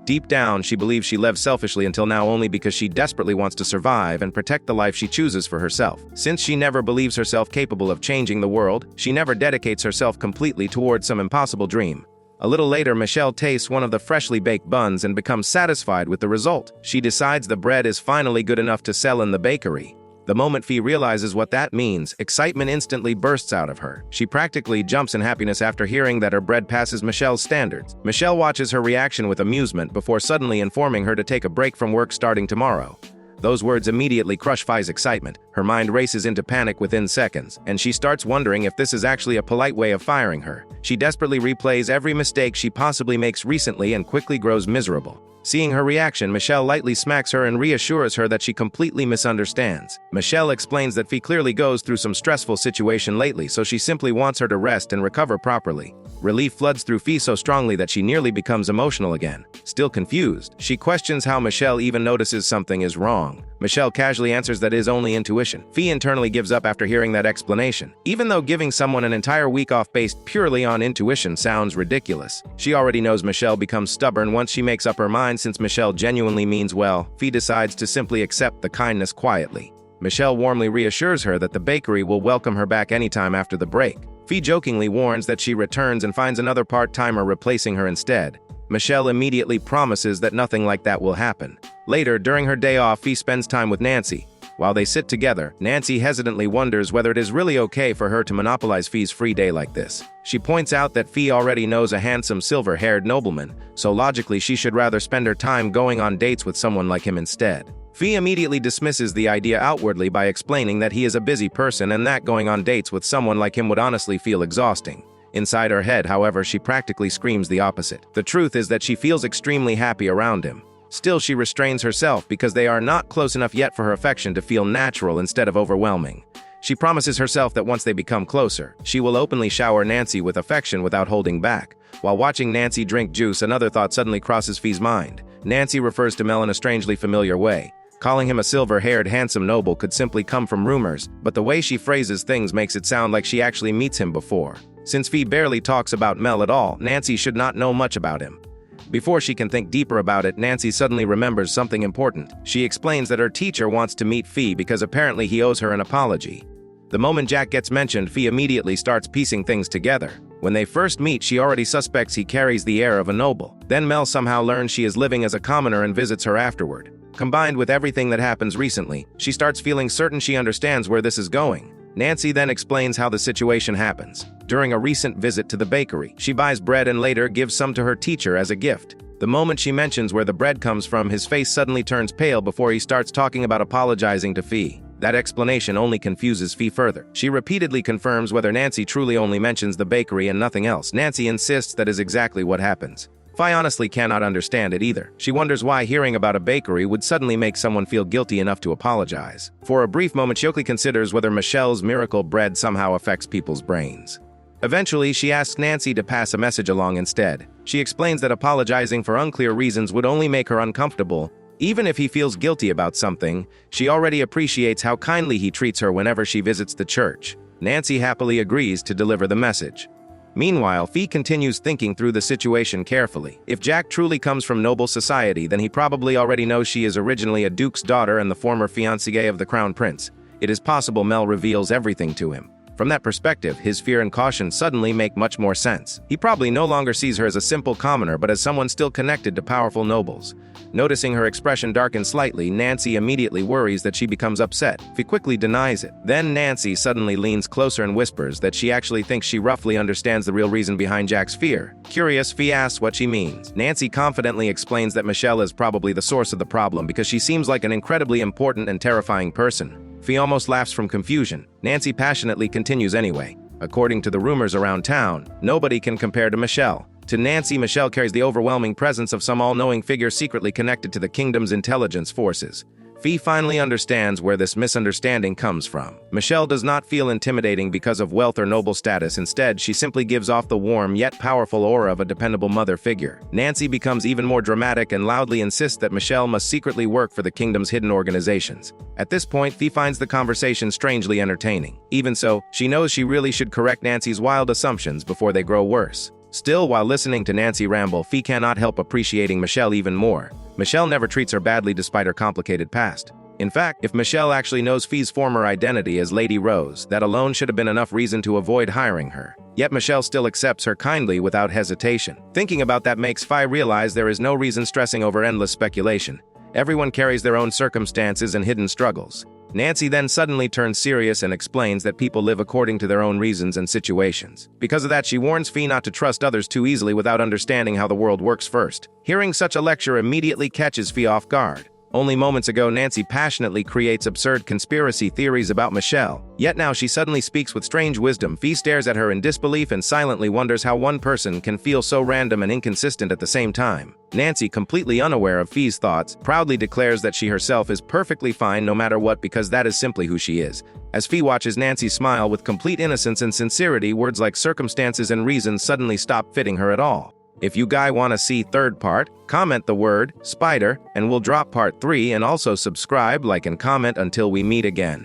A: Deep down, she believes she lives selfishly until now only because she desperately wants to survive and protect the life she chooses for herself. Since she never believes herself capable of changing the world, she never dedicates herself completely towards some impossible dream. A little later, Michelle tastes one of the freshly baked buns and becomes satisfied with the result. She decides the bread is finally good enough to sell in the bakery. The moment Fee realizes what that means, excitement instantly bursts out of her. She practically jumps in happiness after hearing that her bread passes Michelle's standards. Michelle watches her reaction with amusement before suddenly informing her to take a break from work starting tomorrow. Those words immediately crush Fee's excitement. Her mind races into panic within seconds, and she starts wondering if this is actually a polite way of firing her. She desperately replays every mistake she possibly makes recently and quickly grows miserable. Seeing her reaction, Michelle lightly smacks her and reassures her that she completely misunderstands. Michelle explains that Fee clearly goes through some stressful situation lately, so she simply wants her to rest and recover properly. Relief floods through Fee so strongly that she nearly becomes emotional again. Still confused, she questions how Michelle even notices something is wrong. Michelle casually answers that it is only intuition. Fee internally gives up after hearing that explanation. Even though giving someone an entire week off based purely on intuition sounds ridiculous, she already knows Michelle becomes stubborn once she makes up her mind. Since Michelle genuinely means well, Fee decides to simply accept the kindness quietly. Michelle warmly reassures her that the bakery will welcome her back anytime after the break. Fee jokingly warns that she returns and finds another part-timer replacing her instead. Michelle immediately promises that nothing like that will happen. Later, during her day off, Fee spends time with Nancy. While they sit together, Nancy hesitantly wonders whether it is really okay for her to monopolize Fee's free day like this. She points out that Fee already knows a handsome silver-haired nobleman, so logically she should rather spend her time going on dates with someone like him instead. Fee immediately dismisses the idea outwardly by explaining that he is a busy person and that going on dates with someone like him would honestly feel exhausting. Inside her head, however, she practically screams the opposite. The truth is that she feels extremely happy around him. Still, she restrains herself because they are not close enough yet for her affection to feel natural instead of overwhelming. She promises herself that once they become closer, she will openly shower Nancy with affection without holding back. While watching Nancy drink juice, another thought suddenly crosses Fee's mind. Nancy refers to Mel in a strangely familiar way. Calling him a silver-haired handsome noble could simply come from rumors, but the way she phrases things makes it sound like she actually meets him before. Since Fee barely talks about Mel at all, Nancy should not know much about him. Before she can think deeper about it, Nancy suddenly remembers something important. She explains that her teacher wants to meet Fee because apparently he owes her an apology. The moment Jack gets mentioned, Fee immediately starts piecing things together. When they first meet, she already suspects he carries the air of a noble. Then Mel somehow learns she is living as a commoner and visits her afterward. Combined with everything that happens recently, she starts feeling certain she understands where this is going. Nancy then explains how the situation happens. During a recent visit to the bakery, she buys bread and later gives some to her teacher as a gift. The moment she mentions where the bread comes from, his face suddenly turns pale before he starts talking about apologizing to Fee. That explanation only confuses Fee further. She repeatedly confirms whether Nancy truly only mentions the bakery and nothing else. Nancy insists that is exactly what happens. Fee honestly cannot understand it either. She wonders why hearing about a bakery would suddenly make someone feel guilty enough to apologize. For a brief moment, she only considers whether Michelle's miracle bread somehow affects people's brains. Eventually, she asks Nancy to pass a message along instead. She explains that apologizing for unclear reasons would only make her uncomfortable. Even if he feels guilty about something, she already appreciates how kindly he treats her whenever she visits the church. Nancy happily agrees to deliver the message. Meanwhile, Fee continues thinking through the situation carefully. If Jack truly comes from noble society, then he probably already knows she is originally a duke's daughter and the former fiancée of the crown prince. It is possible Mel reveals everything to him. From that perspective, his fear and caution suddenly make much more sense. He probably no longer sees her as a simple commoner but as someone still connected to powerful nobles. Noticing her expression darken slightly, Nancy immediately worries that she becomes upset. Fee quickly denies it. Then Nancy suddenly leans closer and whispers that she actually thinks she roughly understands the real reason behind Jack's fear. Curious, Fee asks what she means. Nancy confidently explains that Michelle is probably the source of the problem because she seems like an incredibly important and terrifying person. Fee almost laughs from confusion. Nancy passionately continues anyway. According to the rumors around town, nobody can compare to Michelle. To Nancy, Michelle carries the overwhelming presence of some all-knowing figure secretly connected to the kingdom's intelligence forces. Fee finally understands where this misunderstanding comes from. Michelle does not feel intimidating because of wealth or noble status. Instead, she simply gives off the warm yet powerful aura of a dependable mother figure. Nancy becomes even more dramatic and loudly insists that Michelle must secretly work for the kingdom's hidden organizations. At this point, Fee finds the conversation strangely entertaining. Even so, she knows she really should correct Nancy's wild assumptions before they grow worse. Still, while listening to Nancy ramble, Fee cannot help appreciating Michelle even more. Michelle never treats her badly despite her complicated past. In fact, if Michelle actually knows Fee's former identity as Lady Rose, that alone should have been enough reason to avoid hiring her. Yet Michelle still accepts her kindly without hesitation. Thinking about that makes Fee realize there is no reason stressing over endless speculation. Everyone carries their own circumstances and hidden struggles. Nancy then suddenly turns serious and explains that people live according to their own reasons and situations. Because of that, she warns Fee not to trust others too easily without understanding how the world works first. Hearing such a lecture immediately catches Fee off guard. Only moments ago, Nancy passionately creates absurd conspiracy theories about Michelle. Yet now she suddenly speaks with strange wisdom. Fee stares at her in disbelief and silently wonders how one person can feel so random and inconsistent at the same time. Nancy, completely unaware of Fee's thoughts, proudly declares that she herself is perfectly fine no matter what because that is simply who she is. As Fee watches Nancy smile with complete innocence and sincerity, words like circumstances and reasons suddenly stop fitting her at all. If you guys want to see third part, comment the word spider and we'll drop part 3, and also subscribe, like and comment until we meet again.